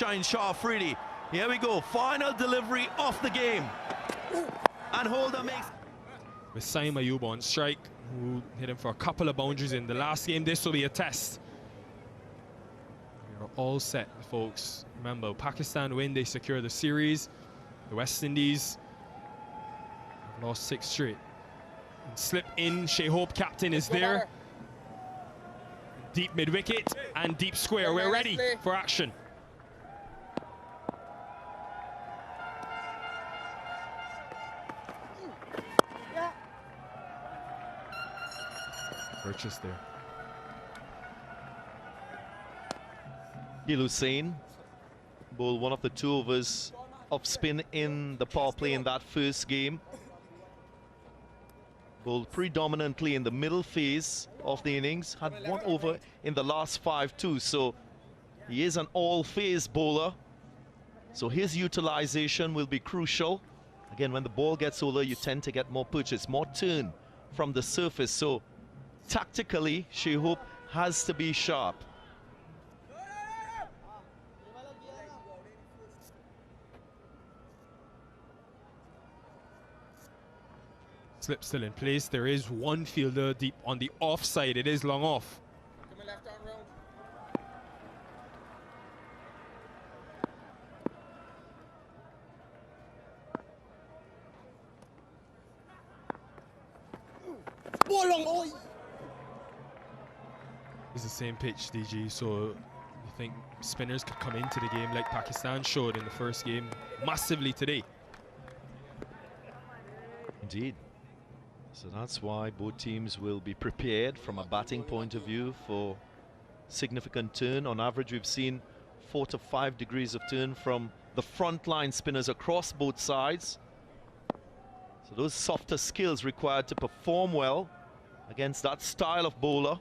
Shine Shaw Freedy. Here we go. Final delivery off the game. And Holder makes. With Saim Ayub on strike, who hit him for a couple of boundaries in the last game. This will be a test. We're all set, folks. Remember, Pakistan win, they secure the series. The West Indies have lost 6 straight. And slip in, Shea Hope, captain, is there. Deep mid-wicket and deep square. We're ready for action. Purchase there. Gil Hussain bowled one of the 2 overs of spin in the power play in that first game. Bowled predominantly in the middle phase of the innings. Had 1 over in the last 5 too. So he is an all-phase bowler. So his utilization will be crucial. Again, when the ball gets older, you tend to get more purchase, more turn from the surface. So tactically, Shea Hope has to be sharp. Slip still in place. There is one fielder deep on the offside. It is long off. It's the same pitch, DG, so you think spinners could come into the game like Pakistan showed in the first game massively today. Indeed. So that's why both teams will be prepared from a batting point of view for significant turn. On average, we've seen 4 to 5 degrees of turn from the front line spinners across both sides. So those softer skills required to perform well against that style of bowler.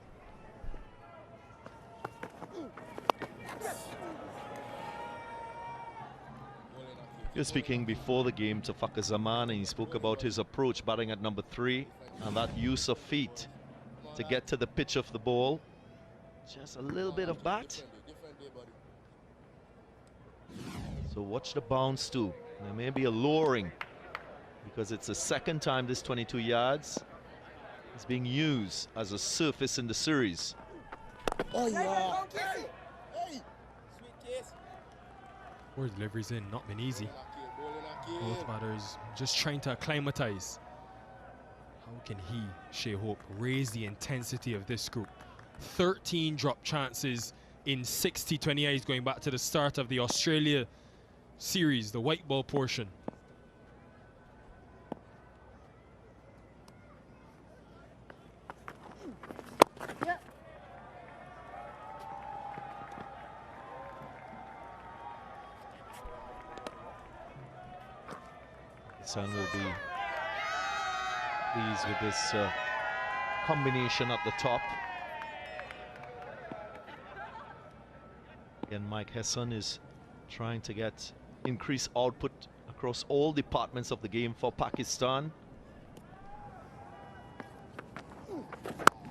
He was speaking before the game to Fakhar Zaman, and he spoke about his approach batting at number 3 and that use of feet to get to the pitch of the ball. Just a little bit of bat. So watch the bounce too. There may be a lowering because it's the second time this 22 yards is being used as a surface in the series. Oh yeah. Where deliveries in, not been easy. Both batters just trying to acclimatize. How can he, Shea Hope, raise the intensity of this group? 13 drop chances in 60 T20Is going back to the start of the Australia series, the white ball portion. Sun will be pleased with this combination at the top. Again, Mike Hesson is trying to get increased output across all departments of the game for Pakistan.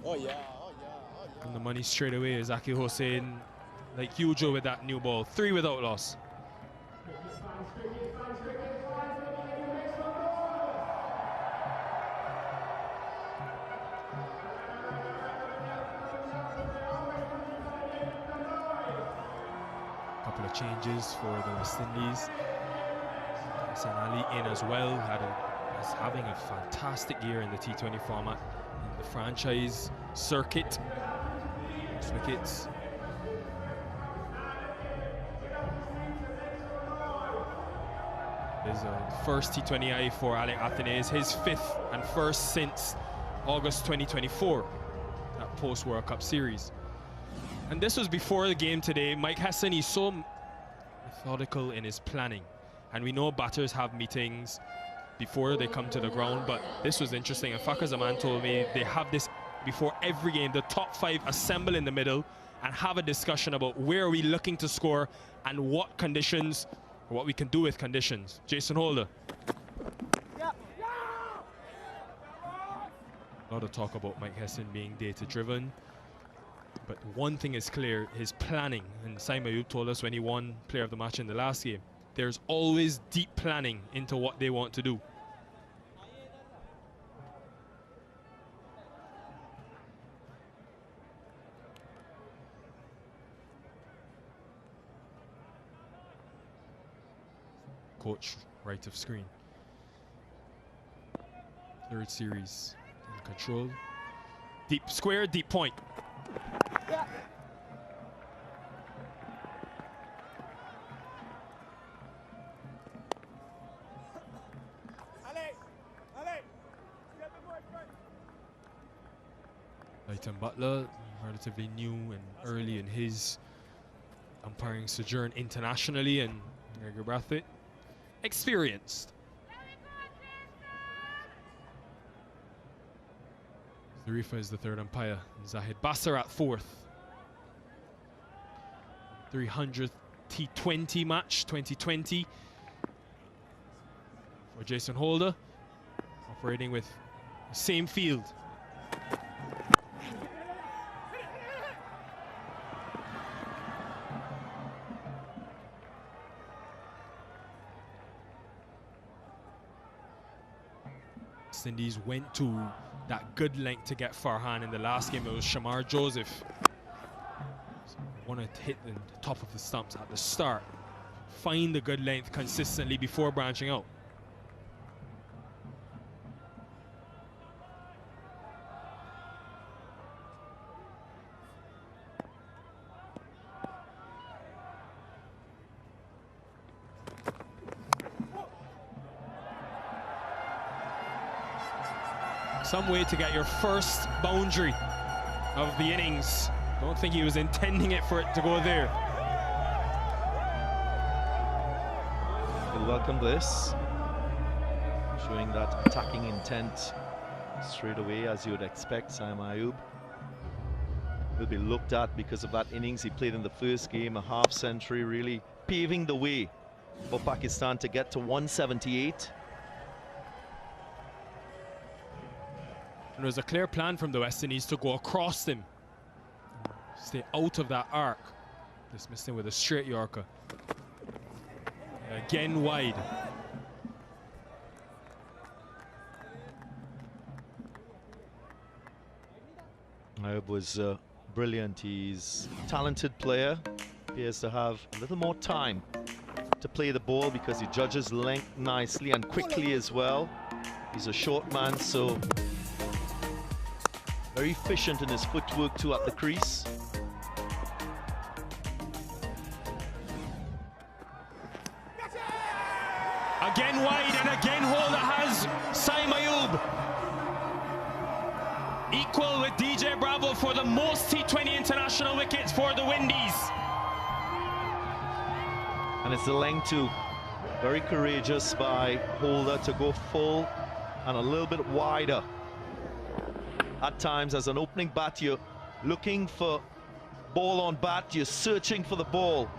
And the money straight away is Zakir Hussain, like usual with that new ball. 3 without loss. Couple of changes for the West Indies. Hassan Ali in as well. Is having a fantastic year in the T20 format in the franchise circuit. 6 wickets. There's a first T20I for Alec Athanaze, his 5th and first since August 2024, that post-World Cup series. And this was before the game today. Mike Hesson, he's so methodical in his planning. And we know batters have meetings before they come to the ground, but this was interesting. And Fakhar Zaman told me they have this before every game. The top 5 assemble in the middle and have a discussion about where are we looking to score and what conditions, or what we can do with conditions. Jason Holder. A lot of talk about Mike Hesson being data-driven. But one thing is clear, his planning, and Simon Ayub told us when he won Player of the Match in the last game, there's always deep planning into what they want to do. Coach, right of screen. Third series in control. Deep square, deep point. Yeah. Leighton Butler, relatively new and early in his umpiring sojourn internationally, and Gregor Brathwaite, experienced. Zarifa is the third umpire. Zahid Basser at fourth. 300th T20 match, 2020. For Jason Holder, operating with the same field. West Indies went to that good length to get Farhan in the last game. It was Shamar Joseph. Wanted to hit the top of the stumps at the start. Find the good length consistently before branching out. Some way to get your first boundary of the innings. Don't think he was intending it for it to go there. He'll welcome this, showing that attacking intent straight away, as you would expect. Simon Ayub will be looked at because of that innings he played in the first game, a half century, really paving the way for Pakistan to get to 178. And there was a clear plan from the West Indies to go across him, stay out of that arc. Dismissed him with a straight Yorker. Again wide. Ayub was brilliant. He's a talented player. Appears to have a little more time to play the ball because he judges length nicely and quickly as well. He's a short man, so very efficient in his footwork too at the crease. Again wide, and again Holder has Simon Ayub. Equal with DJ Bravo for the most T20 international wickets for the Windies. And it's the length too. Very courageous by Holder to go full and a little bit wider. At times, as an opening bat, you're looking for ball on bat, you're searching for the ball.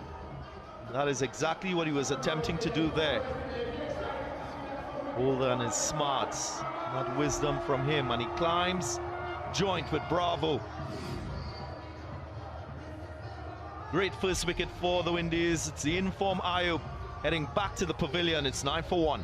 That is exactly what he was attempting to do there. Holder and his smarts, that wisdom from him, and he climbs joint with Bravo. Great first wicket for the Windies. It's the in-form Ayub heading back to the pavilion. It's 9 for 1.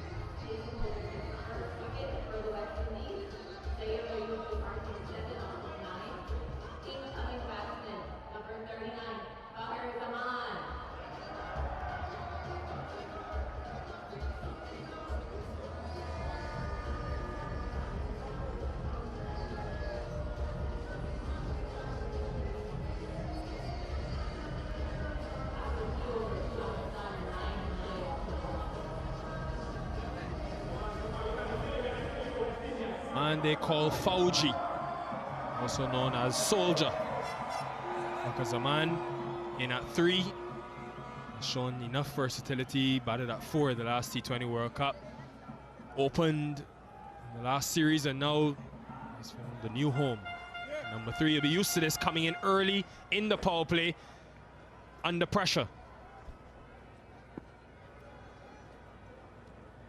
And they call Fauji, also known as Soldier. Because a man in at 3 has shown enough versatility, batted at 4 in the last T20 World Cup, opened in the last series, and now he's found the new home. Number 3 will be used to this, coming in early in the power play under pressure.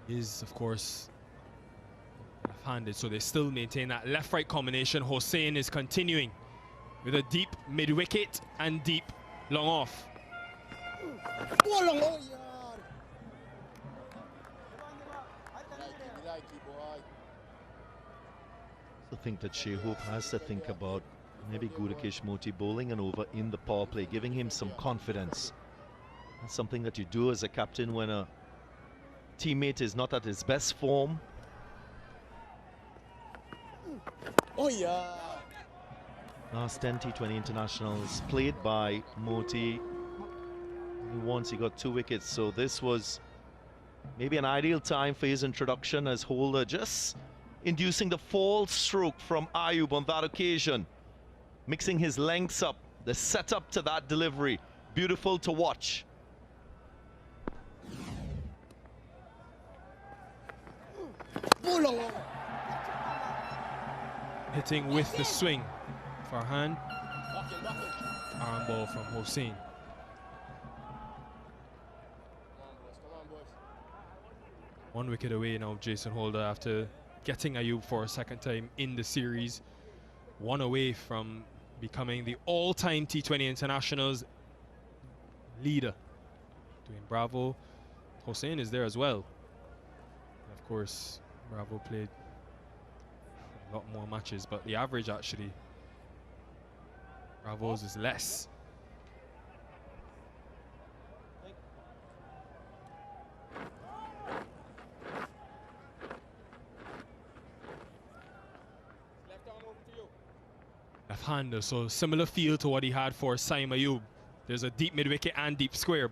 Is, of course, left-handed, so they still maintain that left-right combination. Hossein is continuing with a deep mid-wicket and deep long off. I think that Shea Hope has to think about maybe Gudakesh Moti bowling and over in the power play, giving him some confidence. That's something that you do as a captain when a teammate is not at his best form. Oh yeah! Last 10 T20 internationals played by Moti. Once he got 2 wickets, so this was maybe an ideal time for his introduction as Holder just inducing the false stroke from Ayub on that occasion, mixing his lengths up, the setup to that delivery, beautiful to watch. Hitting with the swing. Farhan. Arm ball from Hossein. One wicket away now, Jason Holder, after getting Ayub for a second time in the series. One away from becoming the all-time T20 internationals leader. Doing Bravo. Hossein is there as well. And of course, Bravo played a lot more matches, but the average actually, Bravo's is less. Left-hander, so similar feel to what he had for Saim Ayub. There's a deep mid-wicket and deep square,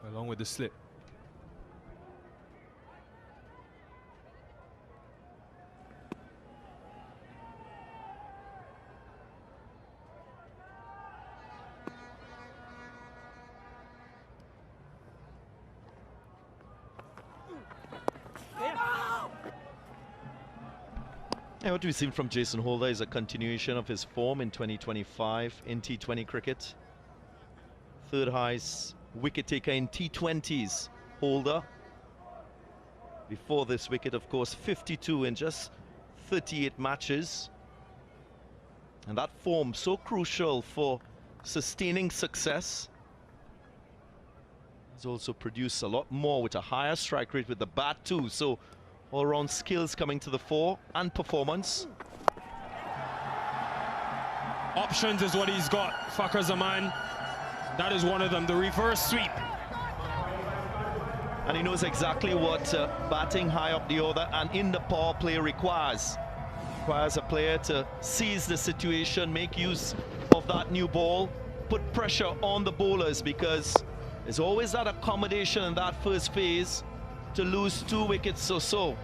along with the slip. Yeah, what we've seen from Jason Holder is a continuation of his form in 2025 in T20 cricket. Third highest wicket taker in T20s, Holder. Before this wicket, of course, 52 in just 38 matches. And that form so crucial for sustaining success. He's also produced a lot more with a higher strike rate with the bat too. So all-round skills coming to the fore and performance. Options is what he's got, Fakhar Zaman. That is one of them, the reverse sweep. And he knows exactly what batting high up the order and in the power play requires. Requires a player to seize the situation, make use of that new ball, put pressure on the bowlers, because there's always that accommodation in that first phase to lose 2 wickets or so.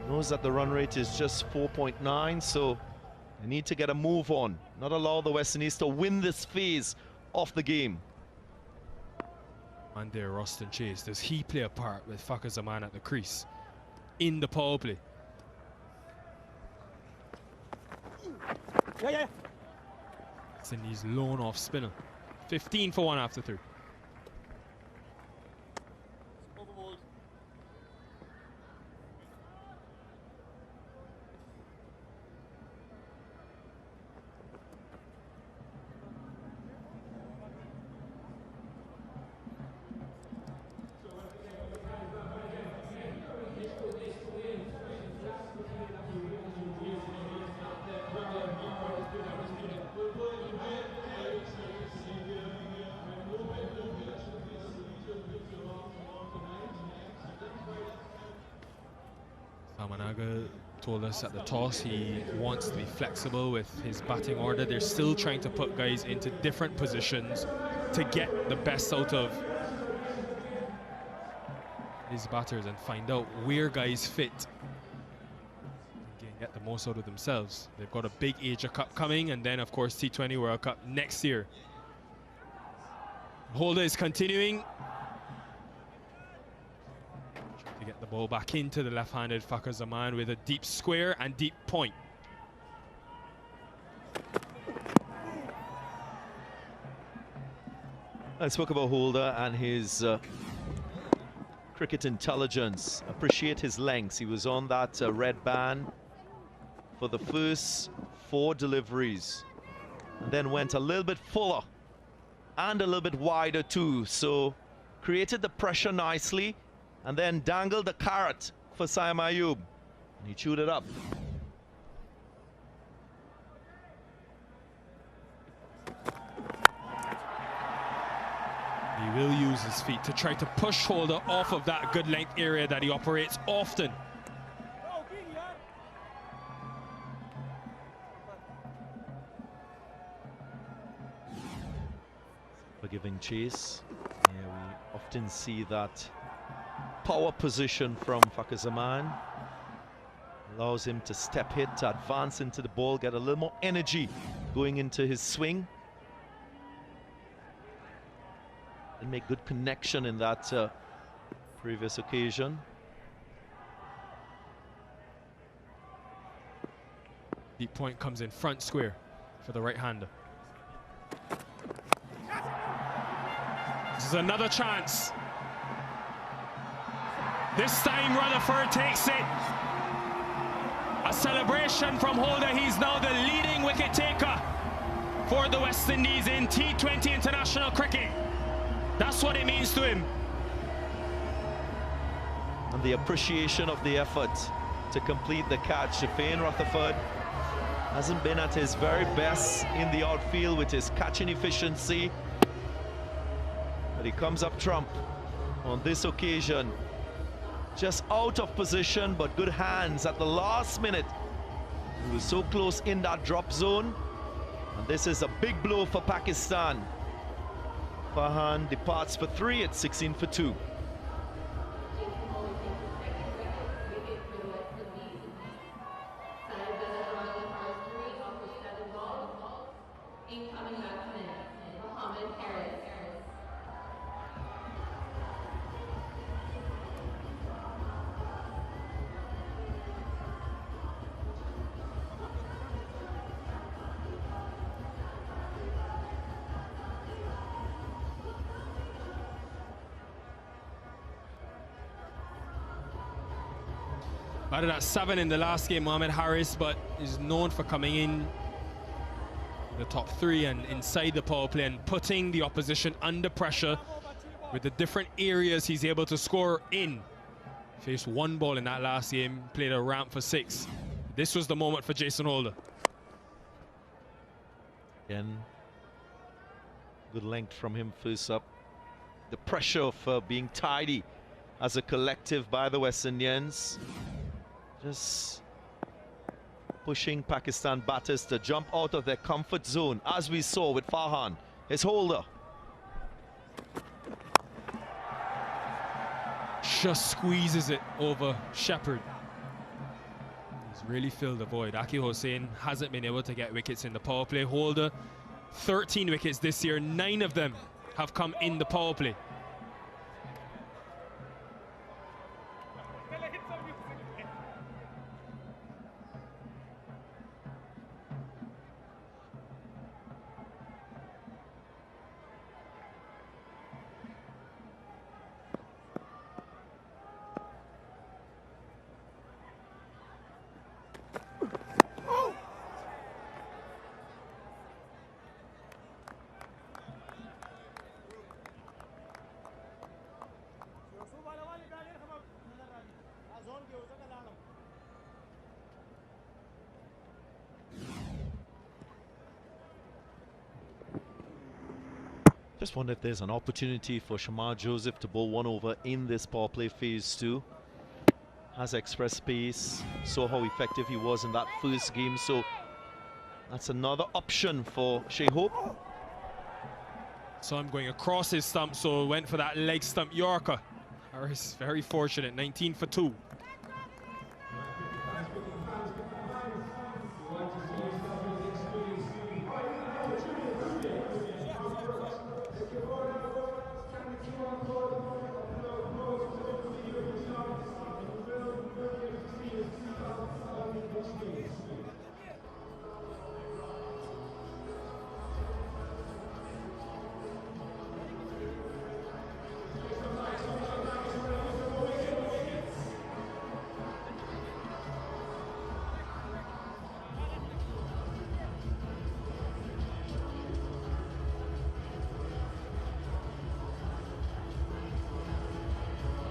Knows that the run rate is just 4.9, so they need to get a move on, not allow the West Indies to win this phase of the game. And there, Roston Chase, does he play a part with Fakhar Zaman at the crease in the power play? Yeah. West Indies lone off spinner. 15 for 1 after 3. Amanaga told us at the toss he wants to be flexible with his batting order. They're still trying to put guys into different positions to get the best out of his batters and find out where guys fit and get the most out of themselves. They've got a big Asia Cup coming, and then of course T20 World Cup next year. Holder is continuing to get the ball back into the left-handed Fakhar Zaman with a deep square and deep point. I spoke about Holder and his cricket intelligence. Appreciate his lengths. He was on that red band for the first 4 deliveries, and then went a little bit fuller and a little bit wider too. So created the pressure nicely and then dangled the carrot for Saim Ayub, and he chewed it up. He will use his feet to try to push Holder off of that good length area that he operates often. For giving chase. Yeah, we often see that power position from Fakhar Zaman. Allows him to step hit, to advance into the ball, get a little more energy going into his swing. And make good connection in that previous occasion. Deep point comes in front square for the right-hander. This is another chance. This time Rutherford takes it. A celebration from Holder. He's now the leading wicket taker for the West Indies in T20 international cricket. That's what it means to him. And the appreciation of the effort to complete the catch. Shafane Rutherford hasn't been at his very best in the outfield with his catching efficiency, but he comes up trump on this occasion. Just out of position, but good hands at the last minute. He was so close in that drop zone, and this is a big blow for Pakistan. Farhan departs for 3 at 16 for 2. Batted at 7 in the last game, Mohamed Harris, but is known for coming in the top 3 and inside the power play and putting the opposition under pressure with the different areas he's able to score in. Faced 1 ball in that last game, played a ramp for 6. This was the moment for Jason Holder. Again, good length from him first up. The pressure of being tidy as a collective by the West Indians. Just pushing Pakistan batters to jump out of their comfort zone, as we saw with Farhan, his Holder. Just squeezes it over Shepherd. He's really filled the void. Akil Hussain hasn't been able to get wickets in the power play. Holder, 13 wickets this year, 9 of them have come in the power play. Just wonder if there's an opportunity for Shamar Joseph to bowl 1 over in this power play phase 2. Has express pace, saw how effective he was in that first game, so that's another option for Shea Hope. So I'm going across his stump, so went for that leg stump Yorker. Harris very fortunate, 19 for 2.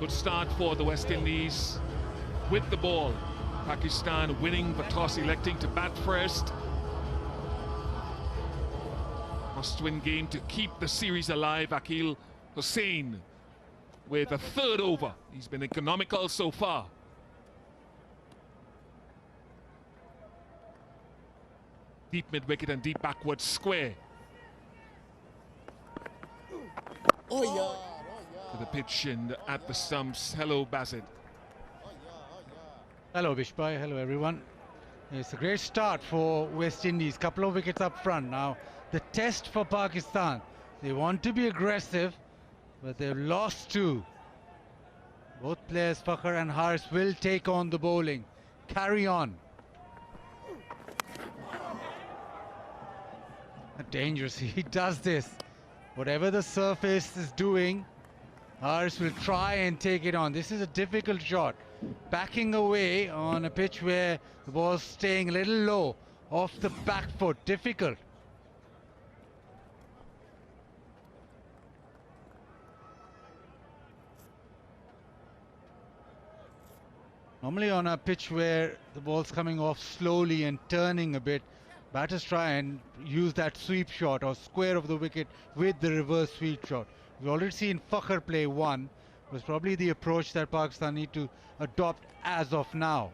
Good start for the West Indies with the ball. Pakistan winning but toss electing to bat first. Must-win game to keep the series alive. Akil Hussain with a third over. He's been economical so far. Deep mid-wicket and deep backward square. Oh yeah. To the pitch and at the stumps. Hello, Basit. Hello Vishbai, hello everyone. It's a great start for West Indies, couple of wickets up front. Now the test for Pakistan, they want to be aggressive, but they've lost two. Both players, Fakhr and Haris, will take on the bowling. Carry on. Dangerous, he does this. Whatever the surface is doing, Haris will try and take it on. This is a difficult shot. Backing away on a pitch where the ball's staying a little low, off the back foot, difficult. Normally on a pitch where the ball's coming off slowly and turning a bit, batters try and use that sweep shot or square of the wicket with the reverse sweep shot. We've already seen Fakhr play one. Was probably the approach that Pakistan need to adopt as of now.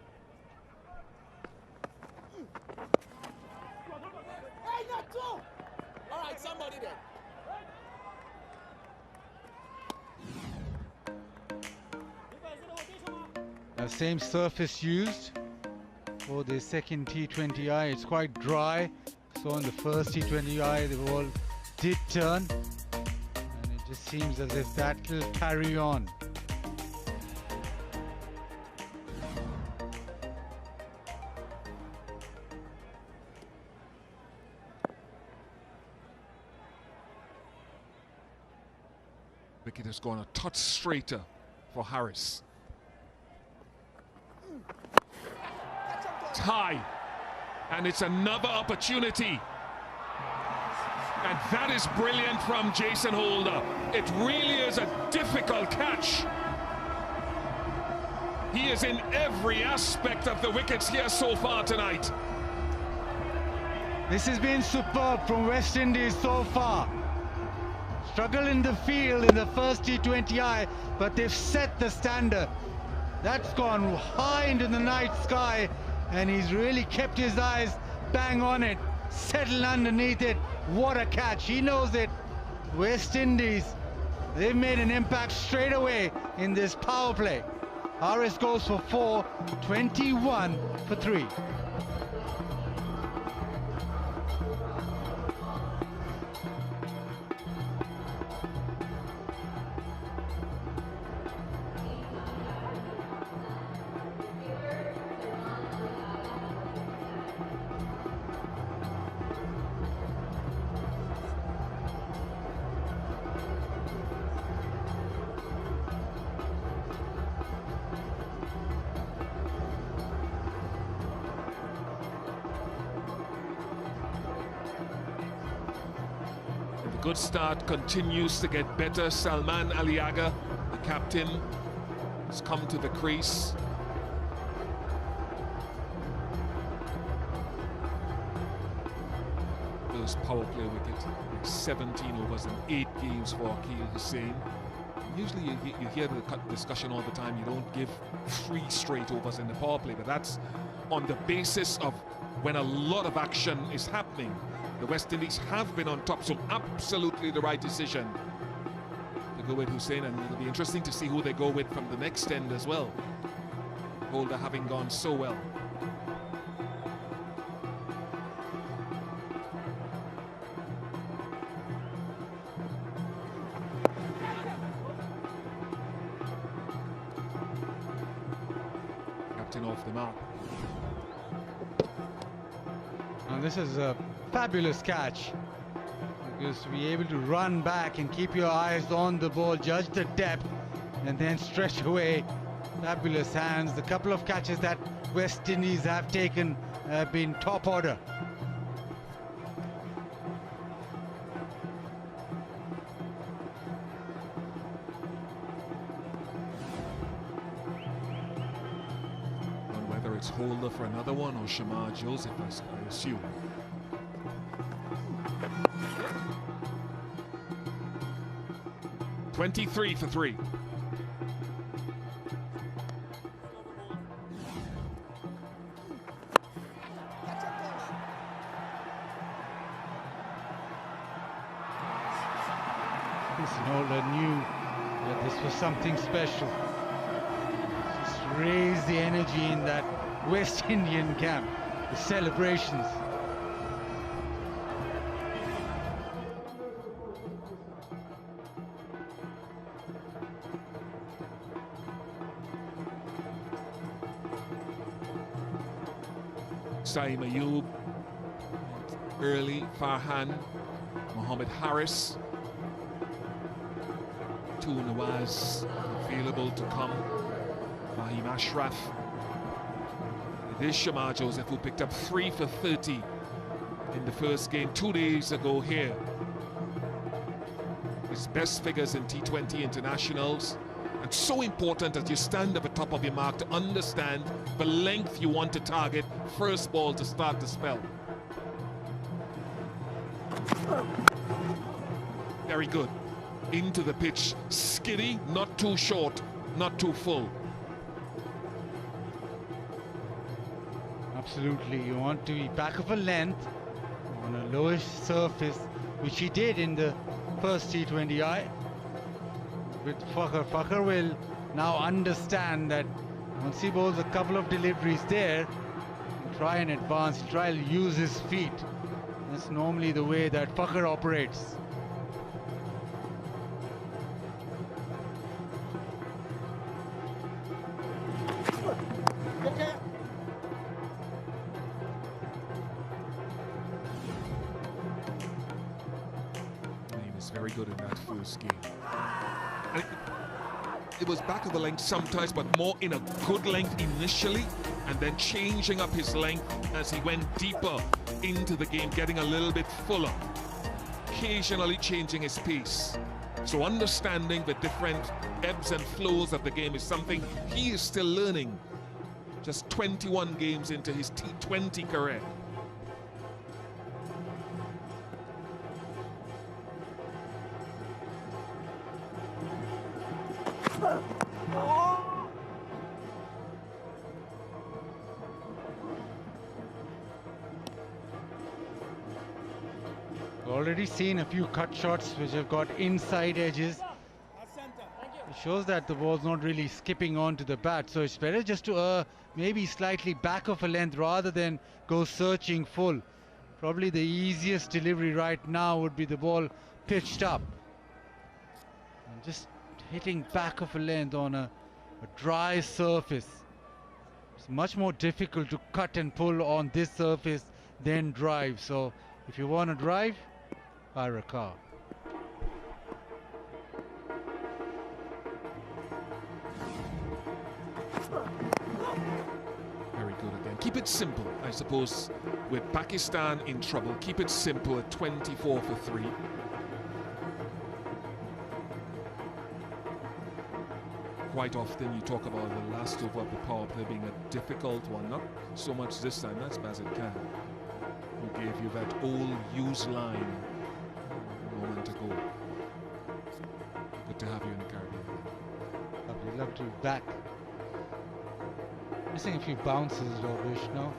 Hey, not two. All right, somebody there. Same surface used for the second T20I. It's quite dry. So in the first T20I, the ball did turn. And it just seems as if that will carry on. Wicket has gone a touch straighter for Haris. Tie, and it's another opportunity, and that is brilliant from Jason Holder. It really is a difficult catch. He is in every aspect of the wickets here so far tonight. This has been superb from West Indies so far. Struggle in the field in the first T20I, but they've set the standard. That's gone high into the night sky, and he's really kept his eyes bang on it, settled underneath it. What a catch, he knows it. West Indies, they've made an impact straight away in this power play. Haris goes for 4, 21 for 3. Good start continues to get better. Salman Aliaga, the captain, has come to the crease. First power play wicket, 17 overs and 8 games for Akil Hussain. Usually you hear the discussion all the time, you don't give 3 straight overs in the power play, but that's on the basis of when a lot of action is happening. The West Indies have been on top, so absolutely the right decision to go with Hussain, and it'll be interesting to see who they go with from the next end as well. Holder having gone so well. Captain off the mark. And this is a fabulous catch, because to be able to run back and keep your eyes on the ball, judge the depth, and then stretch away. Fabulous hands. The couple of catches that West Indies have taken have been top order. it's Holder for another one or Shamar Joseph, I assume. .23 for 3. Holder knew that this was something special. Just raise the energy in that West Indian camp, the celebrations. Saeem Ayub, early Farhan, Mohammed Harris, two Nawaz available to come, Fahim Ashraf. It is Shamar Joseph who picked up 3 for 30 in the first game 2 days ago here. His best figures in T20 internationals. And so important as you stand at the top of your mark to understand the length you want to target first ball to start the spell. Very good. Into the pitch. Skiddy, not too short, not too full. Absolutely, you want to be back of a length on a lowish surface, which he did in the first T20I. With Fakhar will now understand that once he bowls a couple of deliveries there, try and advance, try to use his feet. That's normally the way that Fakhar operates. He was very good in that first game. And it was back of the length sometimes, but more in a good length initially, and then changing up his length as he went deeper into the game, getting a little bit fuller, occasionally changing his pace. So understanding the different ebbs and flows of the game is something he is still learning. Just 21 games into his T20 career. Already seen a few cut shots which have got inside edges. It shows that the ball's not really skipping onto the bat, so it's better just to maybe slightly back of a length rather than go searching full. Probably the easiest delivery right now would be the ball pitched up. And just hitting back of a length on a dry surface. It's much more difficult to cut and pull on this surface than drive. So if you want to drive, fire a car. Very good again. Keep it simple, I suppose. With Pakistan in trouble, keep it simple at 24 for 3. Quite often you talk about the last over of the power play being a difficult one. Not so much this time, that's Bazit Khan, who gave you that old used line a moment ago. Good to have you in the Caribbean. Lovely, love to be back. Missing a few bounces though, Vishnu.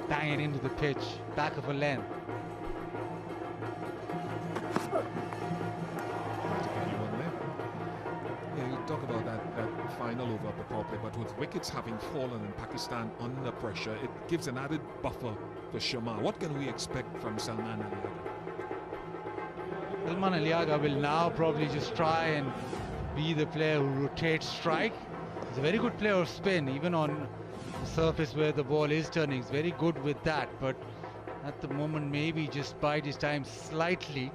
Bang it into the pitch, back of a length. Talk about that final over of the power play, but with wickets having fallen and Pakistan under pressure, it gives an added buffer for Shamar. What can we expect from Salman Ali? Salman Ali will now probably just try and be the player who rotates strike. He's a very good player of spin, even on the surface where the ball is turning. He's very good with that, but at the moment maybe just bide his time slightly.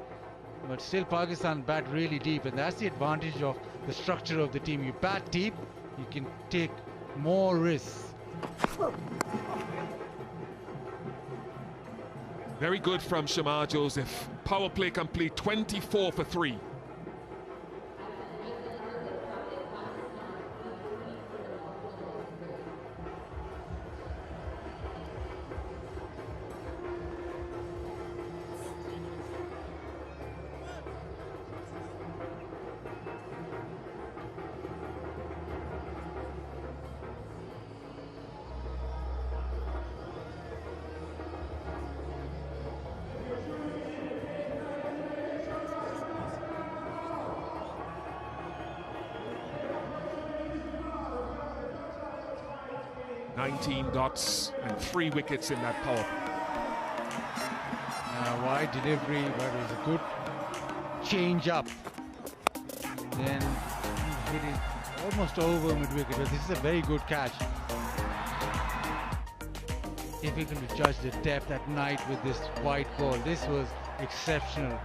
But still Pakistan bat really deep, and that's the advantage of the structure of the team. You bat deep, you can take more risks. Very good from Shamar Joseph. Power play complete, 24 for 3. 19 dots and 3 wickets in that power play. Wide delivery, but it was a good change up. Then hit it almost over mid-wicket, but this is a very good catch. Difficult to judge the depth at night with this white ball. This was exceptional.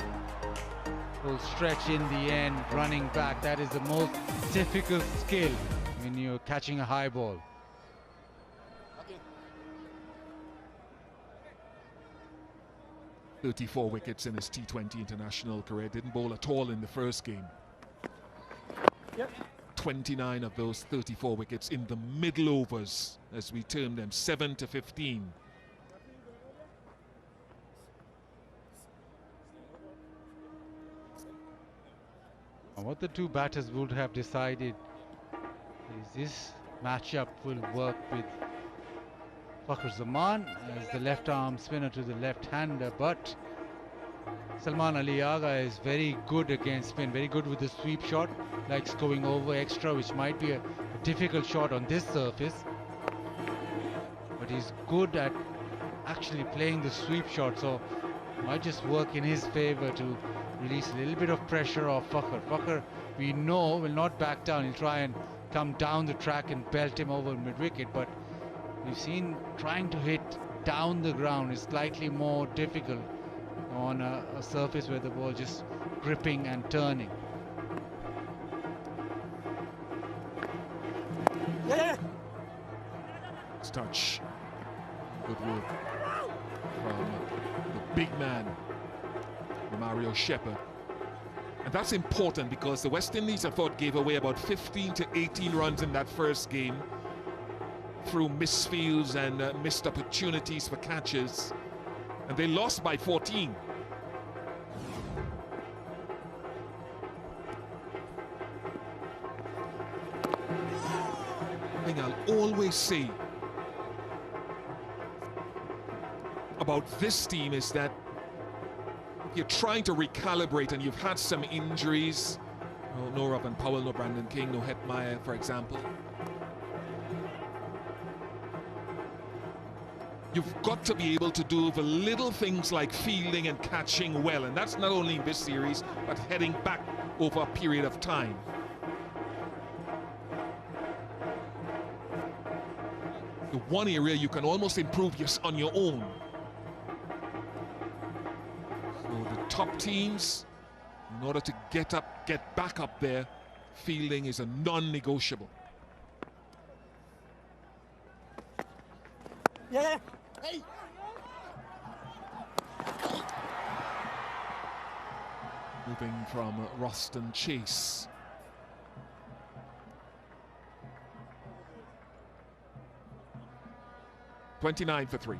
Full stretch in the end, running back. That is the most difficult skill when you're catching a high ball. 34 wickets in his T20 international career. Didn't bowl at all in the first game. 29 of those 34 wickets in the middle overs, as we term them, 7 to 15. What the two batters would have decided is this matchup will work with Fakhar Zaman as the left arm spinner to the left hander, but Salman Ali Agha is very good against spin, very good with the sweep shot, likes going over extra, which might be a difficult shot on this surface, but he's good at actually playing the sweep shot, so might just work in his favor to release a little bit of pressure off Fakhar. Fakhar, we know, will not back down. He'll try and come down the track and belt him over mid-wicket, but we've seen trying to hit down the ground is slightly more difficult on a surface where the ball just gripping and turning. Touch. Good work from the big man, Mario Shepherd. And that's important because the West Indies, I thought, gave away about 15 to 18 runs in that first game through misfields and missed opportunities for catches. And they lost by 14. The thing I'll always say about this team is that you're trying to recalibrate and you've had some injuries. No Robin Powell, no Brandon King, no Hetmeyer, for example. You've got to be able to do the little things like fielding and catching well, and that's not only in this series, but heading back over a period of time. The one area you can almost improve on your own. Top teams, in order to get back up there, fielding is a non-negotiable. Yeah. Hey. Moving from Roston Chase. .29 for 3.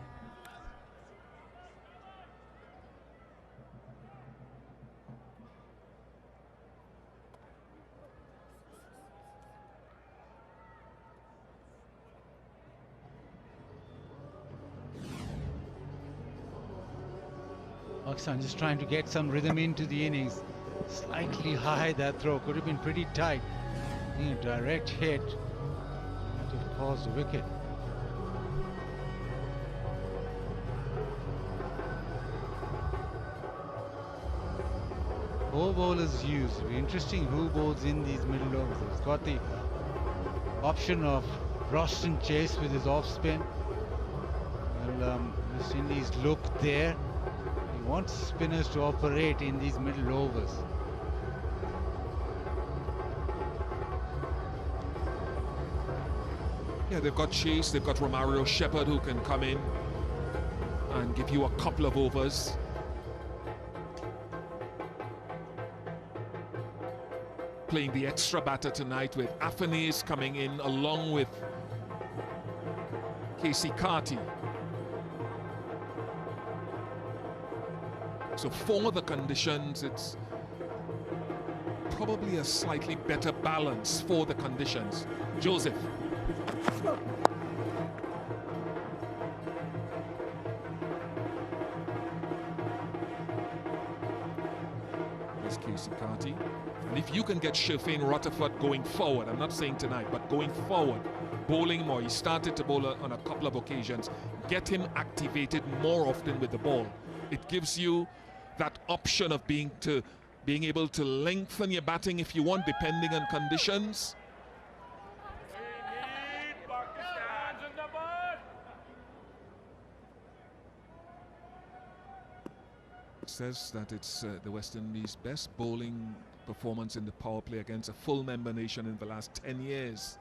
Pakistan just trying to get some rhythm into the innings. Slightly high, that throw could have been pretty tight. A direct hit might have caused a wicket. Four bowlers used. It'll be interesting who bowls in these middle overs. He's got the option of Roston Chase with his off spin. Well, West Indies look there. He wants spinners to operate in these middle overs. Yeah, they've got Chase, they've got Romario Shepherd who can come in and give you a couple of overs. Playing the extra batter tonight with Afanese coming in along with Casey Carty. So for the conditions, it's probably a slightly better balance for the conditions. Joseph. There's Stacey Carty. And if you can get Sherfane Rutherford going forward, I'm not saying tonight, but going forward, bowling more, he started to bowl on a couple of occasions, get him activated more often with the ball. It gives you that option of being able to lengthen your batting if you want, depending on conditions. Says that it's the West Indies' best bowling performance in the power play against a full member nation in the last 10 years.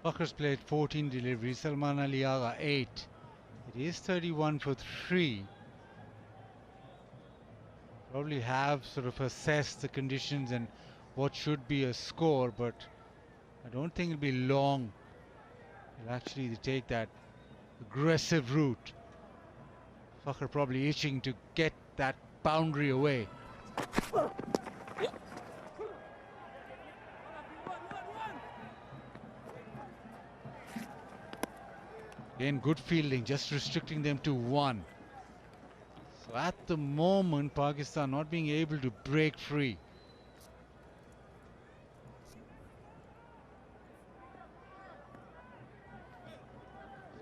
Bakker's played 14 deliveries, Salman Ali Agha 8. It is 31 for 3. Probably have sort of assessed the conditions and what should be a score, but I don't think it'll be long. He'll actually take that aggressive route. Bakker probably itching to get that boundary away. Again, good fielding, just restricting them to 1. So at the moment, Pakistan not being able to break free.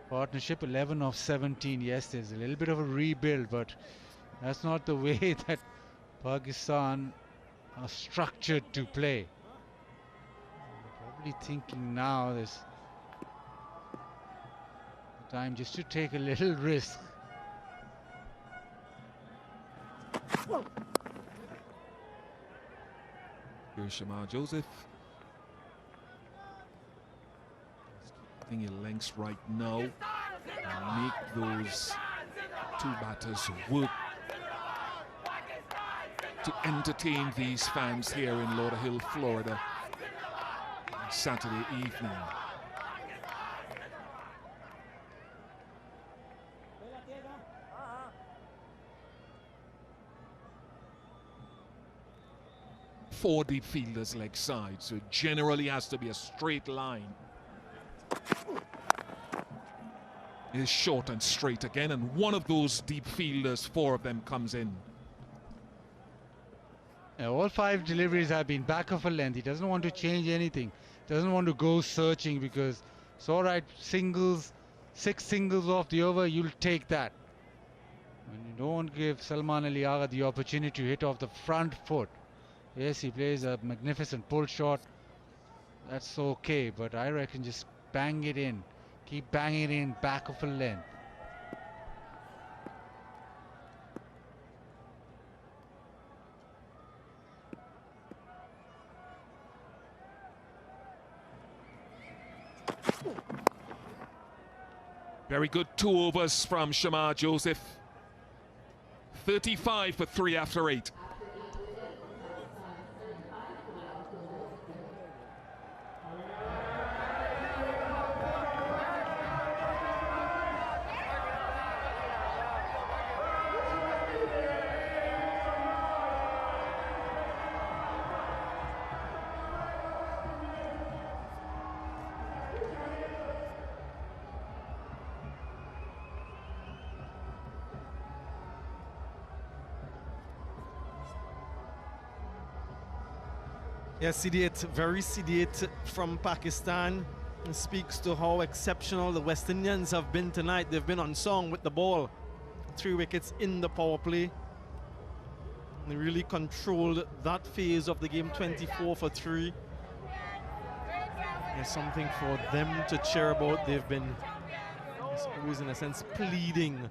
Partnership 11 of 17. Yes, there's a little bit of a rebuild, but that's not the way that Pakistan are structured to play. Probably thinking now there's time just to take a little risk. Here's Shamar Joseph. I think he lengths right now and make those two batters work to entertain these fans here in Lauderhill, Florida on Saturday evening. Four deep fielders leg side, so it generally has to be a straight line. It is short and straight again, and one of those deep fielders, 4 of them, comes in. Yeah, all 5 deliveries have been back of a length. He doesn't want to change anything. Doesn't want to go searching because it's all right. Singles, 6 singles off the over, you'll take that. And you don't give Salman Ali Agha the opportunity to hit off the front foot. Yes, he plays a magnificent pull shot. That's okay, but I reckon just bang it in. Keep banging it in back of a length. Very good 2 overs from Shamar Joseph. 35 for 3 after 8. Yeah, sedate, very sedate from Pakistan. It speaks to how exceptional the West Indians have been tonight. They've been on song with the ball. 3 wickets in the power play. They really controlled that phase of the game, 24 for 3. There's something for them to cheer about. They've been, I suppose, in a sense, pleading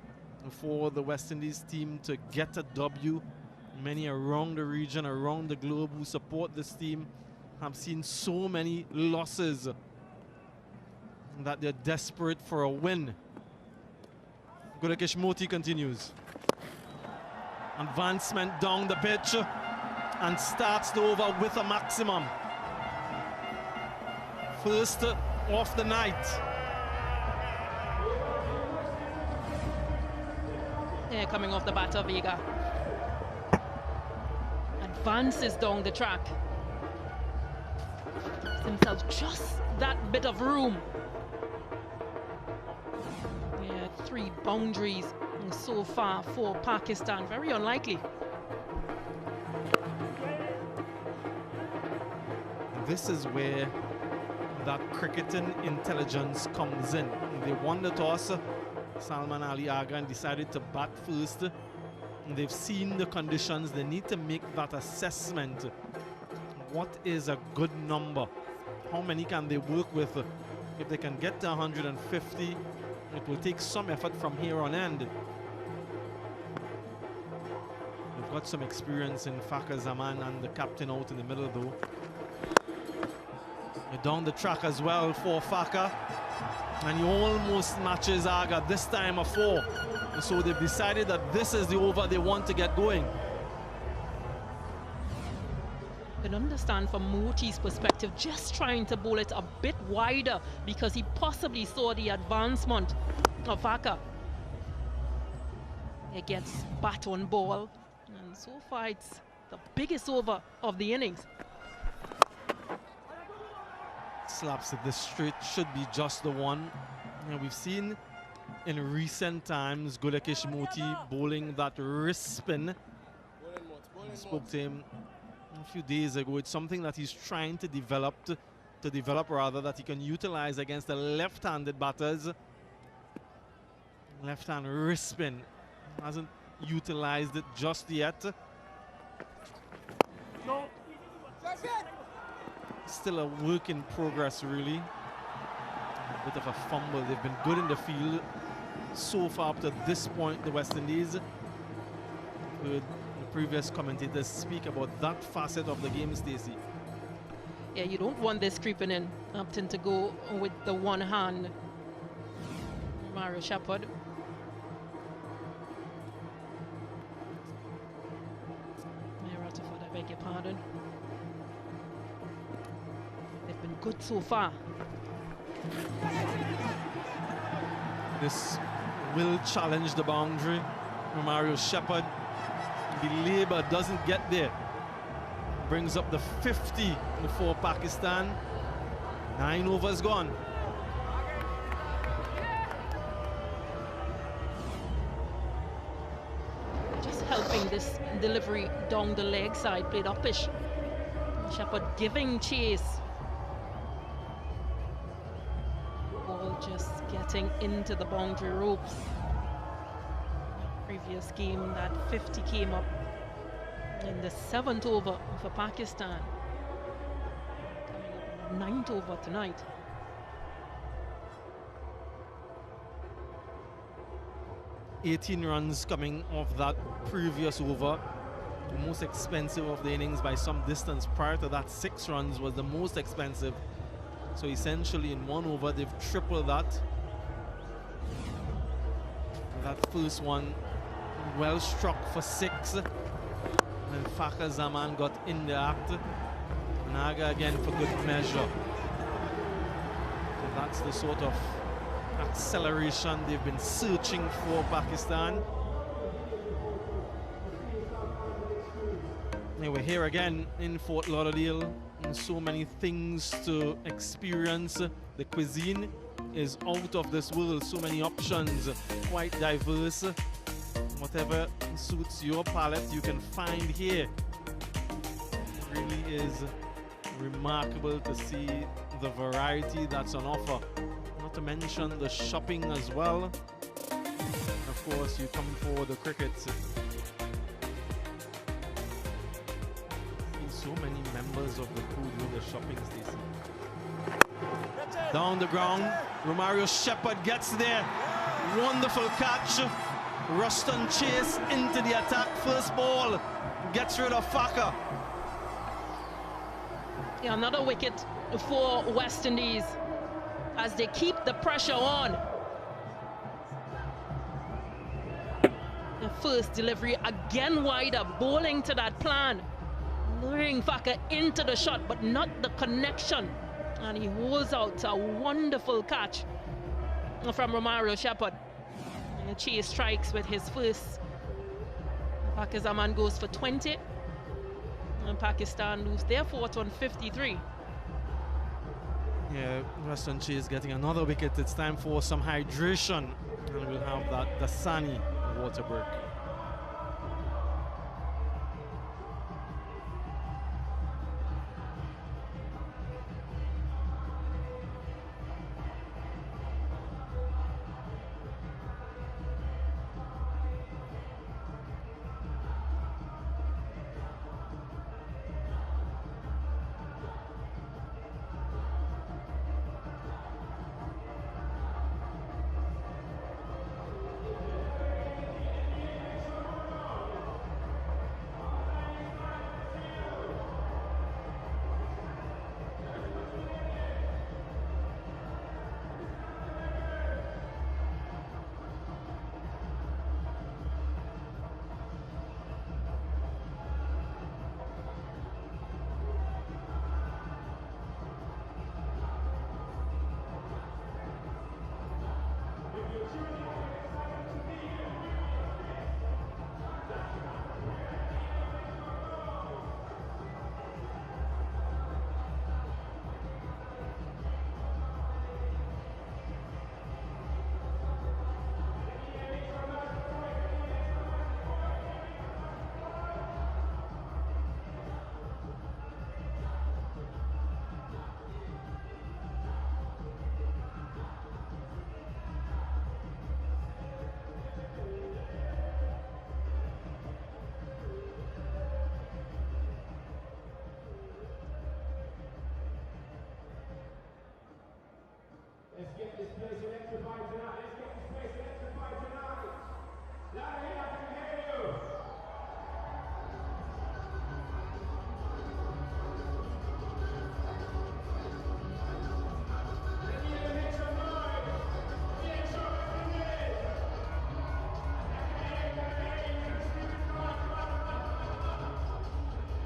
for the West Indies team to get a W. Many around the region, around the globe who support this team have seen so many losses that they're desperate for a win. Gudakesh Moti continues. Advancement down the pitch and starts the over with a maximum. First off the night. coming off the bat of Vega. Advances down the track. Gives himself just that bit of room. Yeah, 3 boundaries so far for Pakistan. Very unlikely. This is where that cricketing intelligence comes in. They won the toss, Salman Ali Aga, and decided to bat first. They've seen the conditions. They need to make that assessment. What is a good number? How many can they work with? If they can get to 150, it will take some effort from here on end. They've got some experience in Fakhar Zaman and the captain out in the middle though. They're down the track as well for Fakhar. And he almost matches Aga, this time a 4. And so they've decided that this is the over they want to get going. You can understand from Moti's perspective, just trying to bowl it a bit wider because he possibly saw the advancement of Fakhar. It gets bat on ball, and so far it's the biggest over of the innings. Slaps it this straight, should be just the one. And we've seen in recent times Gulekesh Moti bowling that wrist spin. I spoke to him a few days ago. It's something that he's trying to develop, that he can utilize against the left-handed batters. Left-hand wrist spin. Hasn't utilized it just yet. No. That's it. Still a work in progress, really. A bit of a fumble. They've been good in the field so far up to this point, the West Indies. Heard the previous commentators speak about that facet of the game, Stacey. Yeah, you don't want this creeping in. Upton to go with the one hand. Mario Shepherd. Rutherford, I beg your pardon. They've been good so far. This will challenge the boundary. Mario Shepherd, the Labour doesn't get there. Brings up the 50 for Pakistan. 9 overs gone. Just helping this delivery down the leg side, played uppish. Shepherd giving chase. Ball just getting into the boundary ropes. Previous game, that 50 came up in the 7th over for Pakistan. Coming up 9th over tonight. $18 runs coming off that previous over. The most expensive of the innings by some distance. Prior to that, 6 runs was the most expensive. So essentially in 1 over, they've tripled that. That first one, well struck for 6. And Fakhar Zaman got in the act. Naga again for good measure. So that's the sort of acceleration they've been searching for, Pakistan. Anyway, here again in Fort Lauderdale, and so many things to experience. The cuisine is out of this world, so many options, quite diverse. Whatever suits your palate, you can find here. It really is remarkable to see the variety that's on offer. Not to mention the shopping as well. Of course, you come for the cricket. So many members of the crew doing the shopping, Stacey. Down the ground, Romario Shepherd gets there. Wonderful catch. Ruston Chase into the attack. First ball gets rid of Fakhar. Yeah, another wicket for West Indies as they keep the pressure on. The first delivery again wider, bowling to that plan. Luring Fakhar into the shot, but not the connection. And he holds out a wonderful catch from Romario Shepherd. And the Chase strikes with his first Pakistan goes for 20. And Pakistan lose their fourth one, 53. Yeah, Western Chase getting another wicket. It's time for some hydration. And we'll have that Dasani water break.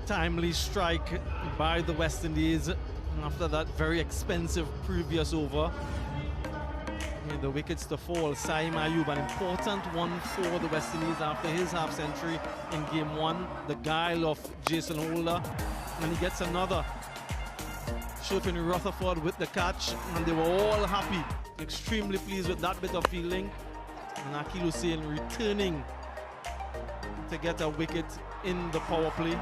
Timely strike by the West Indies after that very expensive previous over. The wickets to fall. Saim Ayub, an important one for the West Indies after his half century in game one. The guile of Jason Holder, and he gets another. Shofin Rutherford with the catch, and they were all happy, extremely pleased with that bit of fielding. And Akil Hussain returning to get a wicket in the power play.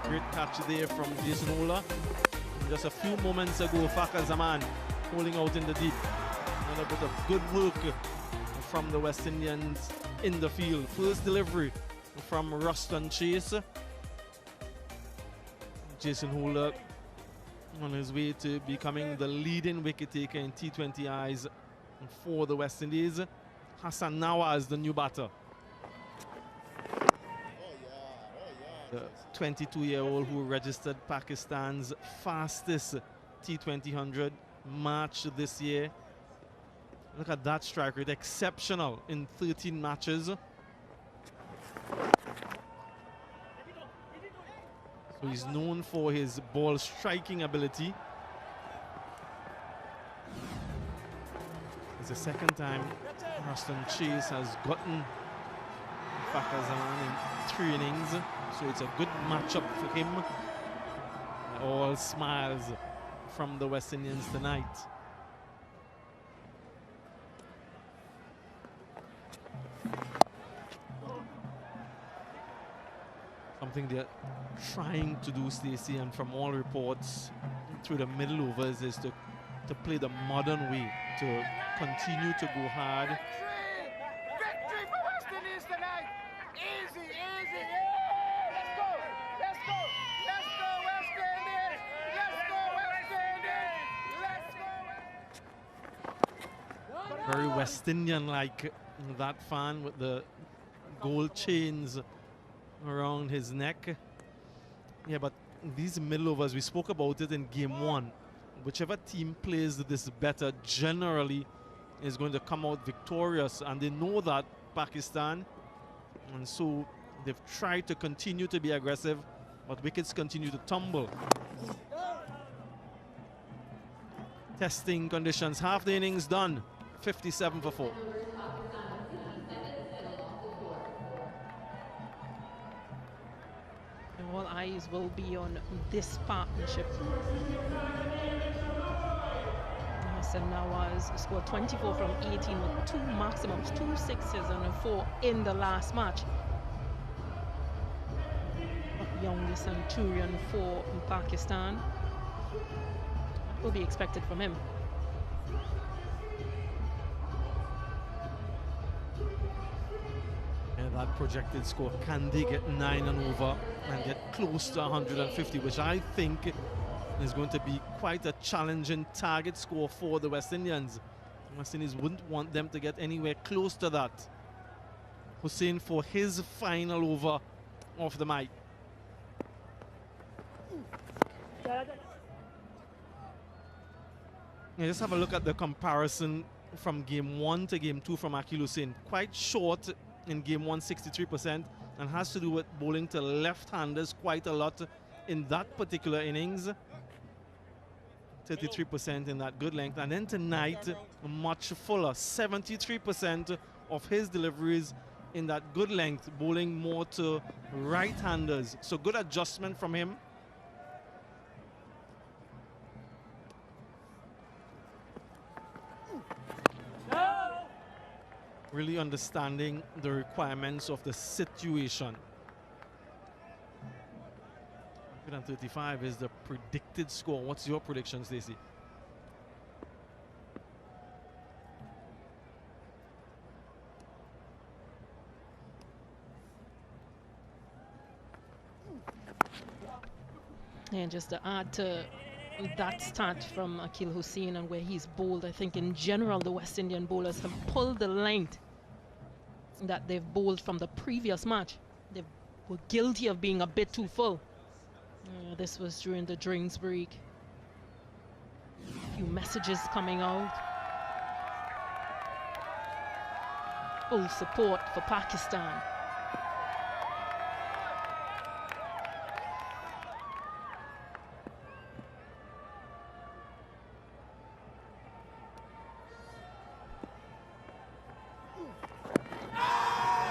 Great catch there from Jason Holder. Just a few moments ago, Fakhar Zaman holding out in the deep. Another bit of good work from the West Indians in the field. First delivery from Ruston Chase. Jason Holder on his way to becoming the leading wicket taker in T20 eyes for the West Indies. Hassan Nawaz is the new batter. The 22-year-old who registered Pakistan's fastest T20 100 match this year. Look at that strike rate, exceptional in 13 matches. So he's known for his ball striking ability. It's the second time Ruston Chase has gotten Fakhar Zaman in 3 innings. So it's a good matchup for him. All smiles from the West Indians tonight. Something they're trying to do, Stacey, and from all reports through the middle overs, is to play the modern way, to continue to go hard. Victory for West Indies tonight. Easy, easy. Yeah, let's go. Let's go. Let's go, West Indies. Let's go, West Indies. Let's go. Very West Indian-like, that fan with the gold chains around his neck. Yeah, but these middle overs, we spoke about it in game one. Whichever team plays this better generally is going to come out victorious, and they know that, Pakistan, and so they've tried to continue to be aggressive, but wickets continue to tumble. Testing conditions, half the innings done, 57 for 4. All eyes will be on this partnership. Hassan Nawaz scored 24 from 18 with 2 maximums, 2 sixes and a 4 in the last match. Youngest Centurion for Pakistan. What will be expected from him? Yeah, that projected score, can they get 9 and over and get close to 150, which I think is going to be quite a challenging target score for the West Indians. West Indies wouldn't want them to get anywhere close to that. Hussain for his final over of the night. Yeah, just have a look at the comparison from game 1 to game 2 from Akil Hussain. Quite short in game 1, 63%, and has to do with bowling to left-handers quite a lot in that particular innings. 33% in that good length. And then tonight, much fuller, 73% of his deliveries in that good length, bowling more to right-handers. So good adjustment from him. Really understanding the requirements of the situation. 135 is the predicted score. What's your prediction, Stacey? And just to add to that stat from Akil Hussain and where he's bowled, I think in general the West Indian bowlers have pulled the length that they've bowled from the previous match. They were guilty of being a bit too full. This was during the drinks break. A few messages coming out. Full support for Pakistan.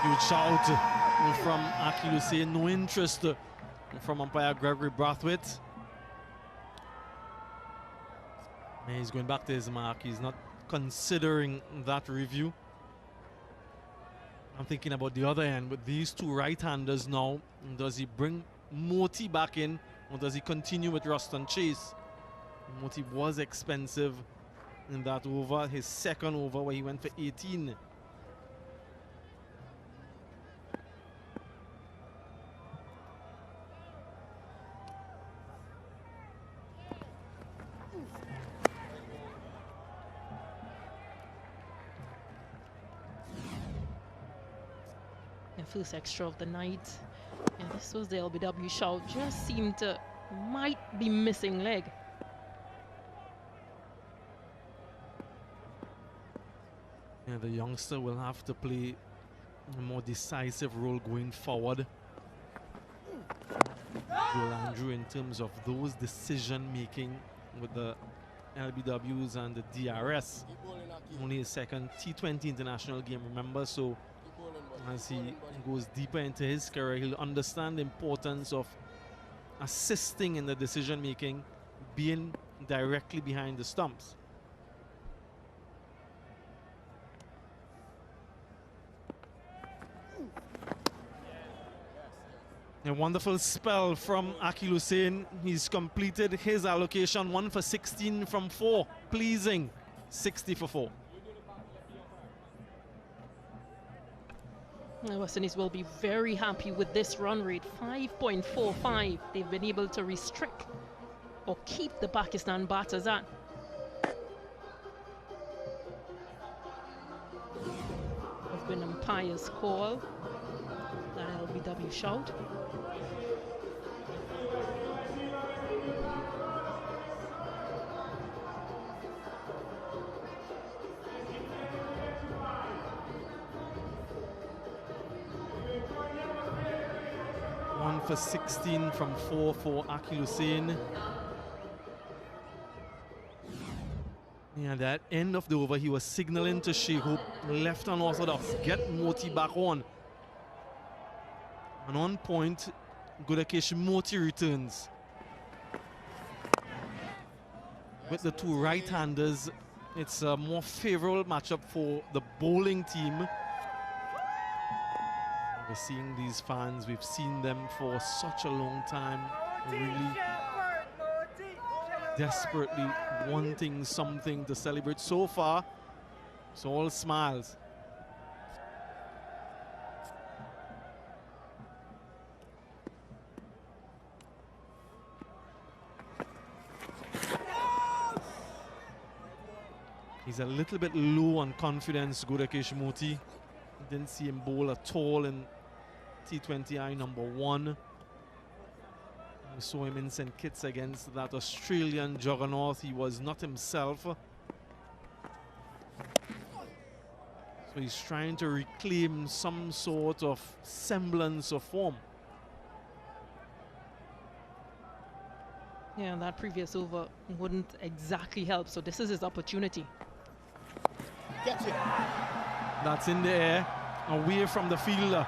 Huge shout from Akil Hussain. No interest from umpire Gregory Brathwaite. And he's going back to his mark. He's not considering that review. I'm thinking about the other end with these two right-handers now. Does he bring Moti back in, or does he continue with Ruston Chase? Moti was expensive in that over, his second over where he went for 18. First extra of the night. Yeah, this was the LBW shout. Just seemed to might be missing leg. Yeah, the youngster will have to play a more decisive role going forward. Joel Andrew in terms of those decision making with the LBWs and the DRS. Only his second T20 international game, remember, so as he goes deeper into his career, he'll understand the importance of assisting in the decision making, being directly behind the stumps. A wonderful spell from Akil Hussain. He's completed his allocation, 1 for 16 from 4. Pleasing, 60 for 4. West Indies will be very happy with this run rate, 5.45. They've been able to restrict or keep the Pakistan batters at. Has been umpire's call. That LBW shout. For 16 from 4 for Akil Hussain. Yeah, that end of the over, he was signaling to Shehu, left unorthodox, get Moti back on. And on point, Gudakesh Moti returns. With the two right-handers, it's a more favorable matchup for the bowling team. We're seeing these fans, we've seen them for such a long time, really desperately wanting something to celebrate. So far, it's all smiles. He's a little bit low on confidence, Gudakesh Moti. Didn't see him bowl at all in T20I #1. We saw him in St. Kitts against that Australian juggernaut. He was not himself. So he's trying to reclaim some sort of semblance of form. Yeah, that previous over wouldn't exactly help, so this is his opportunity. Gets it. That's in the air, away from the fielder.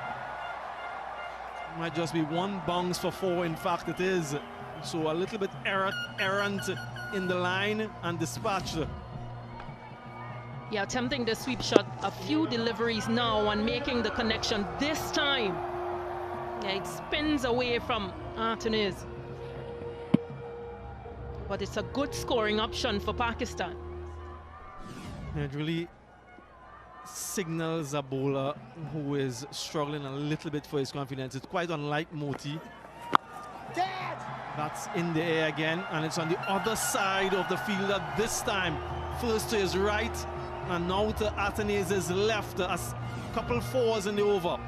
Might just be one bounce for 4, in fact it is. So a little bit errant in the line and dispatched. Yeah, attempting the sweep shot, a few deliveries now and making the connection this time. Yeah, it spins away from Artaniz. But it's a good scoring option for Pakistan. It really signals a bowler who is struggling a little bit for his confidence. It's quite unlike Moti. That's in the air again, and it's on the other side of the fielder this time. First to his right, and now to Artaniz's left. A couple 4s in the over.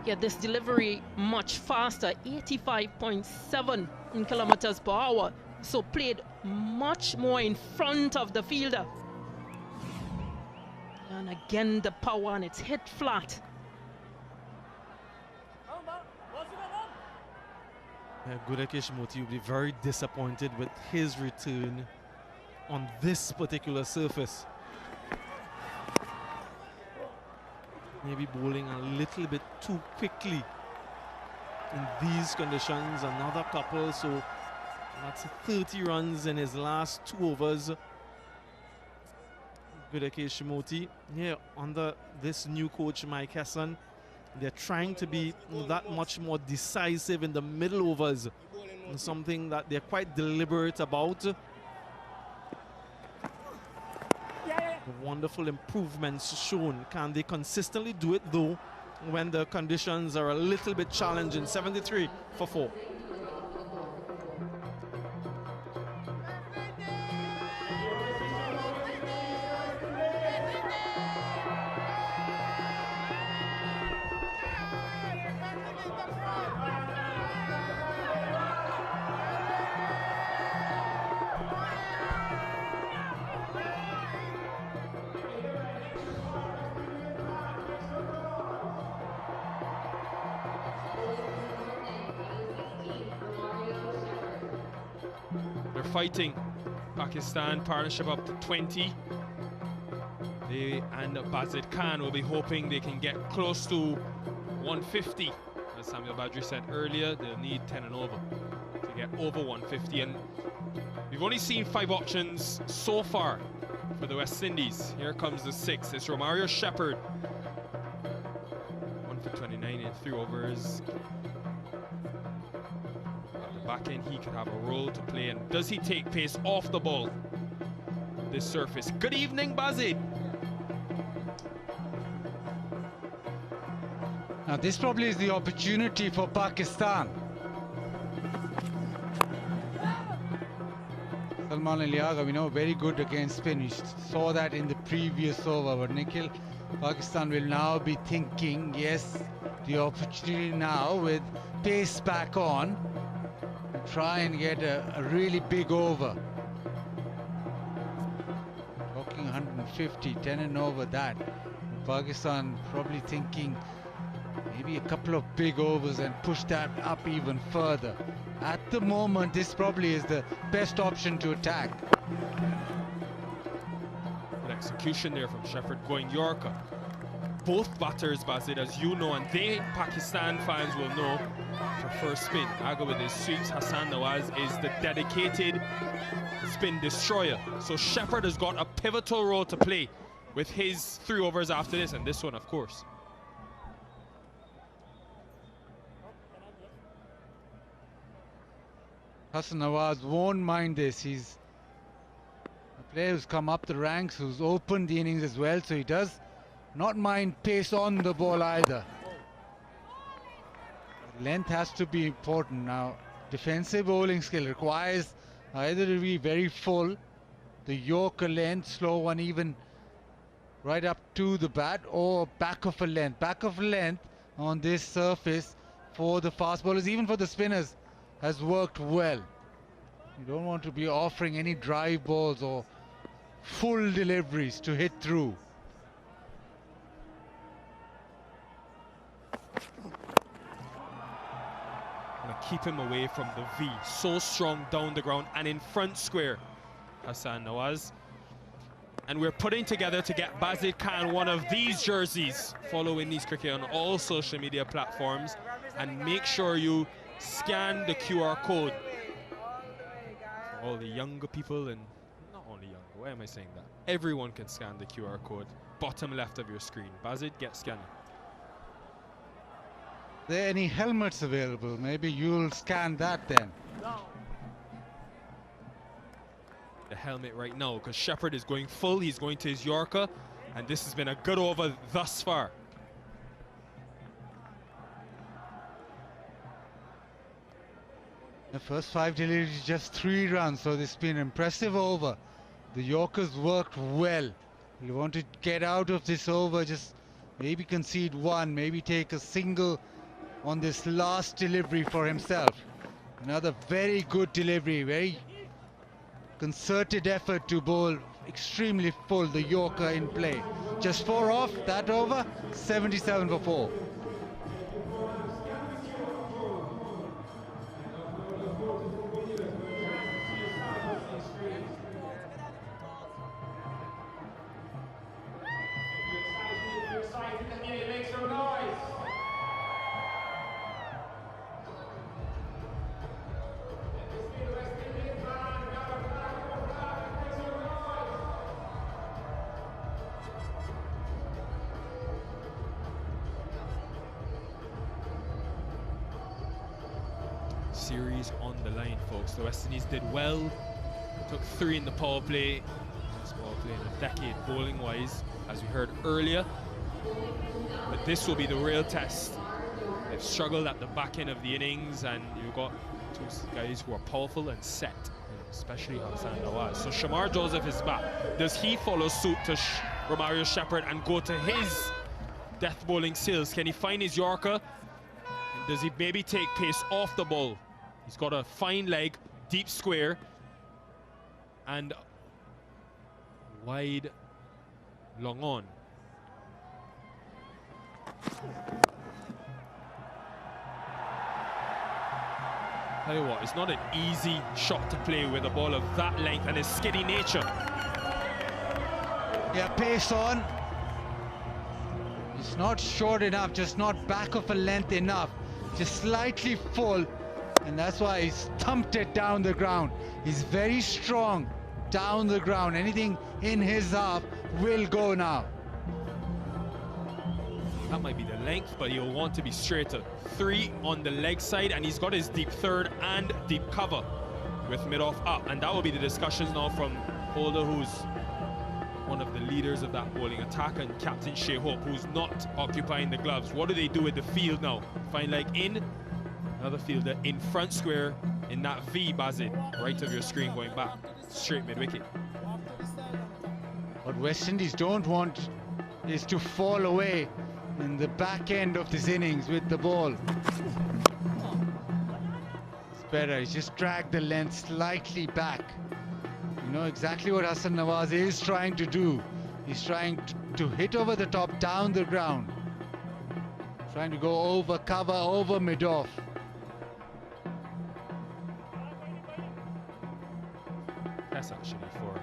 Yeah, this delivery much faster, 85.7 kilometers per hour. So played much more in front of the fielder. And again the power, and it's hit flat. Gudakesh Moti will be very disappointed with his return on this particular surface. Maybe bowling a little bit too quickly in these conditions. Another couple, so that's 30 runs in his last 2 overs. Gudakesh Moti, yeah, under this new coach Mike Hesson, they're trying to be that much more decisive in the middle overs, something that they're quite deliberate about. The wonderful improvements shown. Can they consistently do it though when the conditions are a little bit challenging? 73 for 4. Fighting Pakistan, partnership up to 20. They and Bazid Khan will be hoping they can get close to 150. As Samuel Badri said earlier, they'll need 10 and over to get over 150. And we've only seen 5 options so far for the West Indies. Here comes the 6. It's Romario Shepherd. 1 for 29 in 3 overs. Back in, he could have a role to play. And does he take pace off the ball? This surface. Good evening, Bazid. Now this probably is the opportunity for Pakistan. Salman Aliaga, we know, very good against spin. We saw that in the previous over. But Nikhil, Pakistan will now be thinking, yes, the opportunity now with pace back on. Try and get a really big over. Talking 150, 10 and over that. Pakistan probably thinking maybe a couple of big overs and push that up even further. At the moment, this probably is the best option to attack. Good execution there from Shepherd going Yorker. both batters, Basit, as you know, and they, Pakistan fans, will know, prefer spin. Aga with his sweeps, Hassan Nawaz is the dedicated spin destroyer. So Shepherd has got a pivotal role to play with his 3 overs after this, and this one, of course. Hassan Nawaz won't mind this. He's a player who's come up the ranks, who's opened the innings as well, so he does not mind pace on the ball either. Length has to be important now. Defensive bowling skill requires either to be very full, the Yorker length, slow one even right up to the bat, or back of a length. Back of a length on this surface for the fast bowlers, even for the spinners, has worked well. You don't want to be offering any drive balls or full deliveries to hit through. Gonna keep him away from the V. So strong down the ground and in front square, Hassan Nawaz. And we're putting together to get Basit Khan one of these jerseys. Follow Windies Cricket on all social media platforms and make sure you scan the QR code for all the younger people, and not only younger, why am I saying that? Everyone can scan the QR code, bottom left of your screen. Basit, get scanning. Are there any helmets available? Maybe you'll scan that then. The helmet right now, because Shepherd is going full, he's going to his Yorker, and this has been a good over thus far. The first 5 deliveries, just 3 runs, so this has been an impressive over. The Yorkers worked well. You want to get out of this over, just maybe concede 1, maybe take a single on this last delivery for himself. Another very good delivery, very concerted effort to bowl extremely full, the Yorker in play. Just 4 off that over, 77 for 4. Series on the line, folks. The West Indies did well, took 3 in the power play. Best power play in a decade bowling wise, as we heard earlier. But this will be the real test. They've struggled at the back end of the innings, and you've got 2 guys who are powerful and set, especially Hassan Nawaz. So Shamar Joseph is back. Does he follow suit to Romario Shepherd and go to his death bowling skills? Can he find his Yorker? And does he maybe take pace off the ball? He's got a fine leg, deep square, and wide long on. Tell you what, it's not an easy shot to play with a ball of that length and its skiddy nature. Yeah, pace on. It's not short enough, just not back of a length enough. Just slightly full. And that's why he's thumped it down the ground. He's very strong down the ground. Anything in his half will go now. That might be the length, but he'll want to be straighter. 3 on the leg side, and he's got his deep third and deep cover with mid-off up. And that will be the discussions now from Holder, who's one of the leaders of that bowling attack, and Captain Shea Hope, who's not occupying the gloves. What do they do with the field now? Fine leg in. Another fielder in front square in that V, Basit, right of your screen going back, straight mid-wicket. What West Indies don't want is to fall away in the back end of this innings with the ball. It's better, he's just dragged the length slightly back. You know exactly what Hassan Nawaz is trying to do. He's trying to hit over the top, down the ground. Trying to go over cover, over mid-off. That's actually for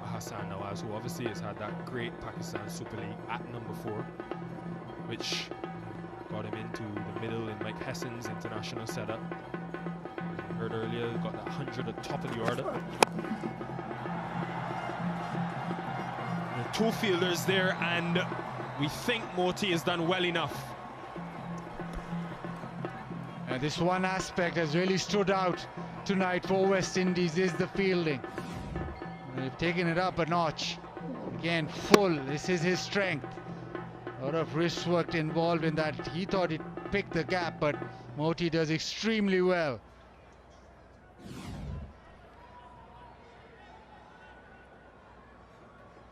Hassan Nawaz, who obviously has had that great Pakistan Super League at number 4. which got him into the middle in Mike Hessen's international setup. As we heard earlier, got that 100 at top of the order. Two fielders there, and we think Moti has done well enough. This one aspect has really stood out tonight for West Indies is the fielding. They've taken it up a notch. Again, full. This is his strength. A lot of wrist work involved in that. He thought he'd pick the gap, but Moti does extremely well.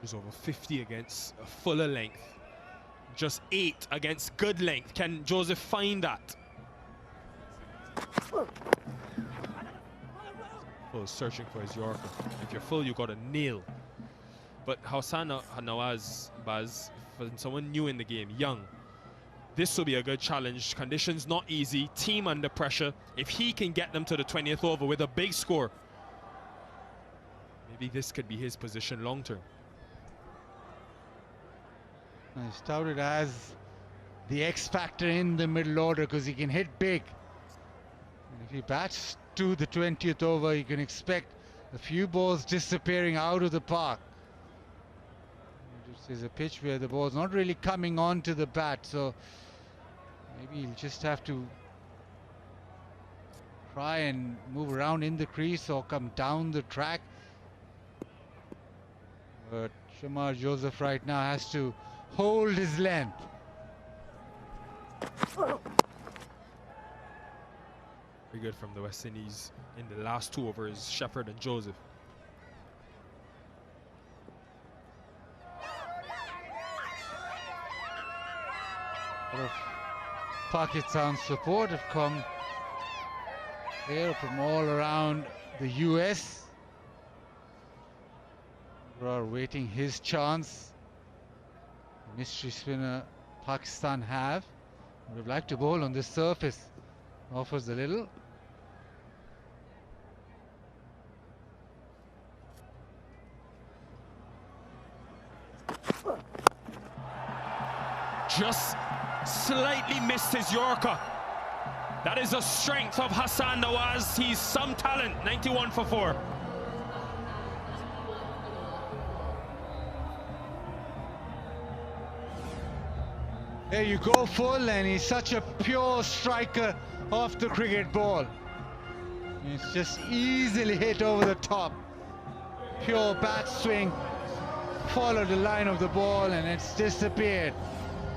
Was over 50 against a fuller length. Just 8 against good length. Can Joseph find that? Well, searching for his Yorker. If you're full, you got a nail. But Hassan Nawaz, Baz, for someone new in the game, young, this will be a good challenge. Conditions not easy, team under pressure. If he can get them to the 20th over with a big score, maybe this could be his position long term. He's touted as the X factor in the middle order because he can hit big. And if he bats to the 20th over, you can expect a few balls disappearing out of the park. This is a pitch where the ball's not really coming onto the bat, so maybe he'll just have to try and move around in the crease or come down the track. But Shamar Joseph right now has to hold his length. Very good from the West Indies in the last 2 overs, Shepherd and Joseph. A lot of Pakistan support have come here from all around the US. We are waiting his chance. Mystery spinner Pakistan have. Would have liked to bowl on this surface. Offers a little. Just slightly missed his Yorker. That is the strength of Hassan Nawaz. He's some talent. 91 for 4. There you go, full, and he's such a pure striker off the cricket ball. It's just easily hit over the top. Pure bat swing, followed the line of the ball, and it's disappeared.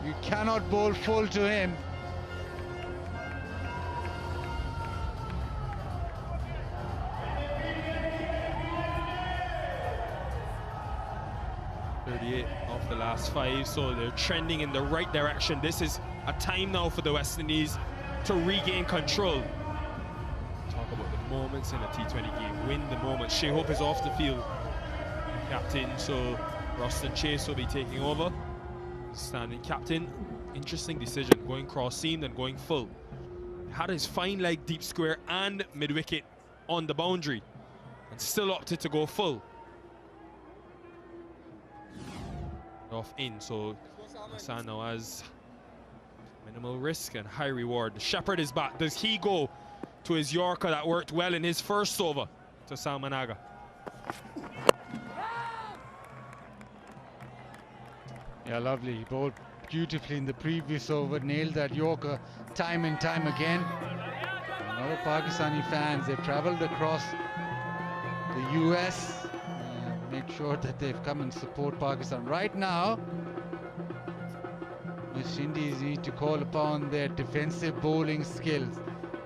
You cannot bowl full to him. Off the last 5, so they're trending in the right direction. This is a time now for the West Indies to regain control. Talk about the moments in a T20 game. Win the moment. Shea Hope is off the field, captain, so Roston Chase will be taking over. Standing captain. Interesting decision, going cross seam and going full. Had his fine leg deep square and mid wicket on the boundary, and still opted to go full. Off in, so Hassan Nawaz, minimal risk and high reward. Shepherd is back. Does he go to his Yorker that worked well in his first over to Salman Aga? Yeah, lovely. He bowled beautifully in the previous over, nailed that Yorker time and time again. A lot of Pakistani fans, they've traveled across the US. Make sure that they've come and support Pakistan. Right now, West Indies need to call upon their defensive bowling skills.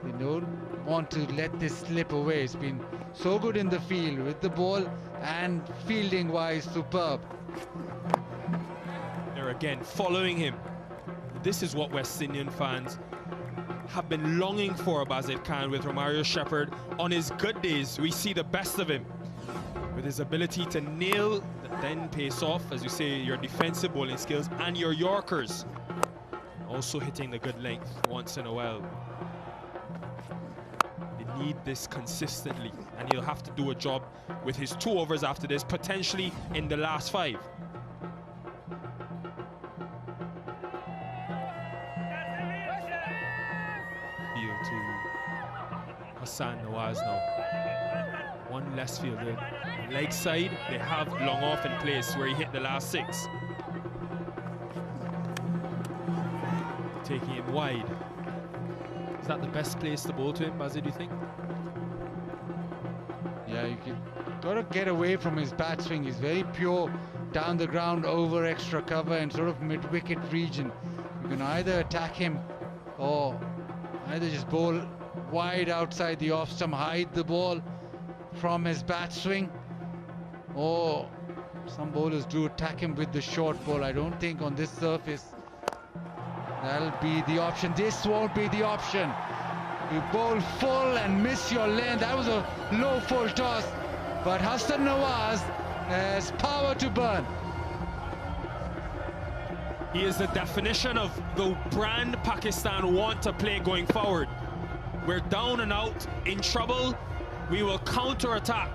They don't want to let this slip away. It's been so good in the field with the ball and fielding wise superb. They're again following him. This is what West Indian fans have been longing for, Bazid Khan, with Romario Shepherd. On his good days, we see the best of him, with his ability to nail the then pace off, as you say, your defensive bowling skills and your Yorkers. Also hitting the good length once in a while. They need this consistently, and he'll have to do a job with his 2 overs after this, potentially in the last 5. Hassan Nawaz now. One less field. The leg side, they have long off in place where he hit the last 6. Taking him wide. Is that the best place to bowl to him, Bazzi, do you think? Yeah, gotta get away from his bat swing. He's very pure down the ground, over extra cover and sort of mid-wicket region. You can either attack him or either just bowl wide outside the off stump, hide the ball from his bat swing, or some bowlers do attack him with the short ball. I don't think on this surface that'll be the option. This won't be the option. You bowl full and miss your length. That was a low full toss, but Hassan Nawaz has power to burn. He is the definition of the brand Pakistan want to play going forward. We're down and out, in trouble, we will counter-attack.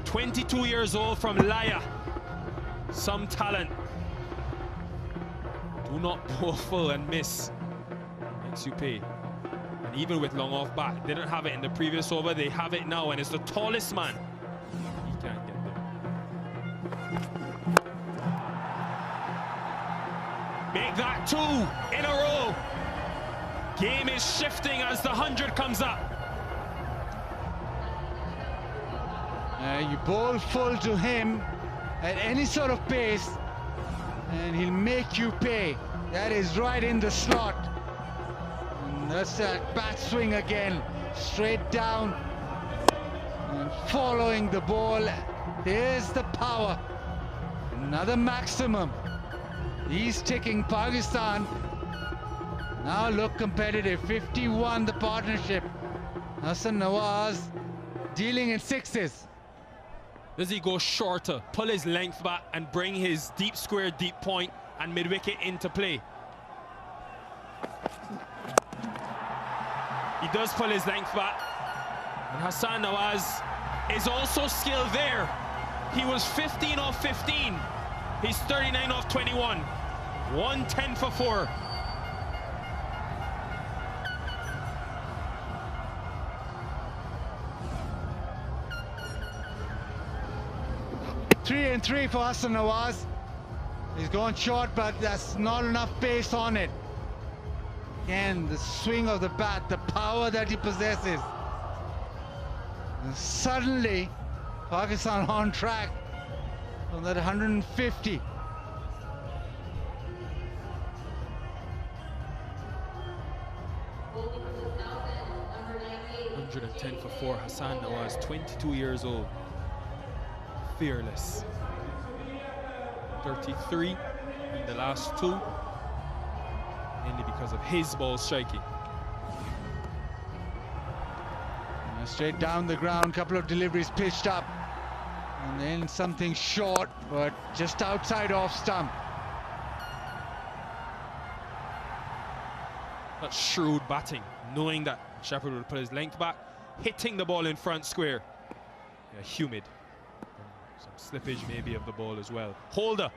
22 years old from Laya. Some talent. Do not bowl full and miss. Makes you pay. And even with long off bat, they didn't have it in the previous over, they have it now, and it's the tallest man. He can't get there. Make that 2 in a row. Game is shifting as the 100 comes up. You bowl full to him at any sort of pace and he'll make you pay. That is right in the slot. And that's that bat swing again, straight down and following the ball. There's the power. Another maximum. He's ticking. Pakistan now look competitive. 51 the partnership. Hassan Nawaz dealing in 6s. Does he go shorter, pull his length back and bring his deep square, deep point and mid-wicket into play? He does pull his length back. And Hassan Nawaz is also skilled there. He was 15 off 15. He's 39 off 21. 110 for 4. Three and 3 for Hassan Nawaz. He's going short, but that's not enough pace on it. Again, the swing of the bat, the power that he possesses. And suddenly, Pakistan on track from that 150. $110 for 4. Hassan Nawaz, 22 years old. Fearless. 33 in the last 2, mainly because of his ball striking. Straight down the ground, couple of deliveries pitched up, and then something short, but just outside off stump. That's shrewd batting, knowing that Shepherd would put his length back, hitting the ball in front square. Yeah, humid. Some slippage maybe of the ball as well. Holder,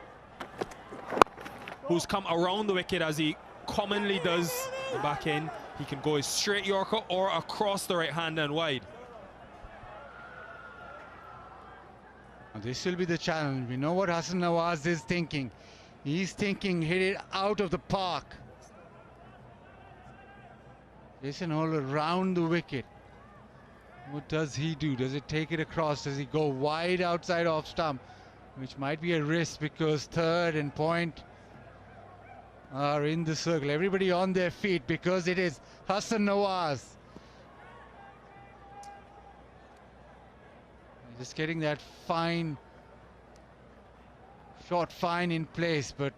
who's come around the wicket as he commonly does the back end. He can go a straight Yorker or across the right hand and wide. This will be the challenge. We know what Hassan Nawaz is thinking. He's thinking hit it out of the park. Jason Holder round the wicket. What does he do? Does it take it across? Does he go wide outside off stump? Which might be a risk because third and point are in the circle. Everybody on their feet because it is Hassan Nawaz. Just getting that fine, short fine in place, but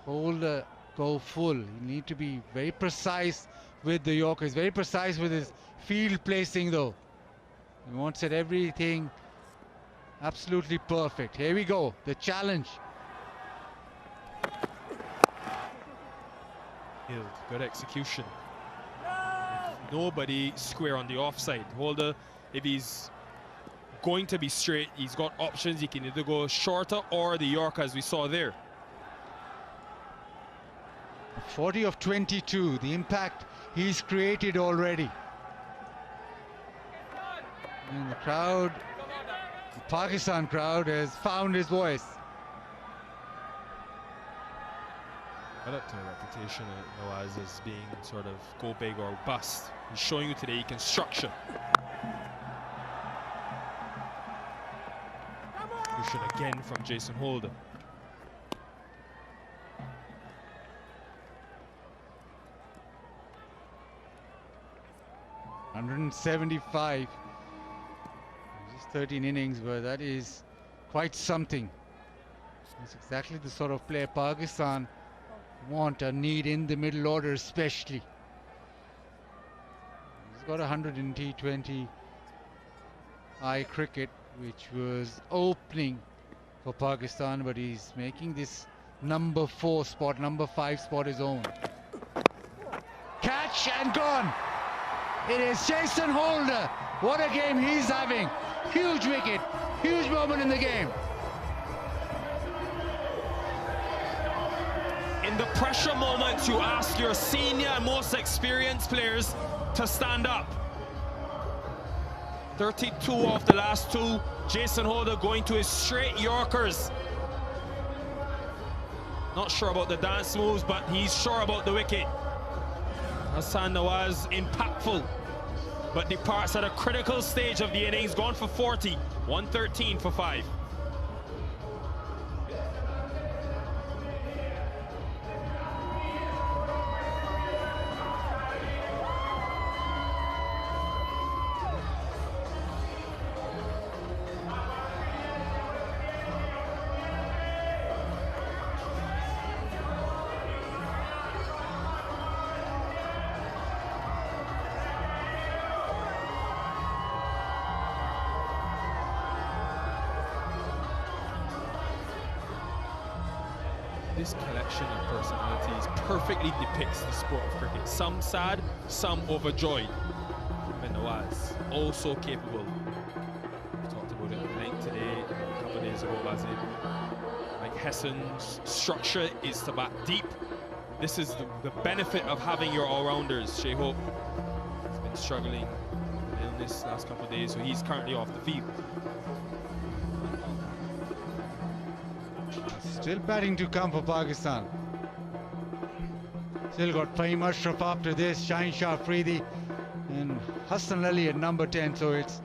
Holder go full. You need to be very precise with the Yorker. He's very precise with his field placing though. He wants it everything absolutely perfect. Here we go, the challenge. Good execution. Nobody square on the offside. Holder, if he's going to be straight, he's got options. He can either go shorter or the Yorker as we saw there. 40 of 22. The impact he's created already. And the crowd, the Pakistan crowd, has found his voice. Well up to a reputation of Nawaz as being sort of go big or bust. He's showing you today he can structure. Cushion again from Jason Holder. .175. Just 13 innings, but that is quite something. That's exactly the sort of player Pakistan want and need in the middle order, especially. He's got 100 in T20 I cricket, which was opening for Pakistan, but he's making this number 4 spot, number 5 spot his own. Catch and gone. It is Jason Holder. What a game he's having. Huge wicket, huge moment in the game. In the pressure moments, you ask your senior and most experienced players to stand up. 32 off the last 2. Jason Holder going to his straight Yorkers. Not sure about the dance moves, but he's sure about the wicket. Hassan Nawaz impactful, but departs at a critical stage of the innings, gone for 40, 113 for 5. This collection of personalities perfectly depicts the sport of cricket. Some sad, some overjoyed. And Nawaz, also capable. We talked about it at length today, a couple of days ago, Bazid. Like Hessen's structure is to bat deep. This is the benefit of having your all-rounders. Shea Hope has been struggling with illness last couple of days, so he's currently off the field. Still batting to come for Pakistan. Still got Fahim Ashraf after this, Shaheen Shah Afridi and Hassan Ali at number 10, so it's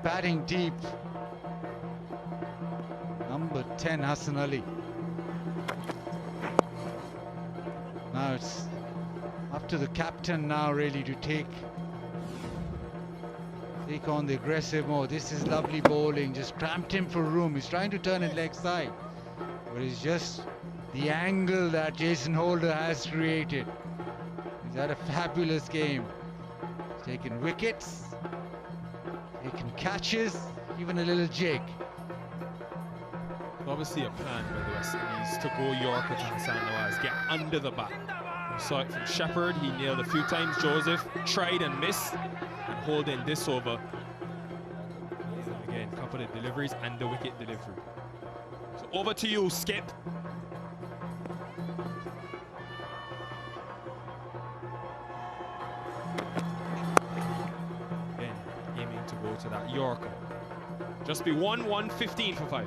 batting deep. Number 10, Hassan Ali. Now it's up to the captain now really to take on the aggressive mode. This is lovely bowling, just cramped him for room. He's trying to turn it leg side, but it's just the angle that Jason Holder has created. He's had a fabulous game. He's taken wickets, taken catches, even a little jig. Obviously a plan by the West Indies to go Yorker to Hassan Nawaz, get under the bat. We saw it from Shepherd, he nailed a few times. Joseph tried and missed, and holding this over. And again, a couple of deliveries and the wicket delivery. So over to you, Skip. Again, aiming to go to that Yorker. Just be 1-1-15 for 5.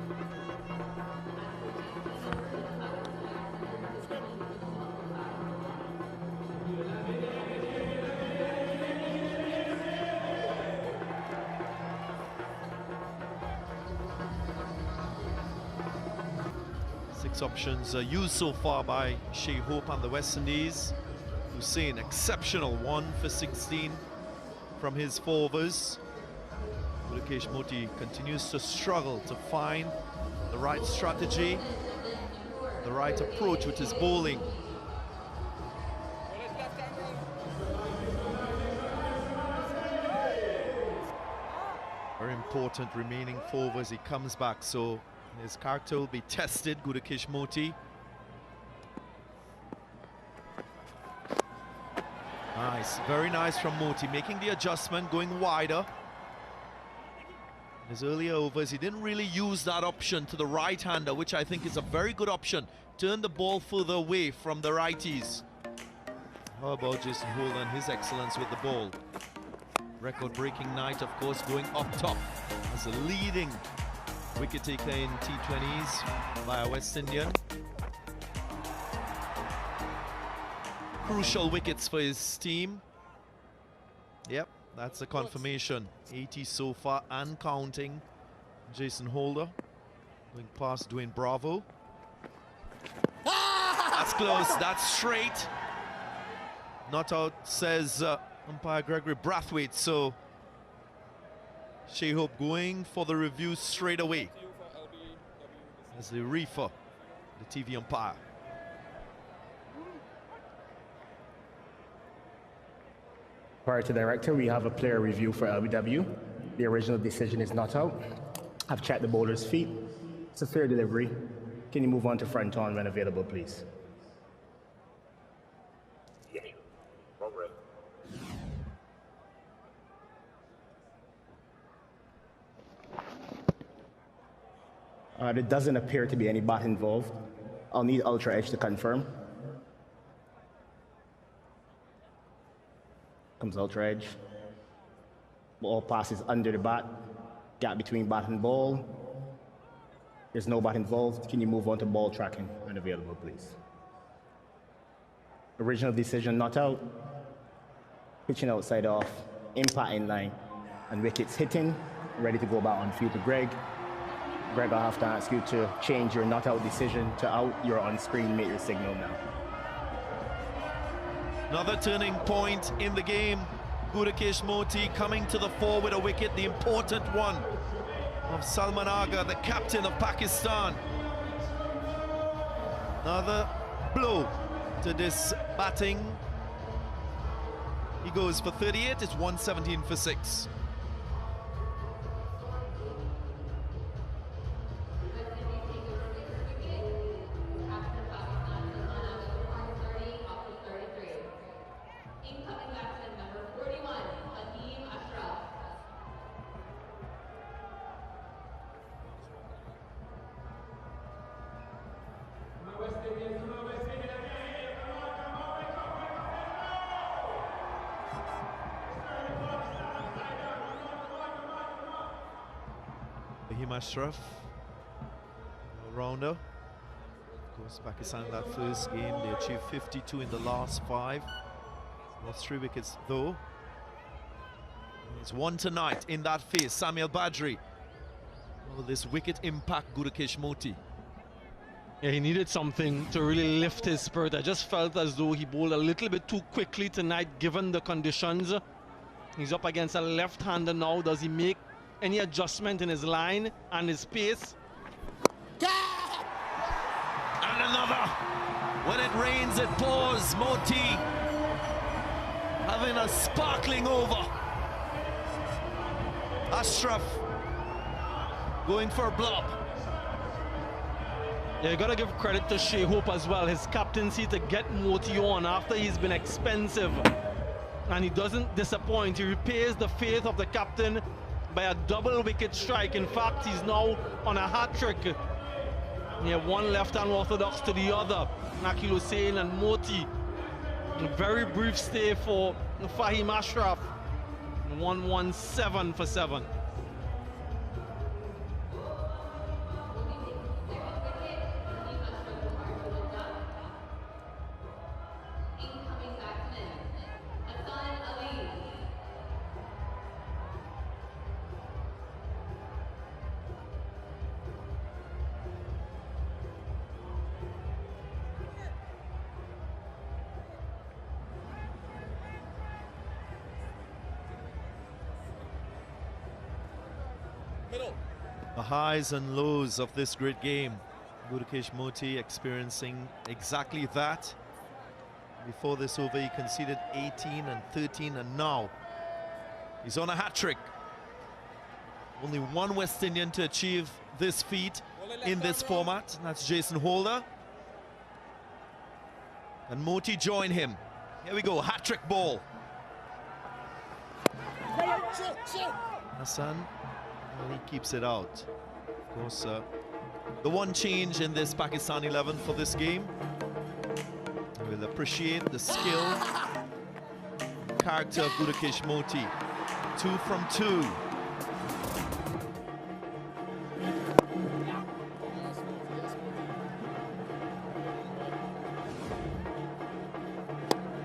Options used so far by Shea Hope and the West Indies. Hussain, exceptional 1 for 16 from his 4 overs. Gudakesh Moti continues to struggle to find the right strategy, the right approach with his bowling. Very important remaining 4 overs. He comes back, so his character will be tested, Gudakesh Moti. Nice, very nice from Moti, making the adjustment, going wider. In his earlier overs, he didn't really use that option to the right-hander, which I think is a very good option. Turn the ball further away from the righties. How about Jason Holder and his excellence with the ball? Record-breaking night, of course, going up top as a leading wicket taker in T20s by a West Indian. Crucial wickets for his team. Yep, that's a confirmation. 80 so far and counting. Jason Holder going past Dwayne Bravo. That's close, that's straight. Not out, says umpire Gregory Brathwaite. So Shea Hope going for the review straight away as the refer, the TV umpire. Prior to director, we have a player review for LBW. The original decision is not out. I've checked the bowler's feet. It's a fair delivery. Can you move on to front on when available, please? There doesn't appear to be any bat involved. I'll need Ultra Edge to confirm. Comes Ultra Edge. Ball passes under the bat. Gap between bat and ball. There's no bat involved. Can you move on to ball tracking when available, please? Original decision not out. Pitching outside off. Impact in line. And wickets hitting. Ready to go back on field to Greg. Greg, I'll have to ask you to change your not out decision to out. You're on screen, make your signal now. Another turning point in the game. Gudakesh Moti coming to the fore with a wicket, the important one of Salman Agha, the captain of Pakistan. Another blow to this batting. He goes for 38, it's 117 for 6. Ashraf, all-rounder. Of course, Pakistan in that first game, they achieved 52 in the last 5. Lost 3 wickets though. It's one tonight in that phase. Samuel Badri. Will this wicket impact Gudakesh Moti? Yeah, he needed something to really lift his spirit. I just felt as though he bowled a little bit too quickly tonight given the conditions. He's up against a left-hander now. Does he make any adjustment in his line and his pace? And another. When it rains, it pours. Moti having a sparkling over. Ashraf going for a blob. Yeah, you gotta give credit to Shea Hope as well. His captaincy to get Moti on after he's been expensive. And he doesn't disappoint. He repays the faith of the captain by a double wicket strike. In fact, he's now on a hat-trick. Yeah, one left-hand orthodox to the other. Nakil Hussain and Moti. A very brief stay for Fahim Ashraf. 117 for 7. The highs and lows of this great game. Gudakesh Moti experiencing exactly that. Before this over, he conceded 18 and 13, and now he's on a hat-trick. Only one West Indian to achieve this feat in this format, and that's Jason Holder. And Moti join him. Here we go, hat-trick ball. Hassan, well, he keeps it out. Of course, the one change in this Pakistan 11 for this game. We'll appreciate the skill character of Budakesh Moti. 2 from 2.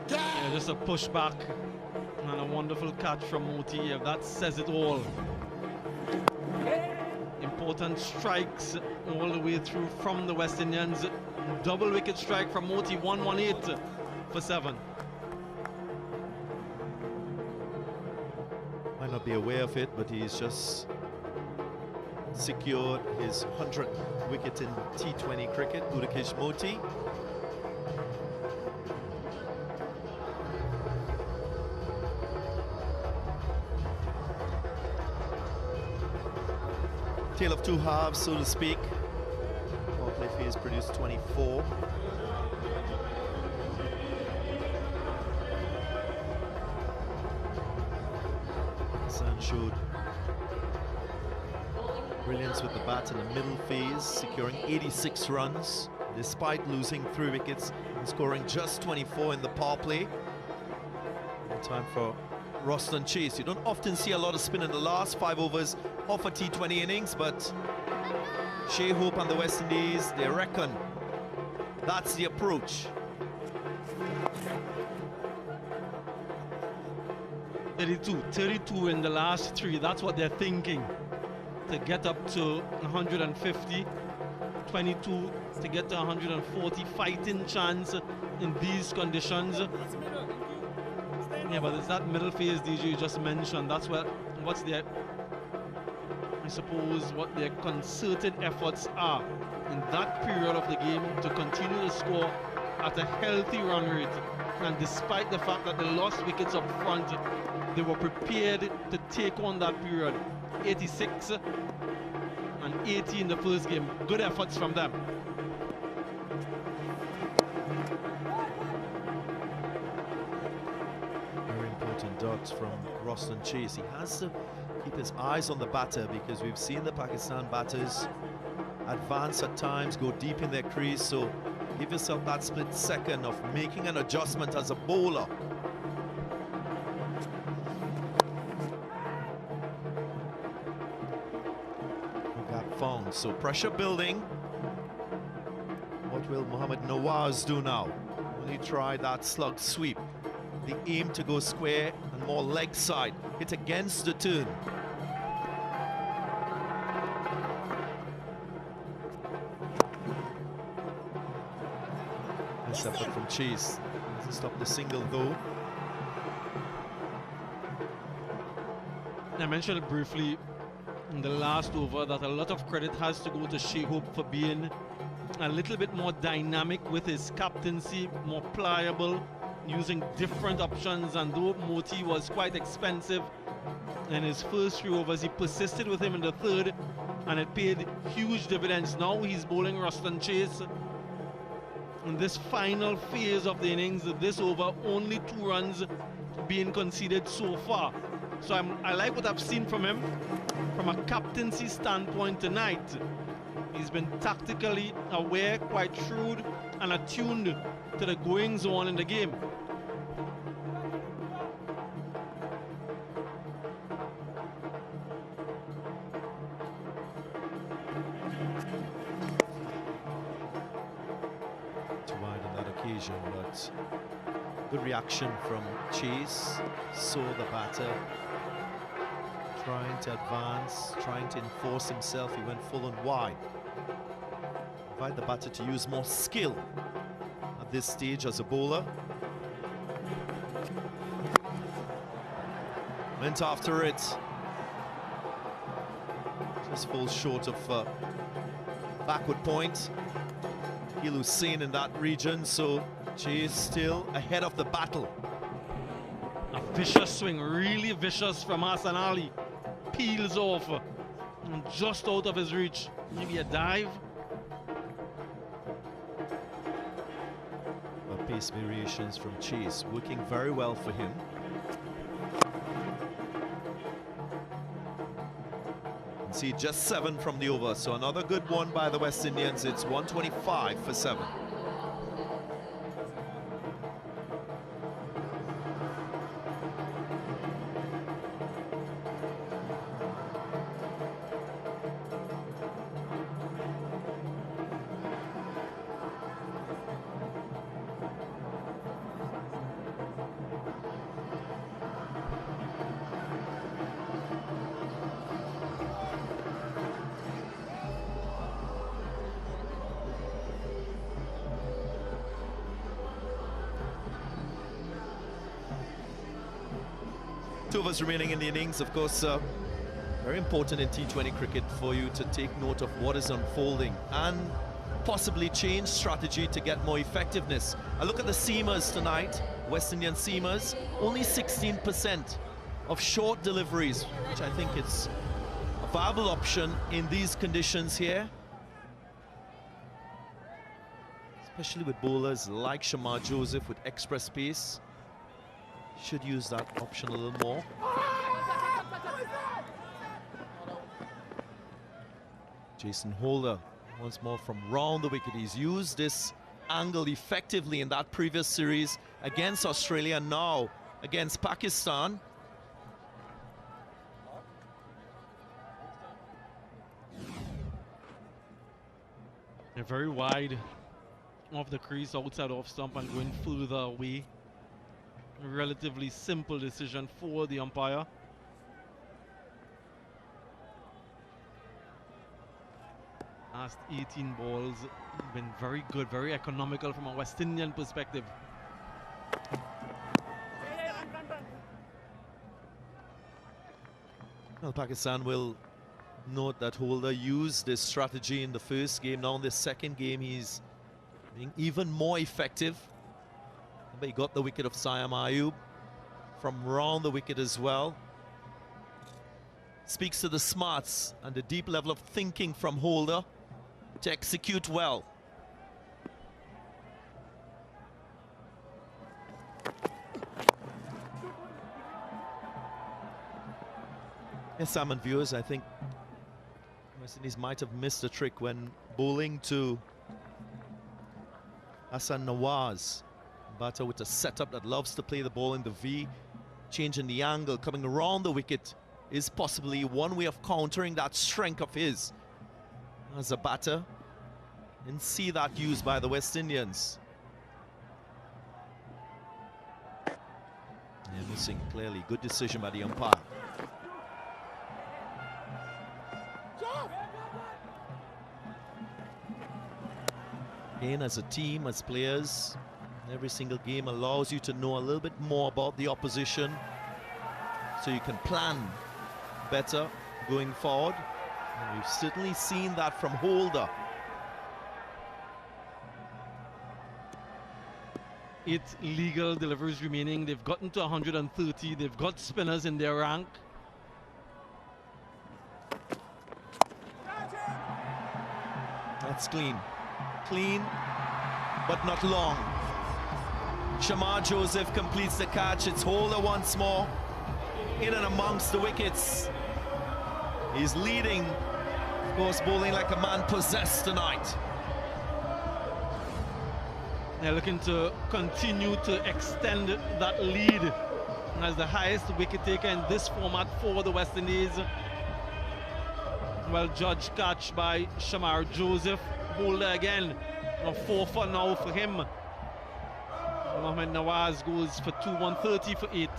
Yeah, just a pushback and a wonderful catch from Moti. Yeah, that says it all. Important strikes all the way through from the West Indians. Double wicket strike from Moti, 118 for 7. Might not be aware of it, but he's just secured his 100th wicket in T20 cricket, Budakesh Moti. Tale of two halves, so to speak. Power play phase produced 24. Hassan showed brilliance with the bat in the middle phase, securing 86 runs despite losing 3 wickets and scoring just 24 in the power play. Time for Roston Chase. You don't often see a lot of spin in the last 5 overs of a T20 innings, but Shea Hope and the West Indies, they reckon that's the approach. 32 in the last 3, that's what they're thinking. To get up to 150, 22 to get to 140, fighting chance in these conditions. Yeah, but it's that middle phase, DJ, you just mentioned. That's what's their, I suppose, what their concerted efforts are in that period of the game to continue to score at a healthy run rate. And despite the fact that they lost wickets up front, they were prepared to take on that period. 86 and 80 in the first game. Good efforts from them. Dots from Roston Chase. He has to keep his eyes on the batter because we've seen the Pakistan batters advance at times, go deep in their crease, so give yourself that split second of making an adjustment as a bowler. Gap found, so pressure building. What will Mohammad Nawaz do now? Will he try that slug sweep? The aim to go square and more leg side, hit against the turn. Nice effort from Chase. Doesn't stop the single though. I mentioned it briefly in the last over that a lot of credit has to go to Shea Hope for being a little bit more dynamic with his captaincy, more pliable, using different options. And though Moti was quite expensive in his first 3 overs, he persisted with him in the third and it paid huge dividends. Now he's bowling Roston Chase in this final phase of the innings. This over, only 2 runs being conceded so far. So I like what I've seen from him from a captaincy standpoint tonight. He's been tactically aware, quite shrewd and attuned to the goings on in the game. Too wide on that occasion, but good reaction from Chase. Saw the batter trying to advance, trying to enforce himself. He went full and wide. Invite the batter to use more skill at this stage as a bowler. Went after it. Just falls short of backward point. He'll Hussein in that region, so Chase still ahead of the battle. A vicious swing, really vicious from Hassan Ali. Peels off and just out of his reach. Maybe a dive. Pace variations from Chase working very well for him. And see, just 7 from the over, so another good one by the West Indians. It's 125 for 7. 2 overs remaining in the innings. Of course, very important in T20 cricket for you to take note of what is unfolding and possibly change strategy to get more effectiveness. I look at the seamers tonight, West Indian seamers, only 16% of short deliveries, which I think is a viable option in these conditions here. Especially with bowlers like Shamar Joseph with express pace. Should use that option a little more. Jason Holder once more from round the wicket. He's used this angle effectively in that previous series against Australia, now against Pakistan. They're very wide off the crease, outside off stump, and going further away. A relatively simple decision for the umpire. Last 18 balls been very good, very economical from a West Indian perspective. Well, Pakistan will note that Holder used this strategy in the first game. Now in the second game, he's being even more effective. But he got the wicket of Siam Ayub from round the wicket as well. Speaks to the smarts and the deep level of thinking from Holder to execute well. Yes, Sam and viewers, I think West Indies might have missed a trick when bowling to Hassan Nawaz. Batter with a setup that loves to play the ball in the V, changing the angle, coming around the wicket is possibly one way of countering that strength of his as a batter, and see that used by the West Indians. Yeah, missing clearly. Good decision by the umpire. Again, as a team, as players, every single game allows you to know a little bit more about the opposition, so you can plan better going forward. And we've certainly seen that from Holder. 8 legal deliveries remaining. They've gotten to 130. They've got spinners in their rank. That's clean. Clean, but not long. Shamar Joseph completes the catch. It's Holder once more, in and amongst the wickets. He's leading, of course, bowling like a man possessed tonight. They're looking to continue to extend that lead as the highest wicket taker in this format for the West Indies. Well judged catch by Shamar Joseph. Holder again, 4 for now for him. Mohamed Nawaz goes for 2, 130 for 8.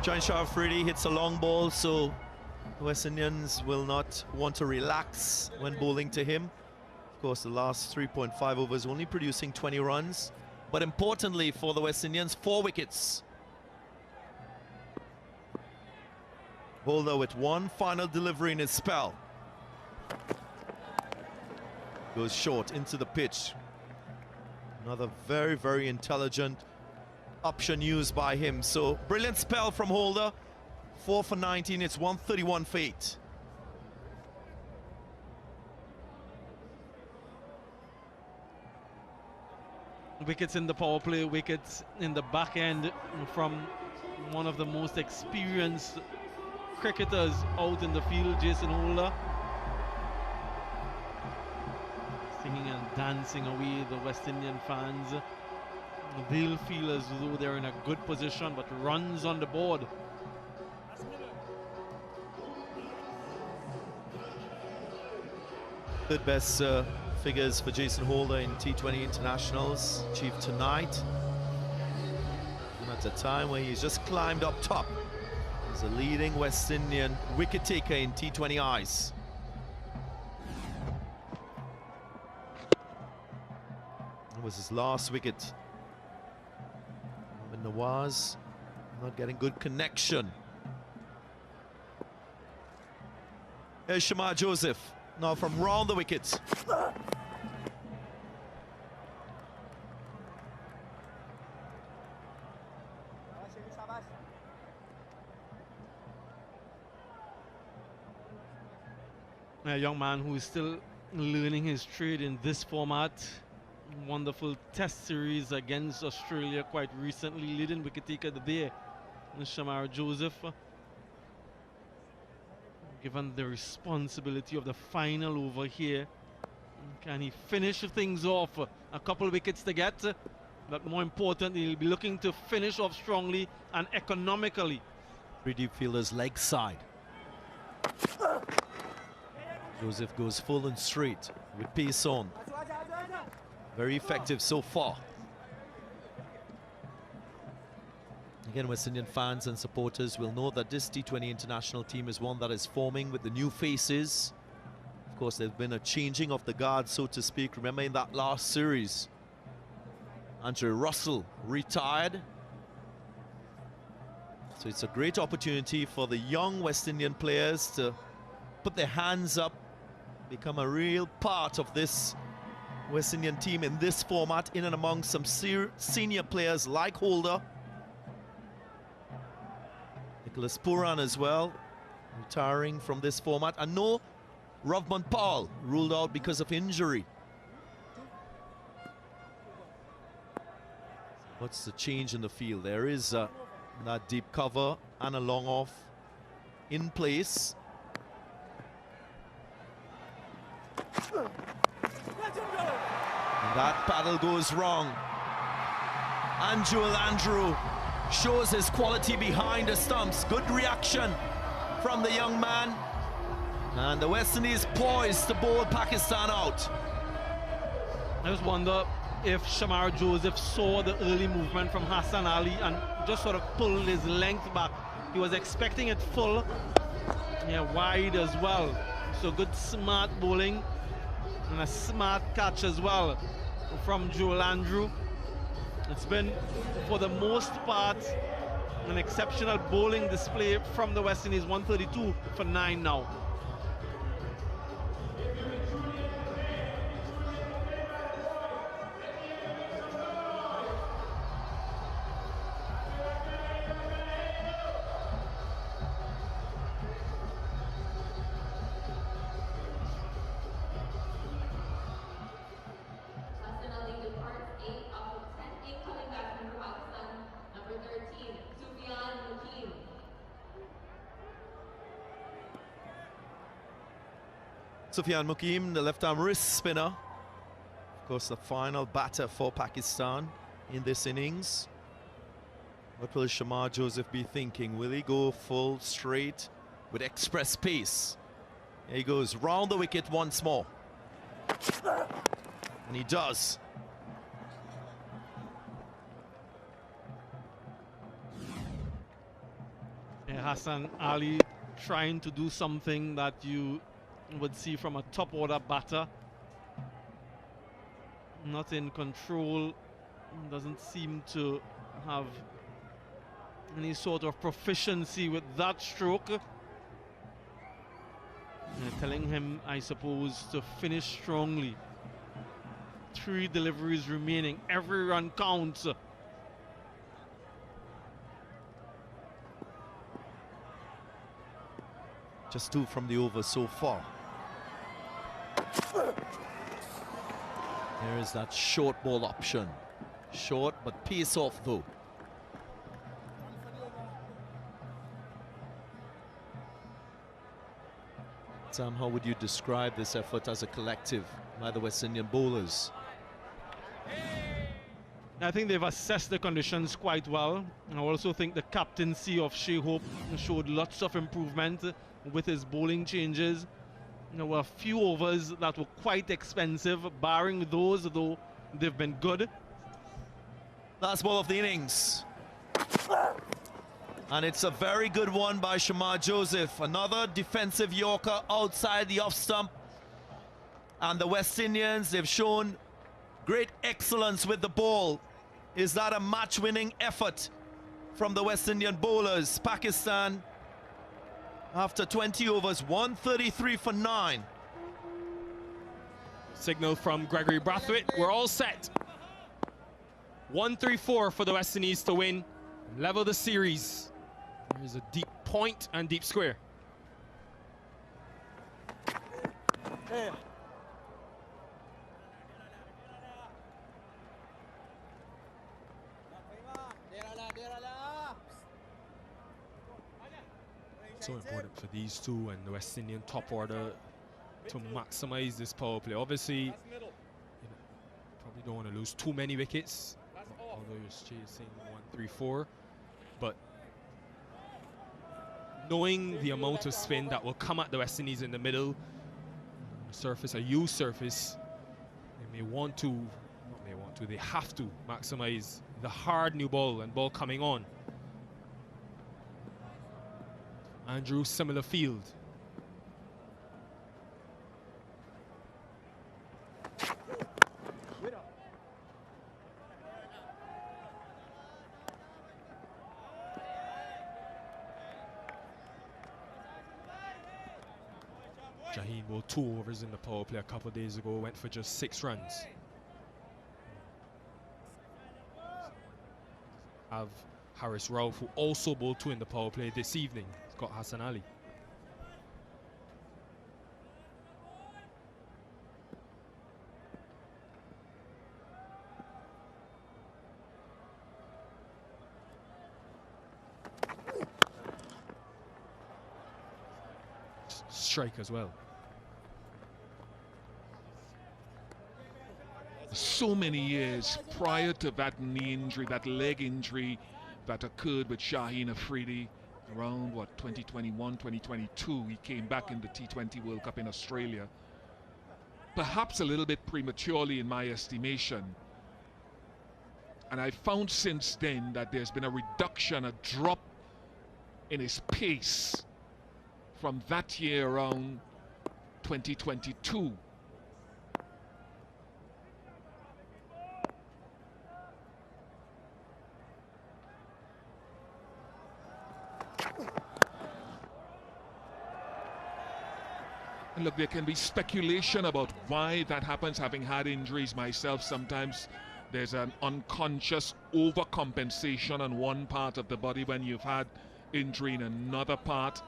John Shah Afridi hits a long ball, so the West Indians will not want to relax when bowling to him. Of course, the last 3.5 overs only producing 20 runs, but importantly for the West Indians, 4 wickets. Holder with one final delivery in his spell. Goes short into the pitch. Another very, very intelligent option used by him. So brilliant spell from Holder. 4 for 19. It's 131 for 8. Wickets in the power play, wickets in the back end from one of the most experienced cricketers out in the field, Jason Holder. singing and dancing away the West Indian fans. They'll feel as though they're in a good position, but runs on the board. Third best figures for Jason Holder in T20 internationals achieved tonight. And at a time where he's just climbed up top as a leading West Indian wicket taker in T20 ice. That was his last wicket. Mohamed Nawaz not getting good connection. Here's Shamar Joseph. Now from round the wickets. A young man who is still learning his trade in this format. Wonderful test series against Australia quite recently, leading wicketaker of the day, Shamar Joseph. Given the responsibility of the final over here, can he finish things off? A couple wickets to get, but more importantly, he'll be looking to finish off strongly and economically. Three deep fielders leg side. Joseph goes full and straight with pace on. Very effective so far. Again, West Indian fans and supporters will know that this T20 international team is one that is forming with the new faces. Of course, there's been a changing of the guard, so to speak. Remember in that last series, Andrew Russell retired. So it's a great opportunity for the young West Indian players to put their hands up, become a real part of this West Indian team in this format, in and among some senior players like Holder. Nicholas Puran as well, retiring from this format. And no, Ravman Paul ruled out because of injury. What's the change in the field? There is that deep cover and a long off in place. And that paddle goes wrong. And Joel Andrew shows his quality behind the stumps. Good reaction from the young man. And the West Indies poised to bowl Pakistan out. I just wonder if Shamar Joseph saw the early movement from Hassan Ali and just sort of pulled his length back. He was expecting it full, yeah, wide as well. So good smart bowling and a smart catch as well from Joel Andrew. It's been, for the most part, an exceptional bowling display from the West Indies. 132 for 9 now. Sufyan Mukim, the left-arm wrist spinner. Of course, the final batter for Pakistan in this innings. What will Shamar Joseph be thinking? Will he go full straight with express pace? Here he goes, round the wicket once more. And he does. Yeah, Hassan Ali trying to do something that you would see from a top order batter. Not in control, doesn't seem to have any sort of proficiency with that stroke. Telling him, I suppose, to finish strongly. 3 deliveries remaining, every run counts. Just 2 from the over so far. There is that short ball option. Short, but pace off though. Sam, how would you describe this effort as a collective? by the West Indian bowlers. I think they've assessed the conditions quite well. I also think the captaincy of Shea Hope showed lots of improvement with his bowling changes. There were a few overs that were quite expensive. Barring those, though, they've been good. Last ball of the innings. And it's a very good one by Shamar Joseph. Another defensive Yorker outside the off stump. And the West Indians, they've shown great excellence with the ball. Is that a match-winning effort from the West Indian bowlers? Pakistan, after 20 overs, 133 for 9. Signal from Gregory Brathwaite. We're all set. 134 for the West Indies to win. Level the series. There's a deep point and deep square. So important for these two and the West Indian top order to maximize this power play. Obviously, you know, probably don't want to lose too many wickets, although you're chasing 134. But knowing the amount of spin that will come at the West Indies in the middle, the surface, a used surface, they they have to maximize the hard new ball and ball coming on. Andrew, similar field. Shaheen bowled 2 overs in the power play a couple of days ago, went for just 6 runs. Have Harris Rauf, who also bowled 2 in the power play this evening. He's got Hassan Ali. Strike as well. So many years prior to that knee injury, that leg injury that occurred with Shaheen Afridi around, what, 2021, 2022, he came back in the T20 World Cup in Australia. Perhaps a little bit prematurely in my estimation. And I found since then that there's been a reduction, a drop in his pace from that year around 2022. And look, there can be speculation about why that happens. Having had injuries myself, sometimes there's an unconscious overcompensation on one part of the body when you've had injury in another part.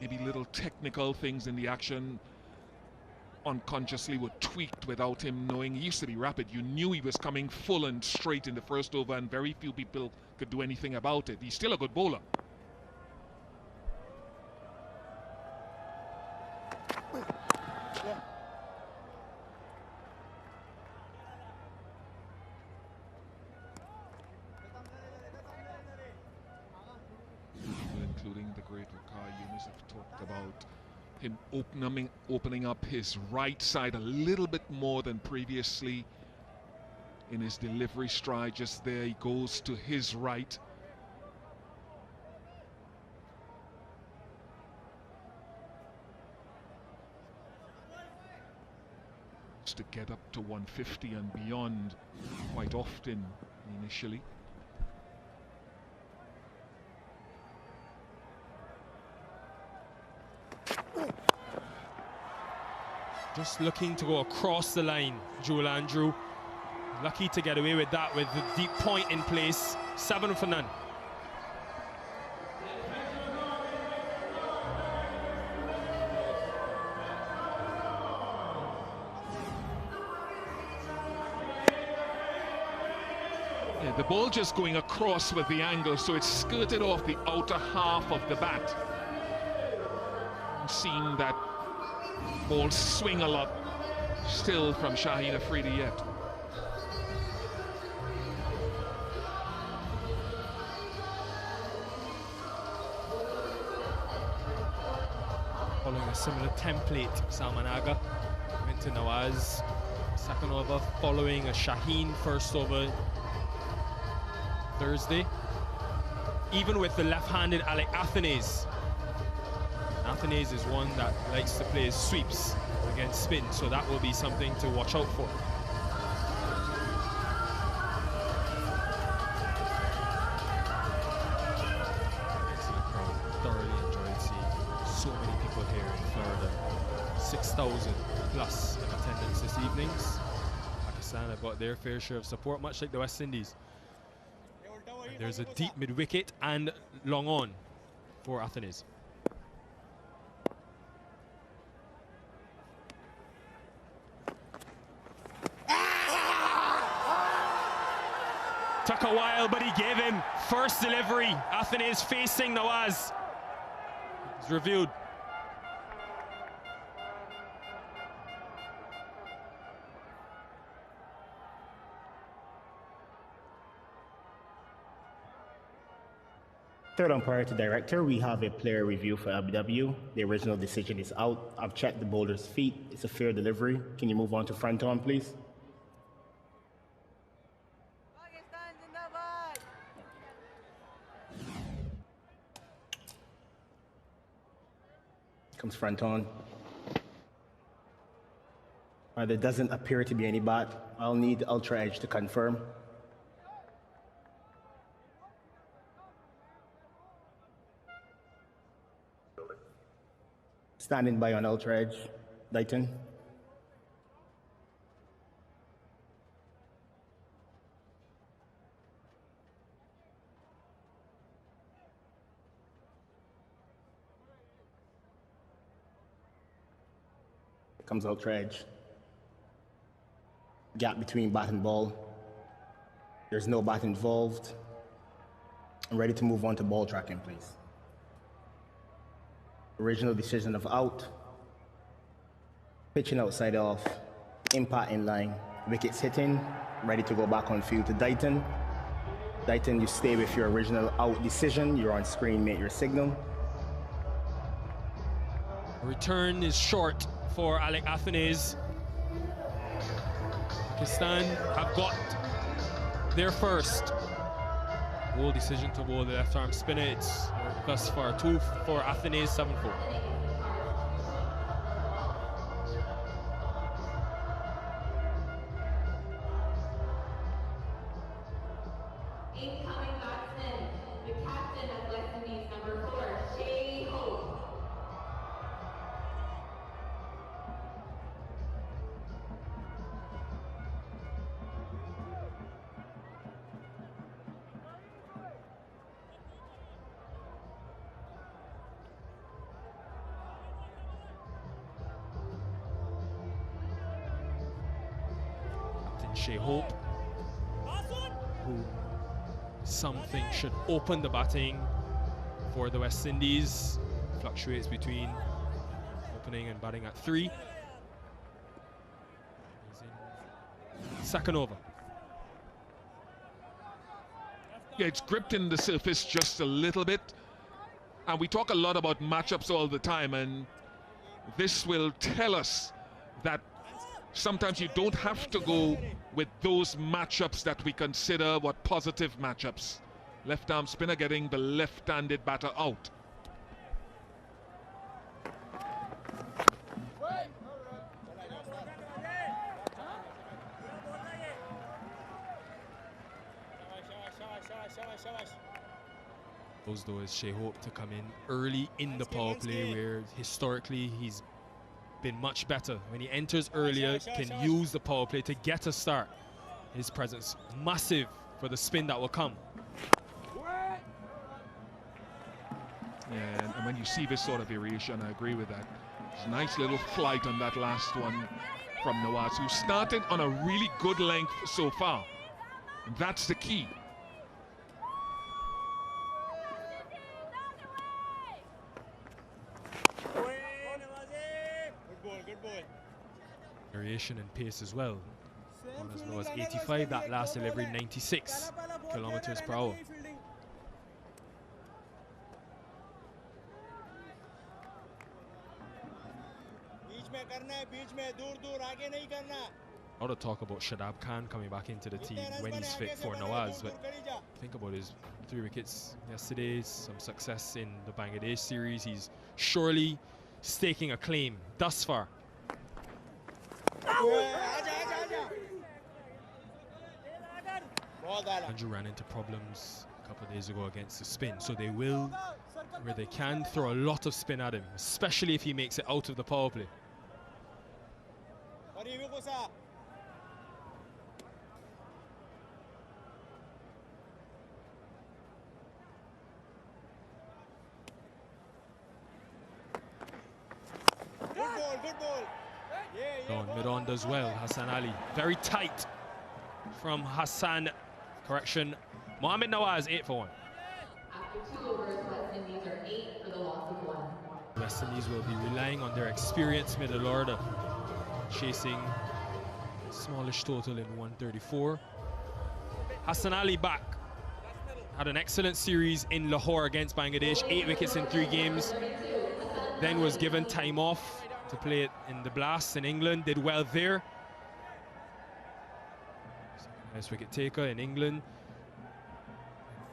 Maybe little technical things in the action unconsciously were tweaked without him knowing. He used to be rapid. You knew he was coming full and straight in the first over, and very few people could do anything about it. He's still a good bowler. Including the great Rakai Yunus have talked about him opening up his right side a little bit more than previously in his delivery stride. Just there, he goes to his right. To get up to 150 and beyond quite often initially. Just looking to go across the line, Joel Andrew. Lucky to get away with that with the deep point in place. 7 for none. Yeah, the ball just going across with the angle, so it's skirted off the outer half of the bat. haven't seen that ball swing a lot still from Shaheen Afridi yet. Following a similar template, Salmanaga went to Nawaz, second over, following a Shaheen first over Thursday. Even with the left-handed Alec Athenaze. Athenaze is one that likes to play sweeps against spin, so that will be something to watch out for. Excellent crowd. Thoroughly enjoyed seeing so many people here in Florida. 6,000 plus in attendance this evening. Pakistan have got their fair share of support, much like the West Indies. And there's a deep mid-wicket and long on for Athenaze. Took a while, but he gave him first delivery. Athenaze facing Nawaz. It's reviewed. Third umpire to director, we have a player review for Abu Dhabi. The original decision is out. I've checked the bowler's feet. It's a fair delivery. Can you move on to front on, please? Comes front on. There doesn't appear to be any bat. I'll need Ultra Edge to confirm. Standing by on Ultra Edge, Dighton. Comes Ultra Edge. Gap between bat and ball. There's no bat involved. I'm ready to move on to ball tracking, please. Original decision of out. Pitching outside off. Impact in line. Wickets hitting. Ready to go back on field to Dighton. Dighton, you stay with your original out decision. You're on screen, make your signal. Return is short for Alec Athenaze. Pakistan have got their first. Bold decision to bowl the left arm spinner. It's thus far 2 for Athenaze, 7-4. Incoming batsman, the captain of West Indies, number 4, Shea Hope. Shea Hope, who something should open the batting for the West Indies. Fluctuates between opening and batting at 3. He's in second over. Yeah, it's gripped in the surface just a little bit. And we talk a lot about matchups all the time, and this will tell us that sometimes you don't have to go with those matchups that we consider what positive matchups. Left arm spinner getting the left-handed batter out. Those though is Shea Hope to come in early in the power play, where historically he's been much better. When he enters earlier, can use the power play to get a start. His presence massive for the spin that will come. Yeah, and when you see this sort of variation, I agree with that. It's a nice little flight on that last one from Nawaz, who started on a really good length so far. And that's the key. acceleration and pace as well. One as low as 85, that last delivery 96 kilometers per hour. A lot of talk about Shadab Khan coming back into the team when he's fit for Nawaz, but think about his 3 wickets yesterday, some success in the Bangladesh series. He's surely staking a claim thus far. Andrew ran into problems a couple of days ago against the spin, so they will, where they can, throw a lot of spin at him, especially if he makes it out of the power play. Mid-on does well, Hassan Ali. Very tight from Hassan. Correction, Mohamed Nawaz, 8 for 1. After 2 overs, West Indies are 8 for the loss of 1. West Indies will be relying on their experienced middle order, chasing a smallish total in 134. Hassan Ali back. Had an excellent series in Lahore against Bangladesh, 8 wickets in 3 games. Then was given time off to play it in the Blast in England, did well there. Nice wicket taker in England.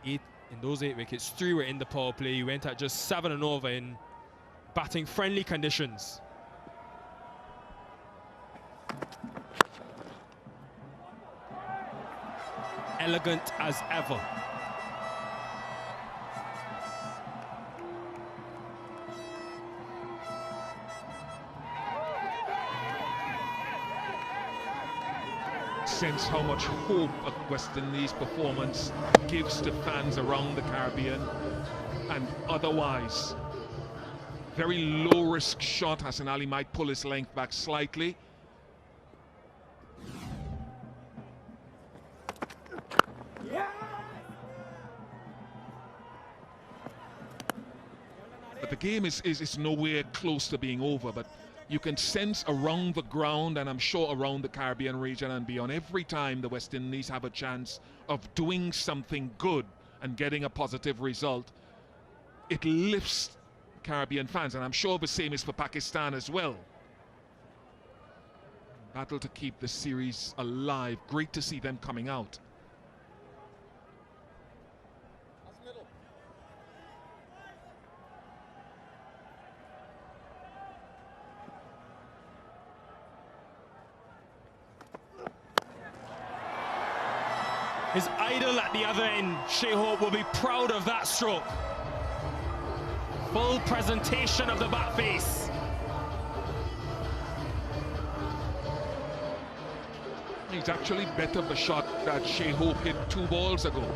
8 in those 8 wickets, 3 were in the power play. He went at just 7 and over in batting friendly conditions. Elegant as ever. Sense how much hope a West Indies performance gives to fans around the Caribbean and otherwise. Very low risk shot. Hassan Ali might pull his length back slightly. But the game is nowhere close to being over, but you can sense around the ground, and I'm sure around the Caribbean region and beyond, every time the West Indies have a chance of doing something good and getting a positive result, it lifts Caribbean fans, and I'm sure the same is for Pakistan as well. Battle to keep the series alive. Great to see them coming out. His idol at the other end, Shea Hope, will be proud of that stroke. Full presentation of the bat face. He's actually better the shot that Shea Hope hit 2 balls ago.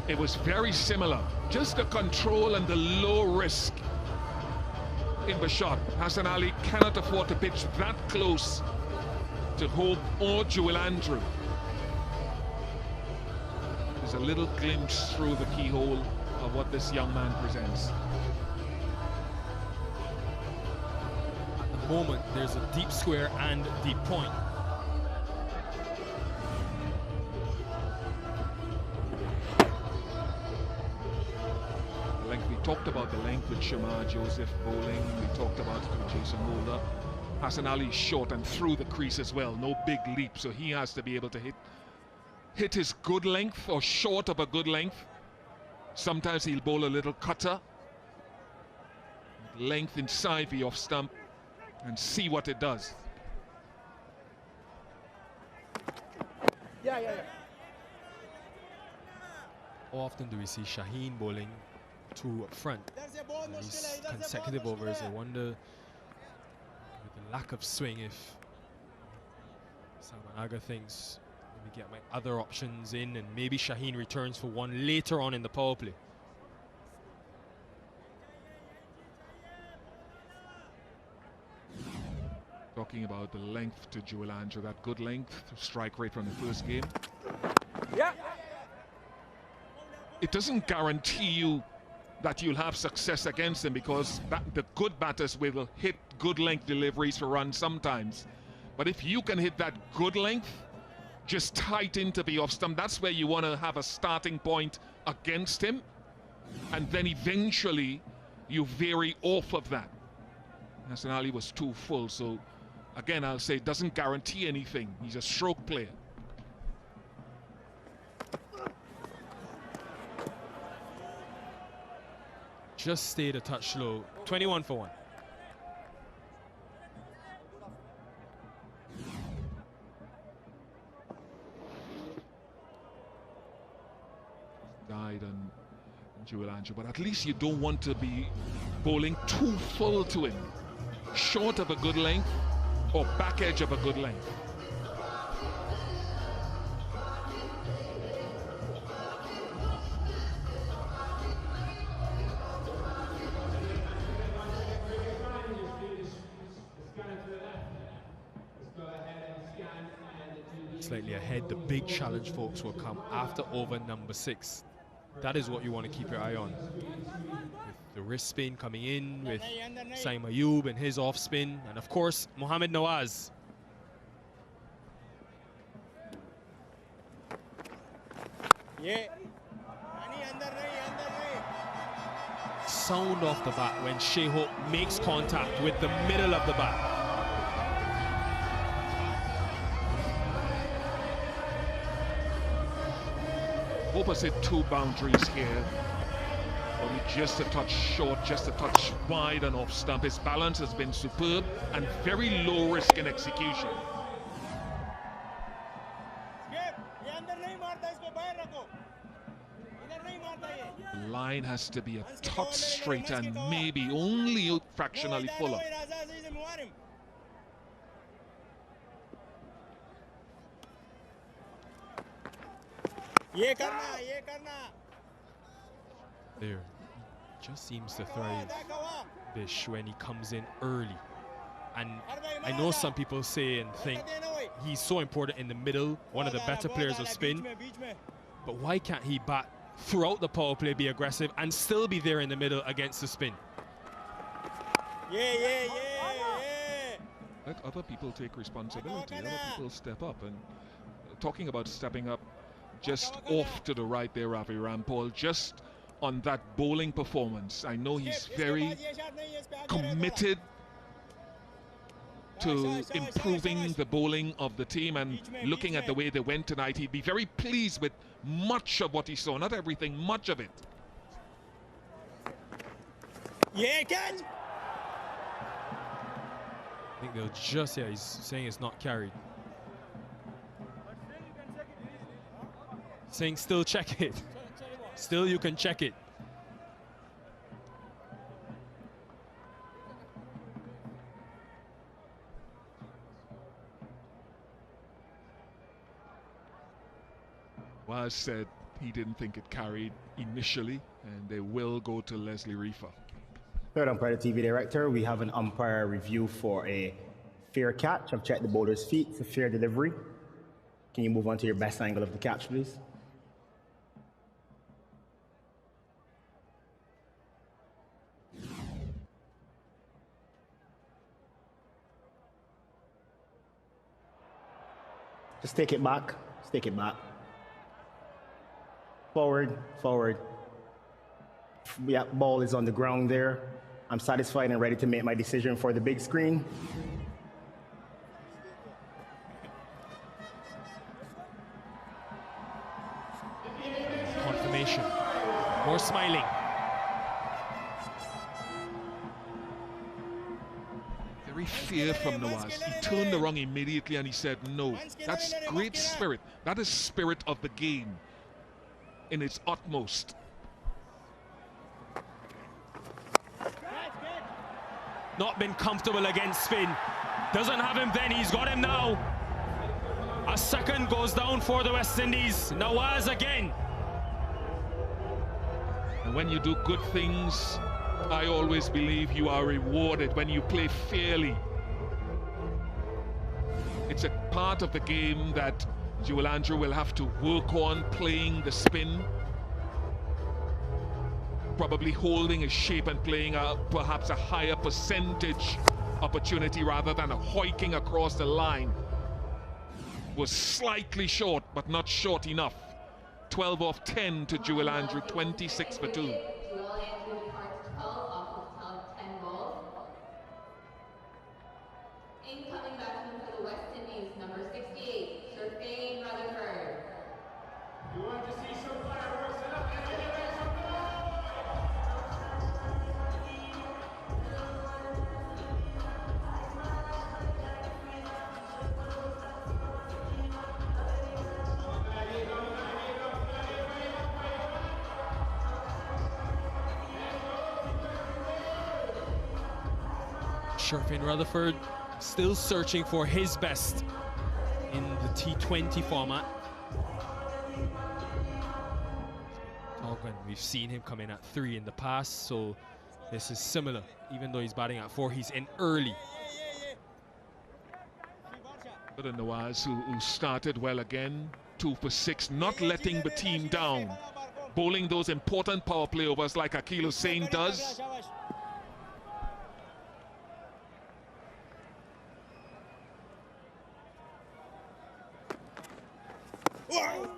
It was very similar. Just the control and the low risk in the shot. Hassan Ali cannot afford to pitch that close to Hope or Joel Andrew. There's a little glimpse through the keyhole of what this young man presents. At the moment, there's a deep square and deep point. The length, we talked about the length with Shamar Joseph bowling. We talked about it with Jason Holder. Hassan Ali short and through the crease as well. No big leap, so he has to be able to hit his good length or short of a good length. Sometimes he'll bowl a little cutter, length inside the off stump, and see what it does. Yeah. How often do we see Shaheen bowling 2 up front? These consecutive overs, I wonder, with the lack of swing, if Samanaga thinks, let me get my other options in, and maybe Shaheen returns for 1 later on in the power play. Talking about the length to Joel Andrew, that good length, strike rate from the first game. Yeah. It doesn't guarantee you that you'll have success against him, because the good batters will hit good length deliveries for runs sometimes. But if you can hit that good length, just tight into the off stump, that's where you want to have a starting point against him. And then eventually you vary off of that. Hassan Ali was too full, so again, I'll say it doesn't guarantee anything. He's a stroke player. Just stayed a touch low. 21 for 1. Died on Joel Andrew, but at least you don't want to be bowling too full to him. Short of a good length or back edge of a good length. Slightly ahead. The big challenge, folks, will come after over number 6. That is what you want to keep your eye on. With the wrist spin coming in, with Saim Ayub and his off spin, and of course, Mohamed Nawaz. Sound off the bat when Shai Hope makes contact with the middle of the bat. Hope has hit 2 boundaries here. Only just a touch short, just a touch wide and off stump. His balance has been superb and very low risk in execution. The line has to be a touch straight and maybe only fractionally fuller. There, just seems to thrive, Bish, when he comes in early. And I know some people say and think he's so important in the middle, one of the better players of spin. But why can't he bat throughout the power play, be aggressive, and still be there in the middle against the spin? Let other people take responsibility, other people step up. And talking about stepping up, just off to the right there, Ravi Rampal, just on that bowling performance. I know he's very committed to improving the bowling of the team, and looking at the way they went tonight, he'd be very pleased with much of what he saw. Not everything, much of it. I think they'll just, he's saying it's not carried. Saying still check it. Still you can check it. Waz said he didn't think it carried initially, and they will go to Leslie Reefer. Third umpire, the TV director, we have an umpire review for a fair catch. I've checked the bowler's feet. It's a fair delivery. Can you move on to your best angle of the catch, please? Just take it back. Just take it back. Forward, forward. Yeah, ball is on the ground there. I'm satisfied and ready to make my decision for the big screen. Confirmation. More smiling. Very fear from Nawaz. He turned the wrong immediately and he said no. That's great spirit. That is spirit of the game in its utmost. Not been comfortable against spin. Doesn't have him then, he's got him now. A second goes down for the West Indies. Nawaz again. And when you do good things, I always believe you are rewarded when you play fairly. It's a part of the game that Joel Andrew will have to work on, playing the spin, probably holding his shape and playing perhaps a higher percentage opportunity rather than a hoiking across the line. Was slightly short, but not short enough. 12 off 10 to Jewel Andrew, 26 for 2. Jewel Andrew departs 12 off of 10 balls. Incoming batsman for the West Indies, number 68, Sherfane Rutherford. You want to see some fireworks? Set up and make some Sherfane Rutherford still searching for his best in the T20 format. When we've seen him come in at 3 in the past, so this is similar. Even though he's batting at 4, he's in early. But the Nawaz, who started well again, 2 for 6, not letting the team down. Bowling those important power play overs like Akil Hussain does. Wow.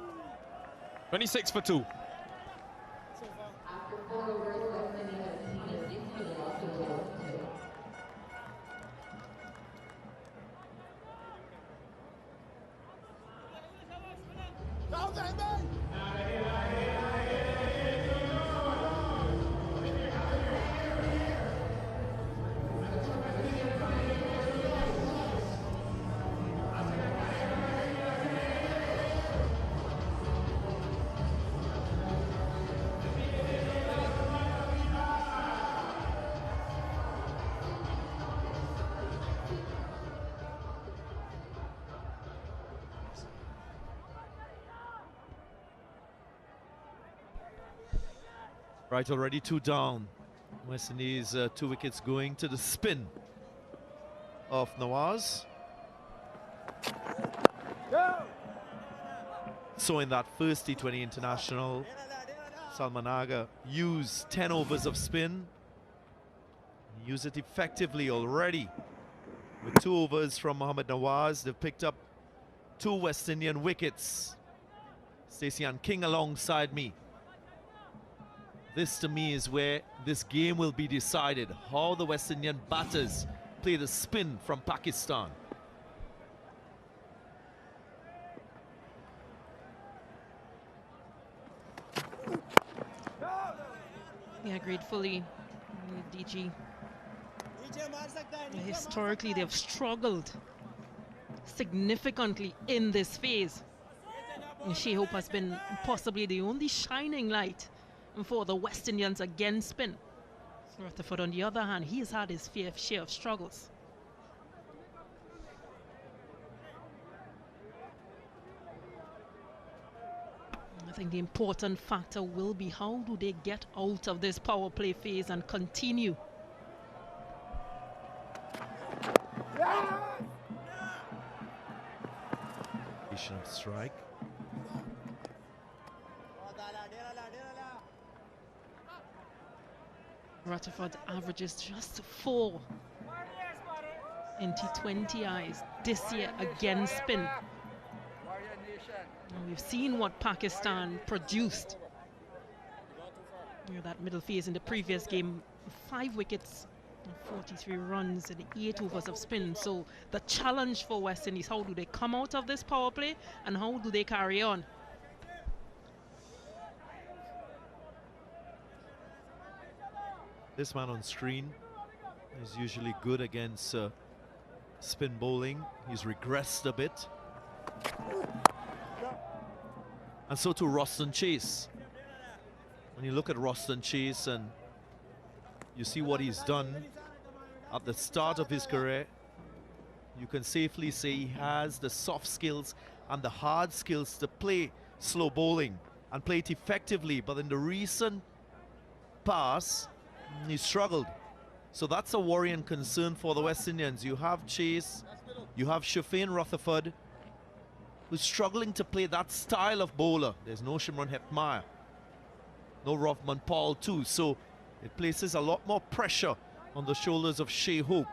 26 for 2. After 4 overs, West Indies have seen a 6 for loss of 2. Right, already 2 down. West Indies 2 wickets going to the spin of Nawaz. So in that first T20 international, Salman Aga used 10 overs of spin. He used it effectively already. With 2 overs from Mohammad Nawaz, they've picked up 2 West Indian wickets. Stacey and King alongside me. This to me is where this game will be decided. How the West Indian batters play the spin from Pakistan. Yeah, agreed fully. DG. Historically, they've struggled significantly in this phase. And Shea Hope has been possibly the only shining light for the West Indians against spin. Rutherford, on the other hand, he's had his fair share of struggles. I think the important factor will be how do they get out of this power play phase and continue. Strike. Rutherford averages just 4 in T20 eyes this year against spin. And we've seen what Pakistan produced. That middle phase in the previous game, 5 wickets, 43 runs and 8 overs of spin. So the challenge for West Indies, how do they come out of this power play and how do they carry on? This man on screen is usually good against spin bowling. He's regressed a bit. And so too Roston Chase. When you look at Roston Chase and you see what he's done at the start of his career, you can safely say he has the soft skills and the hard skills to play slow bowling and play it effectively. But in the recent past, he struggled. So that's a worry and concern for the West Indians. You have Chase, you have Sherfane Rutherford, who's struggling to play that style of bowler. There's no Shimron Hetmire, no Rovman Paul too. So it places a lot more pressure on the shoulders of Shea Hope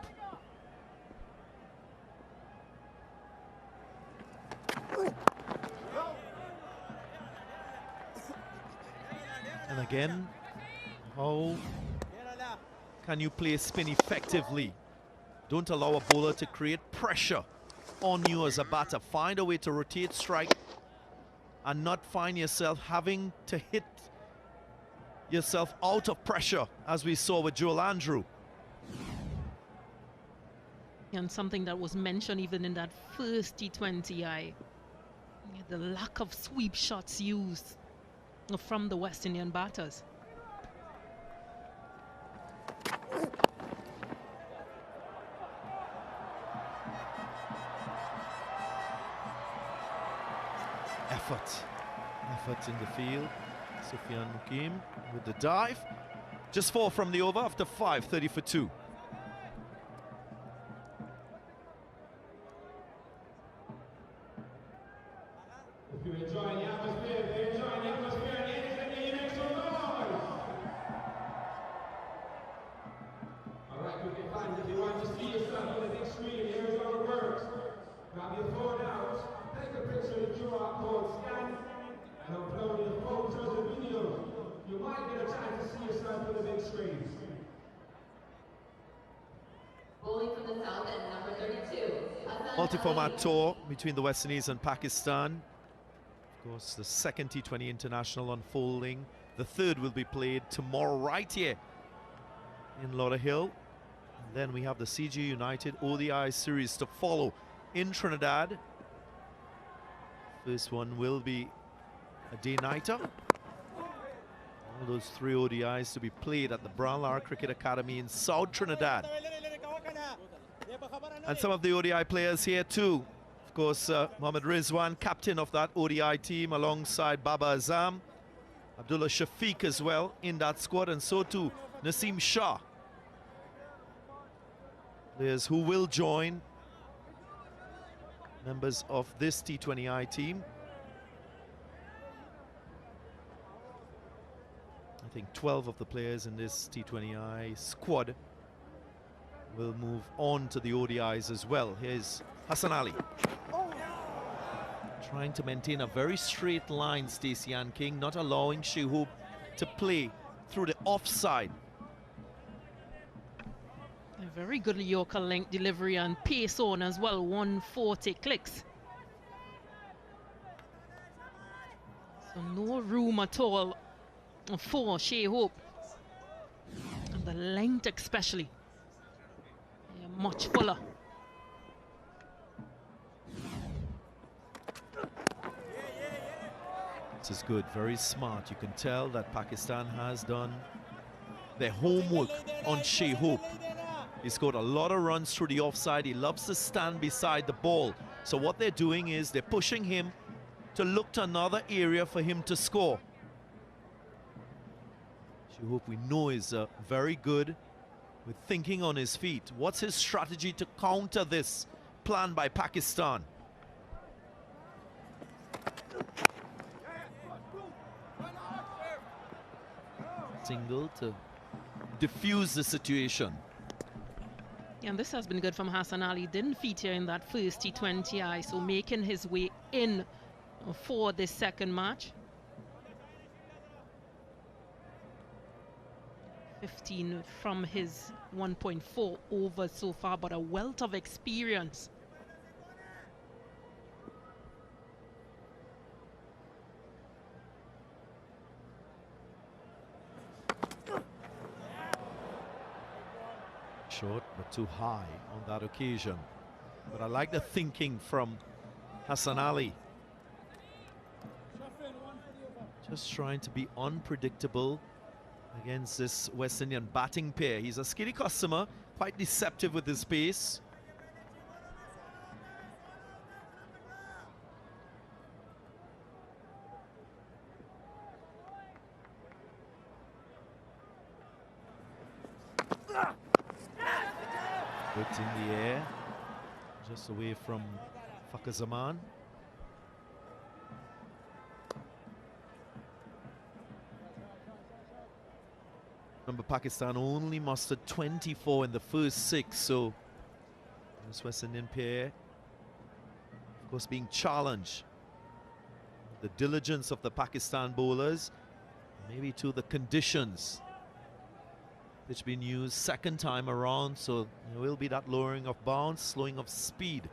And again, how can you play spin effectively? Don't allow a bowler to create pressure on you as a batter. Find a way to rotate strike and not find yourself having to hit yourself out of pressure, as we saw with Joel Andrew. And something that was mentioned even in that first T20I, the lack of sweep shots used from the West Indian batters. Effort in the field. Sufyan Mukim with the dive. Just 4 from the over after 5, 30 for 2. If you're enjoying the atmosphere, if you're enjoying the atmosphere, ladies and gentlemen, make some noise! Alright, you can find if you want to see yourself on the big screen, here's how it works. Grab your phone out, take a picture of the QR code, scan, and upload your photos and videos. You might get a chance to see yourself on the big screen. Bowling from the south end, number 32. Multi-format tour between the West Indies and Pakistan. Of course, the second T20 International unfolding. The third will be played tomorrow right here in Lauderhill. And then we have the CG United ODI series to follow in Trinidad. First one will be a day-nighter. All those 3 ODIs to be played at the Brown Lara Cricket Academy in South Trinidad. And some of the ODI players here too. Of course, Mohammad Rizwan, captain of that ODI team, alongside Baba Azam. Abdullah Shafiq as well in that squad, and so too Naseem Shah. Players who will join members of this T20I team. I think 12 of the players in this T20I squad will move on to the ODIs as well. Here's Hassan Ali. Trying to maintain a very straight line, Stacey Ann King, not allowing Shehub to play through the offside. A very good Yorker length delivery and pace on as well, 140 clicks. So no room at all for Shehub. And the length especially. Yeah, much fuller. This is good, very smart. You can tell that Pakistan has done their homework on Shehub. He scored a lot of runs through the offside. He loves to stand beside the ball. So what they're doing is they're pushing him to look to another area for him to score. Shehub, we know, is very good with thinking on his feet. What's his strategy to counter this plan by Pakistan? Single to diffuse the situation. And this has been good from Hassan Ali. Didn't feature in that first T20I, so making his way in for this second match. 15 from his 1.4 overs so far, but a wealth of experience. Short but too high on that occasion. But I like the thinking from Hassan Ali. Just trying to be unpredictable against this West Indian batting pair. He's a skitty customer, quite deceptive with his pace. Good in the air, just away from Fakhar Zaman. Remember, Pakistan only mustered 24 in the first 6, so this West Indian pair, of course, being challenged the diligence of the Pakistan bowlers, maybe to the conditions. Pitch been used second time around, so there will be that lowering of bounce, slowing of speed.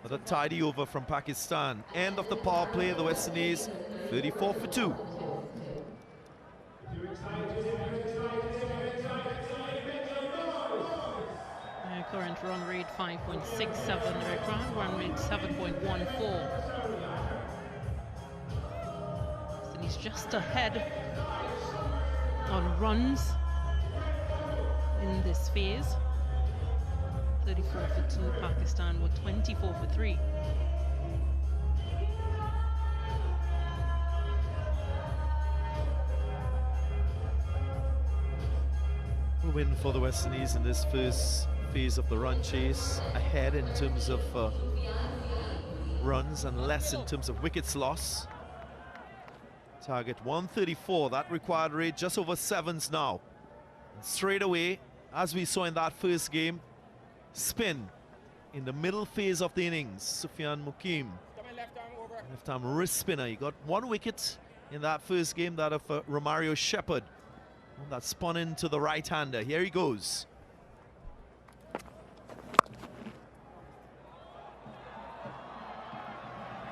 But a tidy over from Pakistan. End of the power play, the West Indies 34 for 2. Current run rate 5.67, record run rate 7.14. So he's just ahead on runs in this phase. 34 for 2, Pakistan with 24 for 3. A win for the West Indies in this first phase of the run chase, ahead in terms of runs and less in terms of wickets lost. Target 134, that required rate just over 7s now. And straight away, as we saw in that first game, spin in the middle phase of the innings. Sufyan Mukim, left arm wrist spinner. He got 1 wicket in that first game, that of Romario Shepherd. That spun into the right-hander. Here he goes.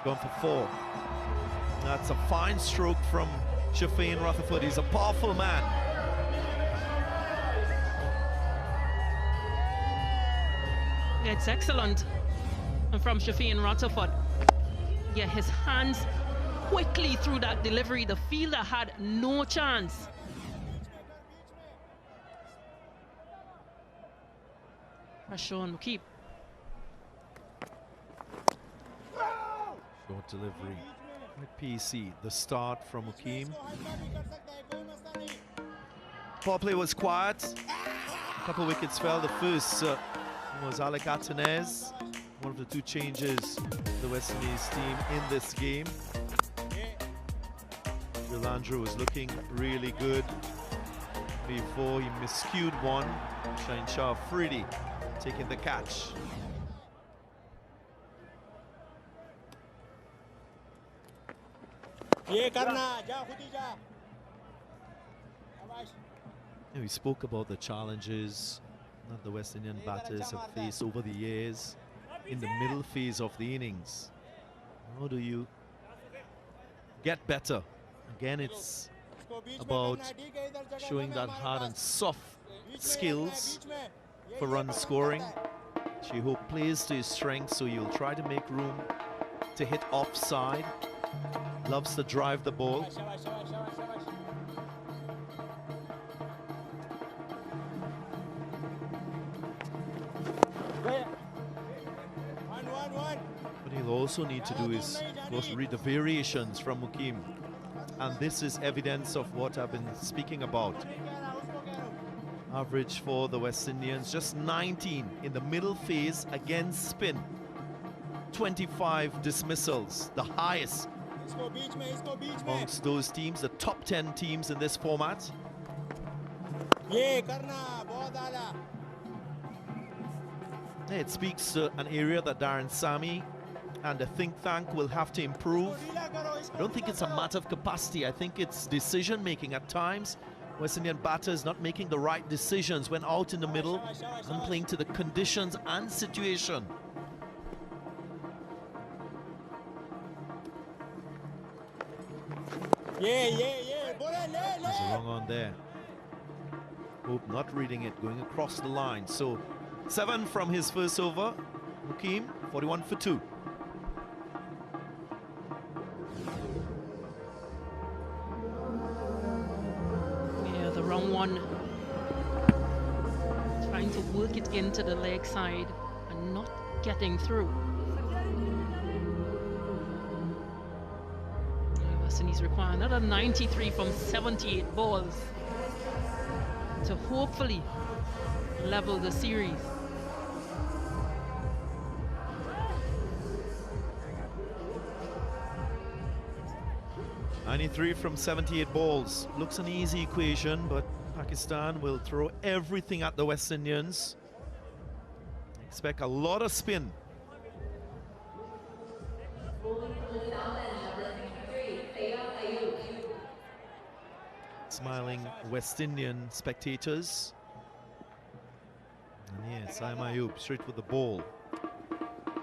Gone for 4. That's a fine stroke from Shafeen Rutherford. He's a powerful man. It's excellent from Shafeen Rutherford. Yeah, his hands quickly through that delivery. The fielder had no chance. Pressure on Mukeep. Short delivery with PC. The start from Mukeem. Power play was quiet. A couple wickets fell. The first was Alec Atenez, one of the 2 changes the West Indies team in this game. Landrew was looking really good before he miscued one. Shaheen Shah Afridi taking the catch. We spoke about the challenges that the West Indian batters have faced over the years in the middle phase of the innings. How do you get better? Again, it's about showing that hard and soft skills for run scoring. Sheho plays to his strength, so you'll try to make room to hit offside. Loves to drive the ball. What he'll also need to do is, of course, read the variations from Mukeem. And this is evidence of what I've been speaking about. Average for the West Indians, just 19 in the middle phase against spin. 25 dismissals, the highest amongst those teams, the top 10 teams in this format. It speaks to an area that Darren Sammy and the think tank will have to improve. I don't think it's a matter of capacity. I think it's decision making at times. West Indian batters not making the right decisions when out in the middle and playing to the conditions and situation. There's a long on there. Hope not reading it, going across the line. So 7 from his first over. Mukeem, 41 for 2. Yeah, the wrong one. Trying to work it into the leg side and not getting through. West Indies require another 93 from 78 balls to hopefully level the series. .93 from 78 balls. Looks an easy equation, but Pakistan will throw everything at the West Indians. Expect a lot of spin smiling West Indian spectators. And yes, Saim Ayub straight with the ball.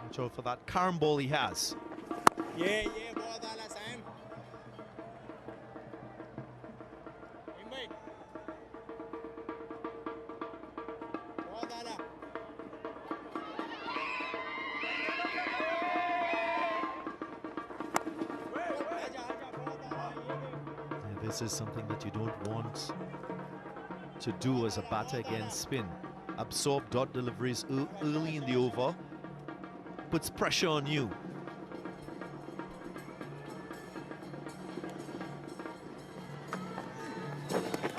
Watch out for that carom ball he has. Yeah, ball dala Saim. Ball dala. This is something that you don't want to do as a batter against spin. Absorb dot deliveries early in the over, puts pressure on you.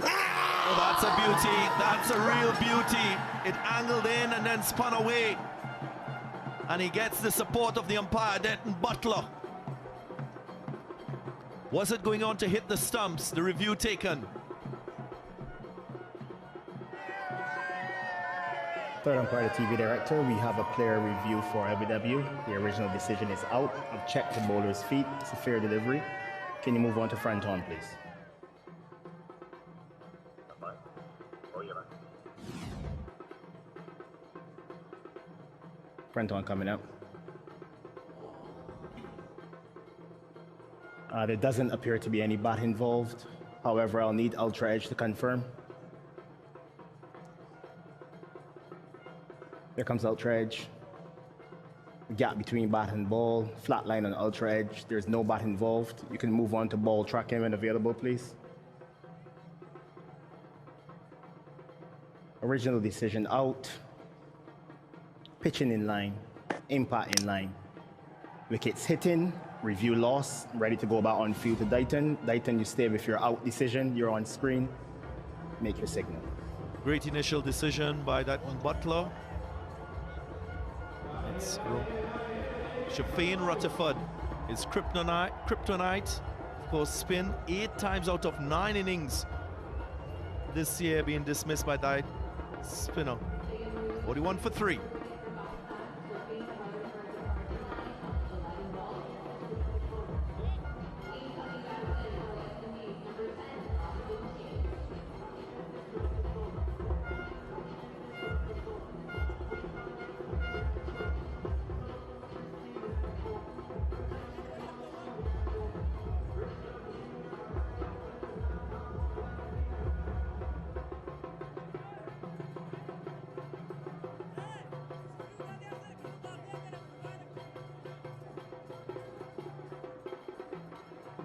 Oh, that's a beauty. That's a real beauty. It angled in and then spun away. And he gets the support of the umpire, Denton Butler. Was it going on to hit the stumps? The review taken. Third umpire, the TV director, we have a player review for LBW. The original decision is out. I've checked the bowler's feet. It's a fair delivery. Can you move on to front on, please? Front on coming up. There doesn't appear to be any bat involved. However, I'll need Ultra Edge to confirm. There comes Ultra Edge. Gap between bat and ball. Flat line on Ultra Edge. There's no bat involved. You can move on to ball tracking when available, please. Original decision out. Pitching in line. Impact in line. Wickets hitting. Review loss, ready to go back on field to Dighton. Dighton, you stay with your out decision. You're on screen. Make your signal. Great initial decision by that Butler. It's Shafane Rutherford. His kryptonite. Of course, spin 8 times out of 9 innings this year being dismissed by that spinner. 41 for 3.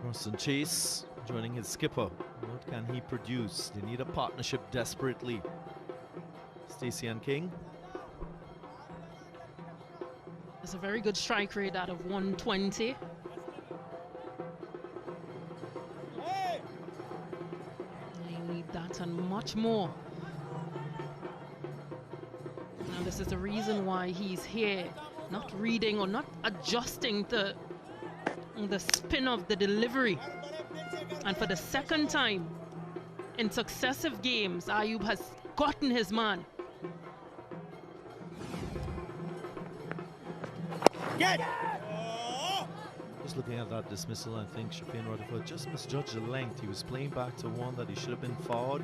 Royston Chase joining his skipper. What can he produce? They need a partnership desperately. Stacey and King. It's a very good strike rate out of 120. They need that and much more. Now this is the reason why he's here, not reading or not adjusting to the spin of the delivery. And for the second time in successive games, Ayub has gotten his man. Just looking at that dismissal, I think Shafane Rutherford just misjudged the length. He was playing back to one that he should have been forward.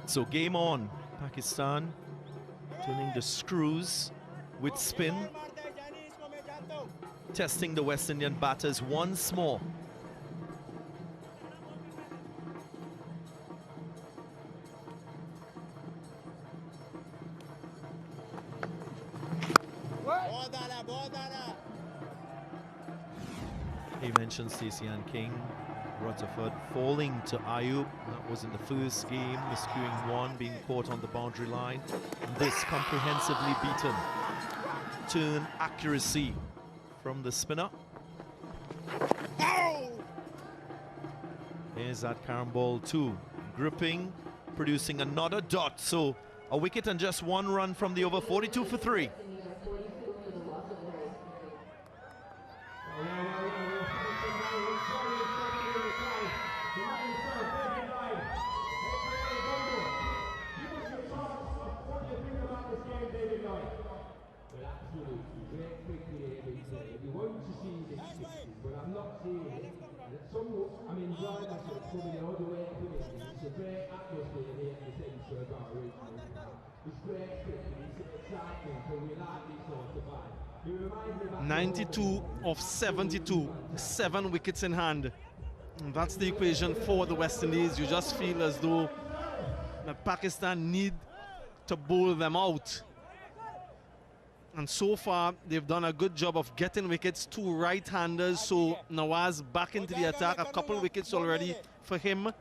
So game on. Pakistan turning the screws with spin, testing the West Indian batters once more. He mentioned Stacey and King. Rutherford falling to Ayub. That was in the first game, miscuing one, being caught on the boundary line. And this comprehensively beaten. Turn accuracy from the spinner. Here's that carom ball too. Gripping, producing another dot. So a wicket and just 1 run from the over. 42 for 3. 92 of 72, 7 wickets in hand. And that's the equation for the West Indies. You just feel as though Pakistan need to bowl them out. And so far, they've done a good job of getting wickets. 2 right-handers, so Nawaz back into the attack. A couple wickets already for him.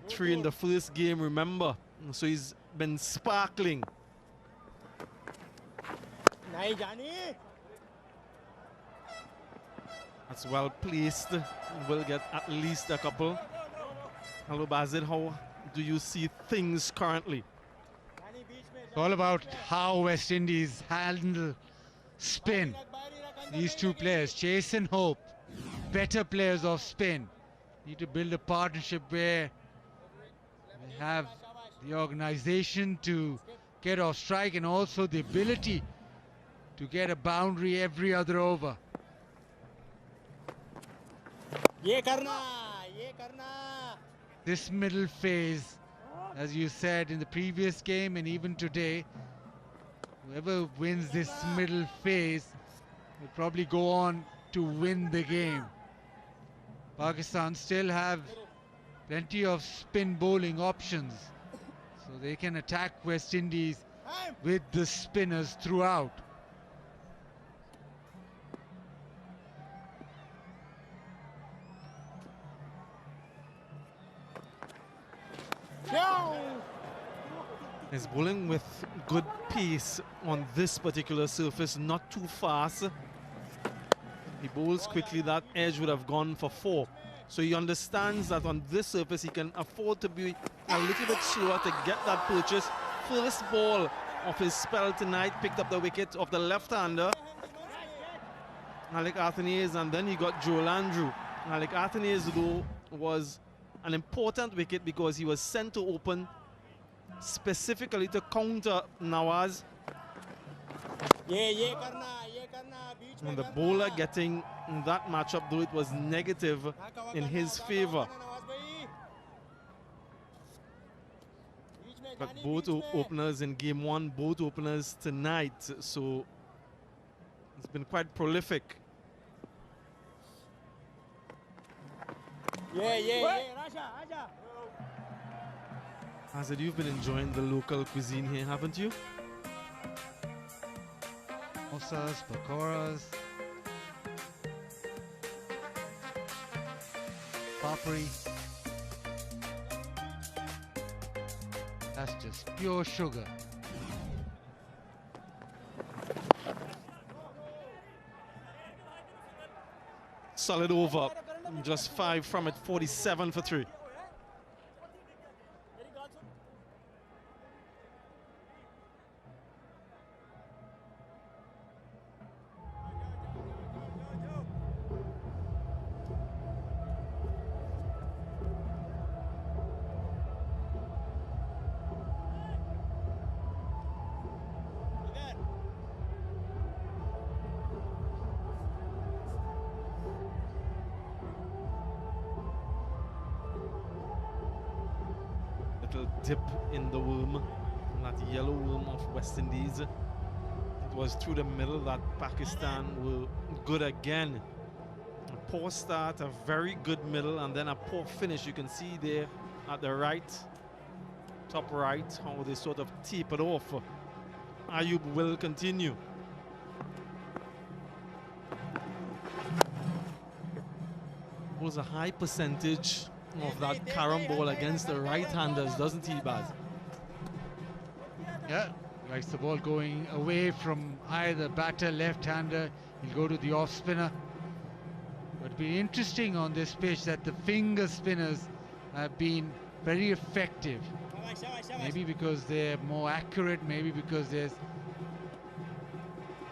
3 in the first game, remember. So he's been sparkling. That's well placed. Will get at least a couple. Hello, Bazid, how do you see things currently? It's all about how West Indies handle spin. These two players, Chase and Hope, better players of spin. Need to build a partnership where they have the organization to get off strike and also the ability to get a boundary every other over. This middle phase, as you said in the previous game and even today, whoever wins this middle phase will probably go on to win the game. Pakistan still have plenty of spin bowling options, so they can attack West Indies with the spinners throughout. He's bowling with good pace on this particular surface, not too fast. He bowls quickly, that edge would have gone for 4. So he understands that on this surface he can afford to be a little bit slower to get that purchase. First ball of his spell tonight, picked up the wicket of the left-hander, Alec Athenez, and then he got Joel Andrew. Alec Athenez, though, was an important wicket because he was sent to open specifically to counter Nawaz. And the bowler getting that matchup, though it was negative in his favor. But both openers in game 1, both openers tonight, so it's been quite prolific. Azad, you've been enjoying the local cuisine here, haven't you? Samosas, pakoras, papri. That's just pure sugar. Solid over, just 5 from it, 47 for 3. Dip in the worm, that yellow worm of West Indies. It was through the middle that Pakistan were good again. A poor start, a very good middle, and then a poor finish. You can see there at the right, top right, how they sort of tapered off. Ayub will continue. Was a high percentage of that carom ball against the right-handers, doesn't he, Baz? Yeah, likes the ball going away from either batter, left-hander. He'll go to the off-spinner. But it'll be interesting on this pitch that the finger spinners have been very effective. Maybe because they're more accurate, maybe because there's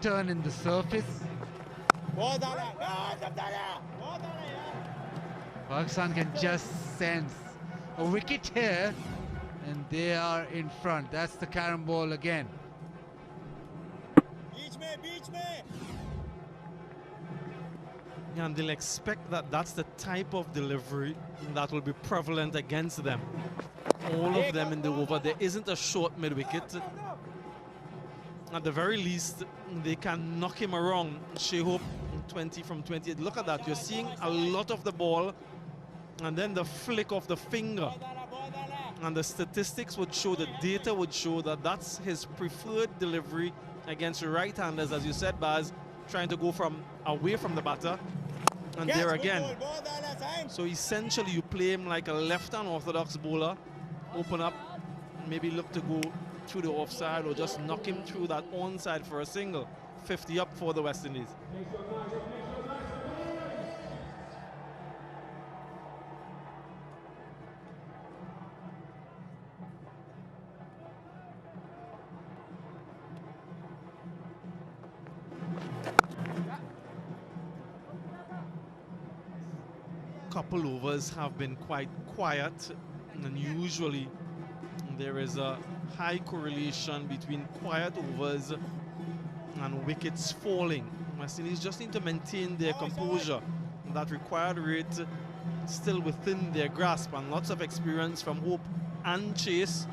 turn in the surface. Pakistan can just sense a wicket here and they are in front. That's the carom ball again. Yeah, and they'll expect that that's the type of delivery that will be prevalent against them. All of them in the over. There isn't a short mid-wicket. at the very least, they can knock him around. Shea Hope 20 from 28. Look at that. You're seeing a lot of the ball and then the flick of the finger. And the statistics would show, the data would show that that's his preferred delivery against right-handers, as you said, Baz, trying to go from away from the batter. And there again. So essentially you play him like a left-hand orthodox bowler, open up, maybe look to go through the offside or just knock him through that onside for a single. 50 up for the West Indies. Couple overs have been quite quiet, and usually there is a high correlation between quiet overs and wickets falling. West Indies just need to maintain their composure. That required rate still within their grasp, and lots of experience from Hope and Chase.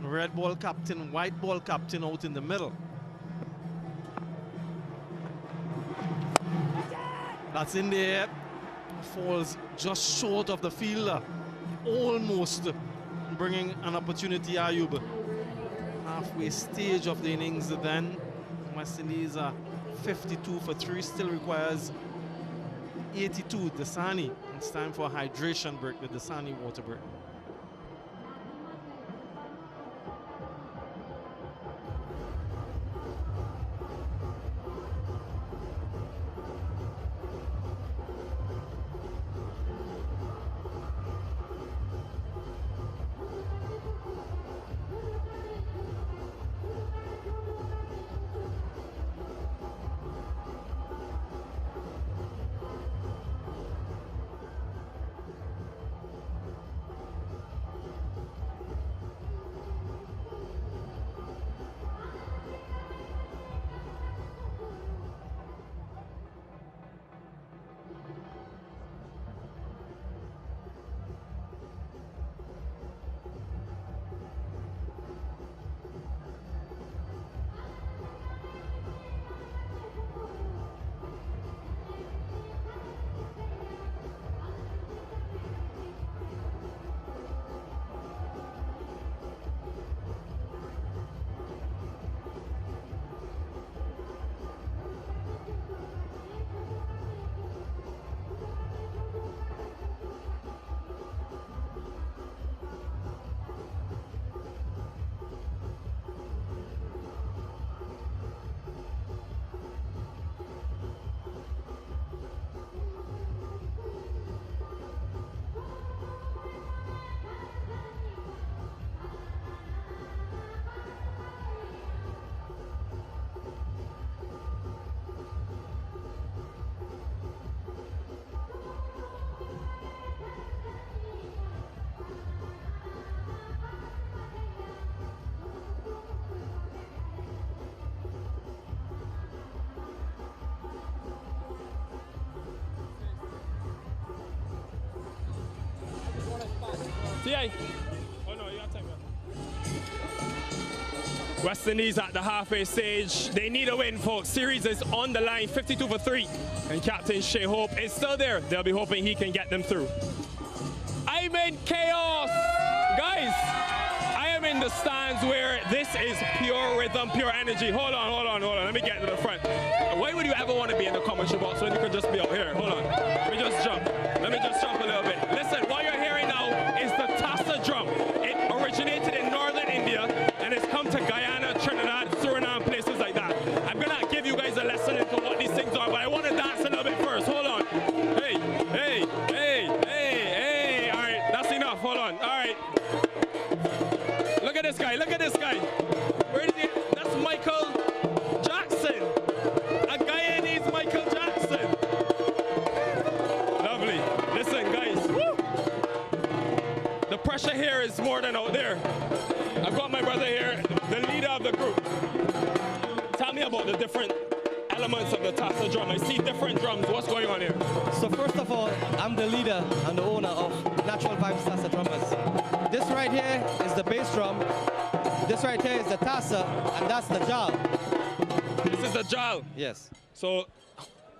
Red ball captain, white ball captain out in the middle. That's in there. Falls just short of the fielder, almost bringing an opportunity. Ayub, halfway stage of the innings then. West Indies are 52 for 3, still requires 82. Dasani, it's time for a hydration break, the Dasani water break. Oh no, you got time. West Indies at the halfway stage. They need a win, folks. Series is on the line, 52 for 3. And Captain Shea Hope is still there. They'll be hoping he can get them through. I'm in chaos. Guys, I am in the stands where this is pure rhythm, pure energy. Hold on. Let me get to the front. Why would you ever want to be in the commentary box when you could just be out here? Hold on. Let me just jump a little bit. Listen, what you're hearing now is the Tassa drum. It originated in northern India and it's come to Guyana, Trinidad, Suriname, places like that. I'm going to give you guys a lesson into what these things are, but I want to dance a little bit first. Hold on. Hey. All right, that's enough. Hold on. All right. Look at this guy. Where is he? That's Michael Jackson. A Guyanese Michael Jackson. Lovely. Listen, guys. Woo! The pressure here is more than out there. I've got my brother here, the leader of the group. Tell me about the different elements of the Tassa drum. I see different drums. What's going on here? So first of all, I'm the leader and the owner of Natural Vibes Tassa Drummers. This right here is the bass drum. This right here is the tassa, and that's the jal. This is the jal. Yes. So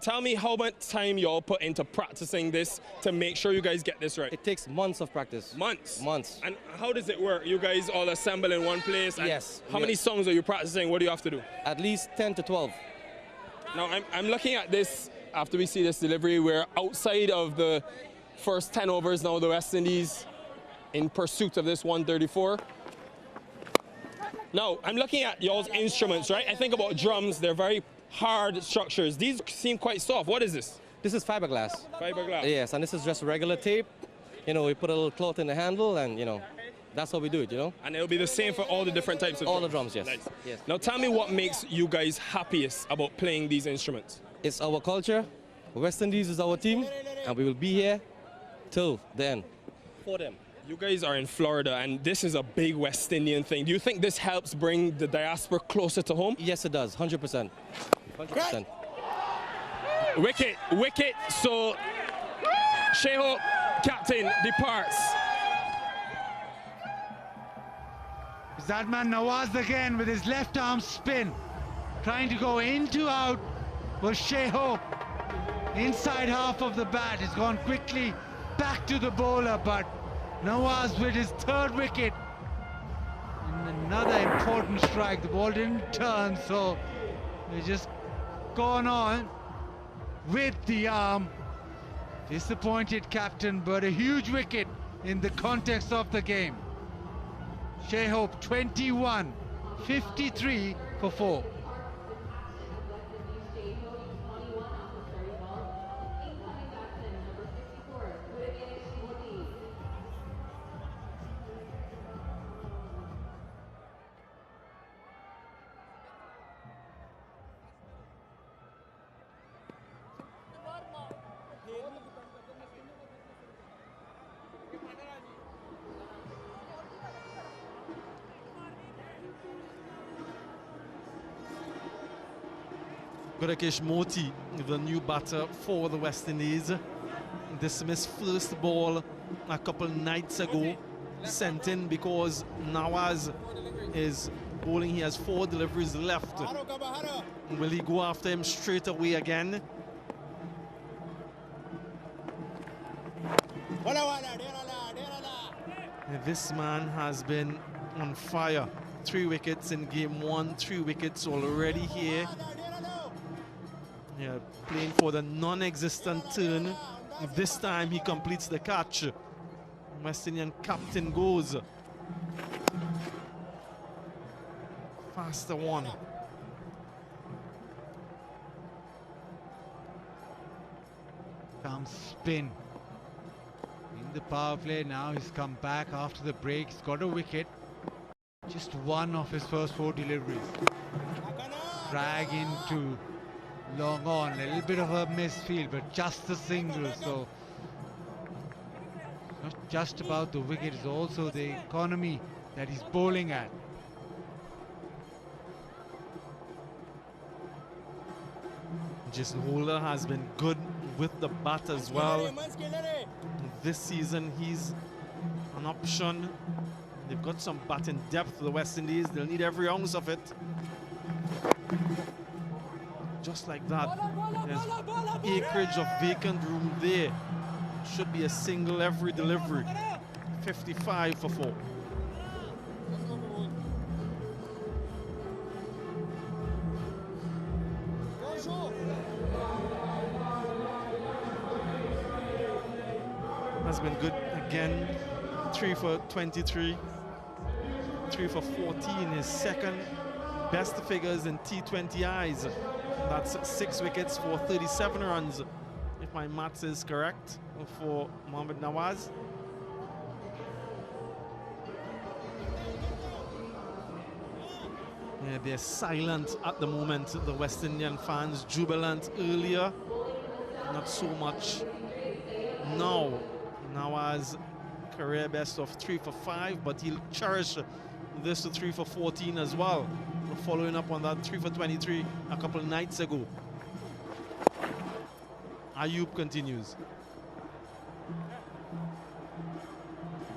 tell me how much time y'all put into practicing this to make sure you guys get this right. It takes months of practice. Months? Months. And how does it work? You guys all assemble in one place? And yes. How many songs are you practicing? What do you have to do? At least 10 to 12. Now, I'm looking at this after we see this delivery. We're outside of the first 10 overs now, the West Indies in pursuit of this 134. Now, I'm looking at y'all's instruments, right? I think about drums. They're very hard structures. These seem quite soft. What is this? This is fiberglass. Fiberglass? Yes, and this is just regular tape. You know, we put a little cloth in the handle and, you know, that's how we do it, you know? And it'll be the same for all the different types of all drums? The drums, yes. Nice. Yes. Now, tell me what makes you guys happiest about playing these instruments? It's our culture. West Indies is our team, and we will be here till the end for them. You guys are in Florida, and this is a big West Indian thing. Do you think this helps bring the diaspora closer to home? Yes, it does, 100%. 100%. Wicket, wicket. So, Sheho, captain, departs. Is that man Nawaz again with his left arm spin, trying to go into out was Sheho. Inside half of the bat has gone quickly back to the bowler, but Nawaz with his third wicket. And another important strike. The ball didn't turn, so they just gone on with the arm. Disappointed captain, but a huge wicket in the context of the game. Shehope 21, 53 for 4. Gudakesh Moti, the new batter for the West Indies, dismissed first ball a couple nights ago, sent in because Nawaz is bowling. He has 4 deliveries left. Will he go after him straight away again? This man has been on fire. 3 wickets in game 1, 3 wickets already here. Yeah, playing for the non-existent turn. This time he completes the catch. West Indian captain goes. Faster one. Comes spin. In the power play now, he's come back after the break. He's got a wicket. Just one of his first 4 deliveries. Drag into long on, a little bit of a misfield, but just a single. So not just about the wicket, it's also the economy that he's bowling at. Jason Holder has been good with the bat as well. This season he's an option. They've got some batting depth, the West Indies. They'll need every ounce of it. Just like that. There's acreage of vacant room there. Should be a single every delivery. 55 for 4. Has been good again. 3 for 23. 3 for 14. His second best figures in T20 eyes. That's 6 wickets for 37 runs, if my maths is correct, for Mohammad Nawaz. Yeah, they're silent at the moment, the West Indian fans. Jubilant earlier, not so much now. Nawaz, career best of 3 for 5, but he'll cherish this to 3 for 14 as well, following up on that 3 for 23 a couple nights ago. Ayub continues.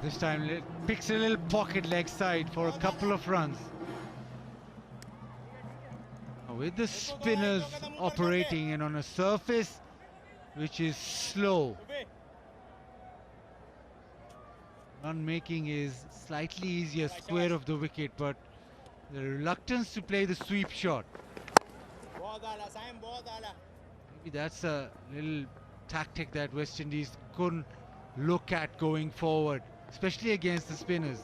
This time picks a little pocket leg side for a couple of runs. With the spinners operating and on a surface which is slow, run making is slightly easier square of the wicket, but the reluctance to play the sweep shot. Maybe that's a little tactic that West Indies couldn't look at going forward, especially against the spinners.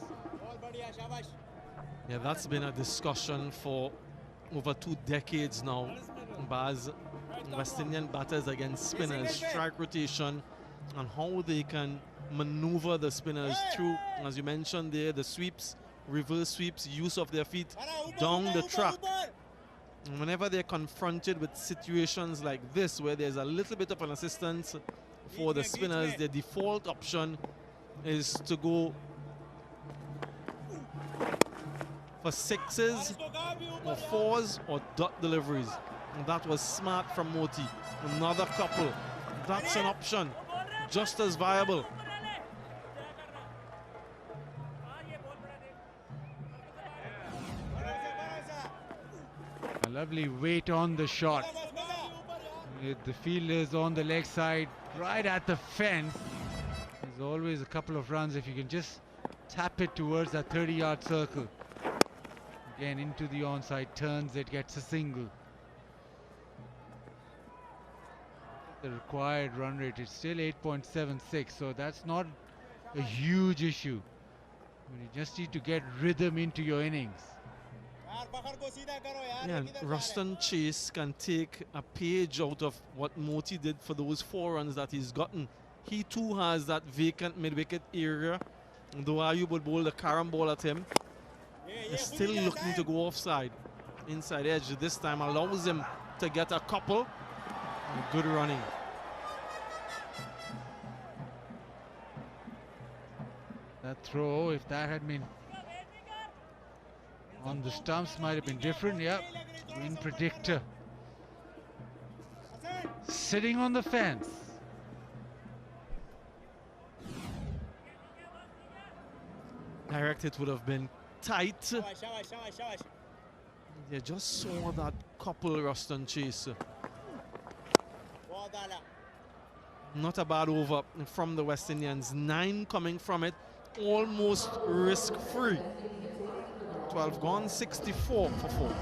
Yeah, that's been a discussion for over 2 decades now. Baz, West Indian batters against spinners, strike rotation, and how they can maneuver the spinners through, as you mentioned there, the sweeps, reverse sweeps, use of their feet down the track. And whenever they're confronted with situations like this, where there's a little bit of an assistance for the spinners, their default option is to go for sixes or fours or dot deliveries. And that was smart from Moti. Another couple. That's an option. Just as viable. A lovely weight on the shot. With the fielders on the leg side, right at the fence. There's always a couple of runs if you can just tap it towards that 30-yard circle. Again, into the onside turns, it gets a single. The required run rate is still 8.76, so that's not a huge issue. You just need to get rhythm into your innings. Yeah, and Ruston Chase can take a page out of what Moti did for those 4 runs that he's gotten. He too has that vacant mid-wicket area. Though Ayub would bowl the carom ball at him, he's still looking to go offside. Inside edge this time allows him to get a couple. Good running. That throw, if that had been on the stumps, might have been different. Yep, win predictor. Sitting on the fence. Direct hit would have been tight. You just saw that couple, Ruston Chase. Not a bad over from the West Indians. 9 coming from it, almost risk-free. 12 gone, 64 for 4.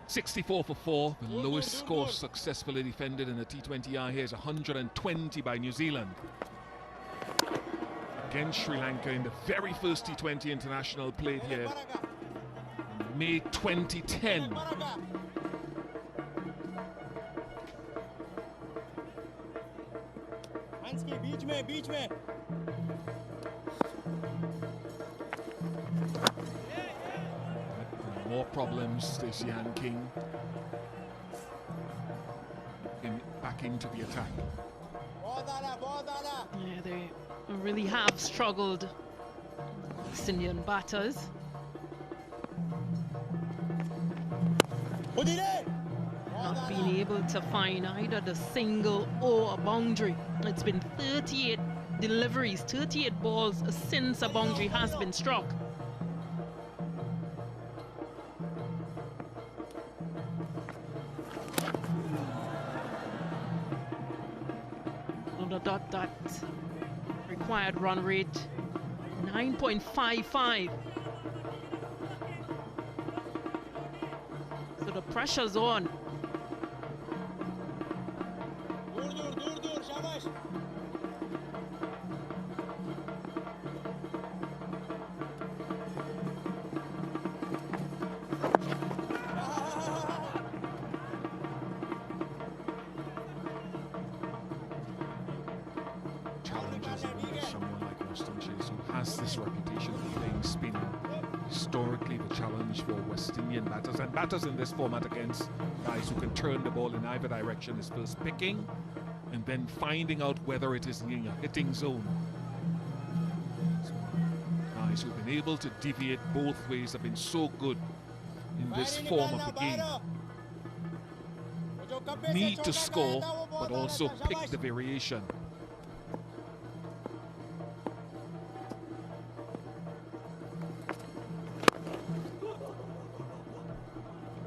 .64 for 4, the lowest score successfully defended in the T20I. Here's 120 by New Zealand. Against Sri Lanka in the very first T20 international played here in May 2010. More problems, this Yan King. Back into the attack. Yeah, they really have struggled, West Indian batters. Not being able to find either the single or a boundary. It's been 38 deliveries, 38 balls since a boundary has been struck. That required run rate 9.55. So the pressure's on. this reputation of playing spin. Historically, the challenge for West Indian batters and batters in this format against guys who can turn the ball in either direction is first picking and then finding out whether it is in a hitting zone. So guys who've been able to deviate both ways have been so good in this form of the game. Need to score, but also pick the variation.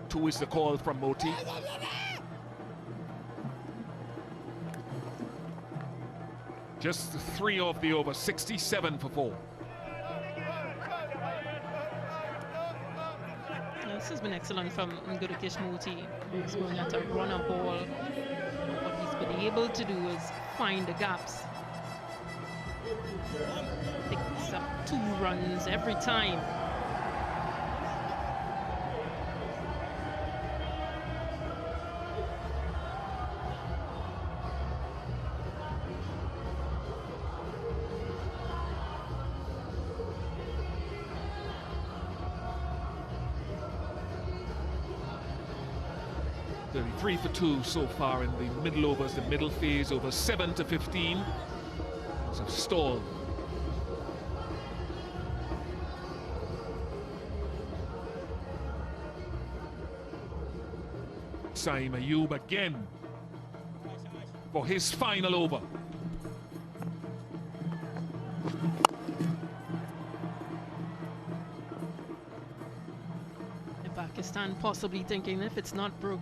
Two is the call from Moti. Just 3 of the over, 67 for 4. This has been excellent from Gurukesh Moti, who's going at a runner ball. What he's been able to do is find the gaps. Picks up 2 runs every time. Three for 2 so far in the middle overs, the middle phase, over 7 to 15. So stalled. Saim Ayub again for his final over. Pakistan possibly thinking, if it's not broke,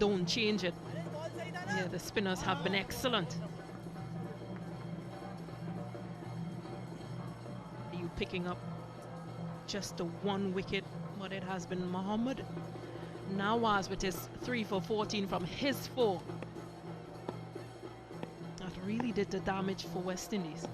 don't change it. Yeah, the spinners have been excellent. Are you picking up just the 1 wicket? But it has been Mohammad Nawaz with his 3 for 14 from his 4. That really did the damage for West Indies.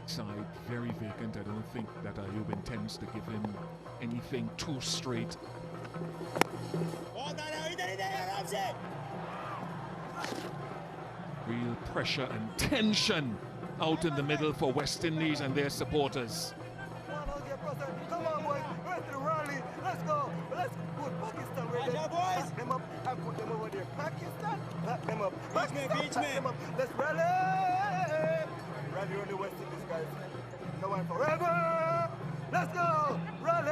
Side very vacant. I don't think that Ayub intends to give him anything too straight. Real pressure and tension out in the middle for West Indies and their supporters. Come on, boys. Rest of the rally. Let's go. Let's put Pakistan right there. Pack them up and put them over there. Pakistan. Pack them up. Beach me. Let's rally. Rally on the West Indies, guys. No one forever. Let's go. Rally.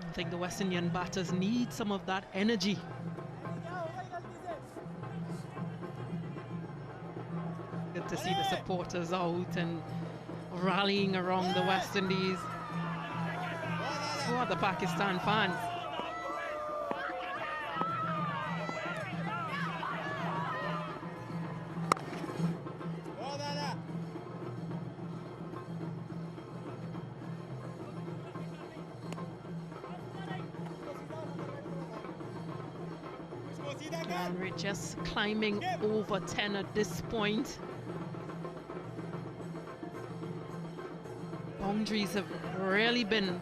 I think the West Indian batters need some of that energy. Good to see the supporters out and rallying around the West Indies. So are the Pakistan fans. And we're just climbing over 10 at this point. Boundaries have really been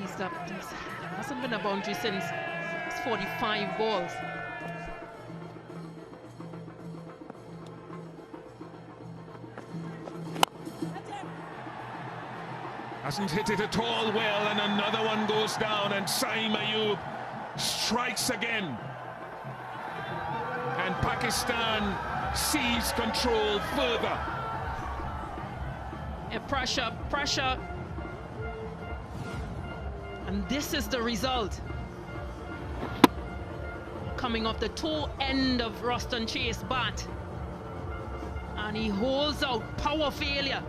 eased up. There hasn't been a boundary since 45 balls. Hasn't hit it at all well, and another one goes down, and Saim Ayub strikes again. And Pakistan seize control further. Pressure, pressure. And this is the result. Coming off the toe end of Ruston Chase bat. And he holds out, power failure.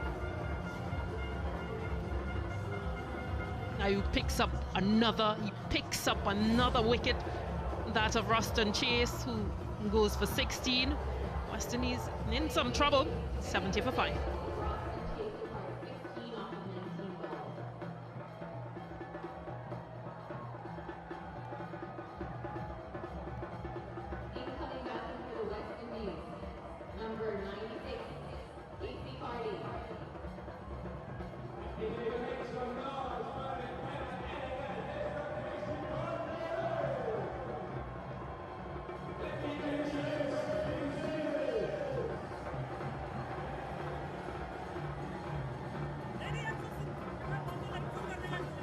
Now he picks up another wicket, that of Ruston Chase, who goes for 16. West Indies in some trouble, 70 for 5.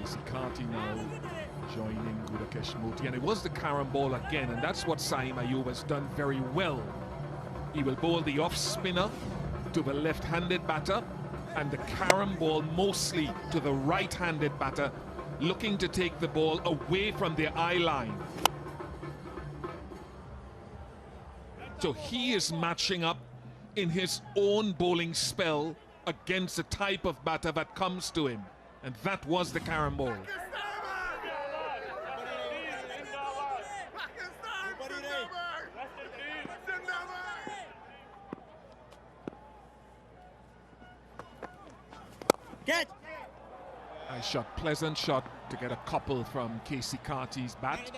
Casey Carty now joining Gudakesh Moti, and it was the carom ball again, and that's what Saim Ayub has done very well. He will bowl the off spinner to the left-handed batter and the carom ball mostly to the right-handed batter, looking to take the ball away from their eye line. So he is matching up in his own bowling spell against the type of batter that comes to him, and that was the carom ball. Catch! Nice shot, pleasant shot to get a couple from Casey Carty's bat.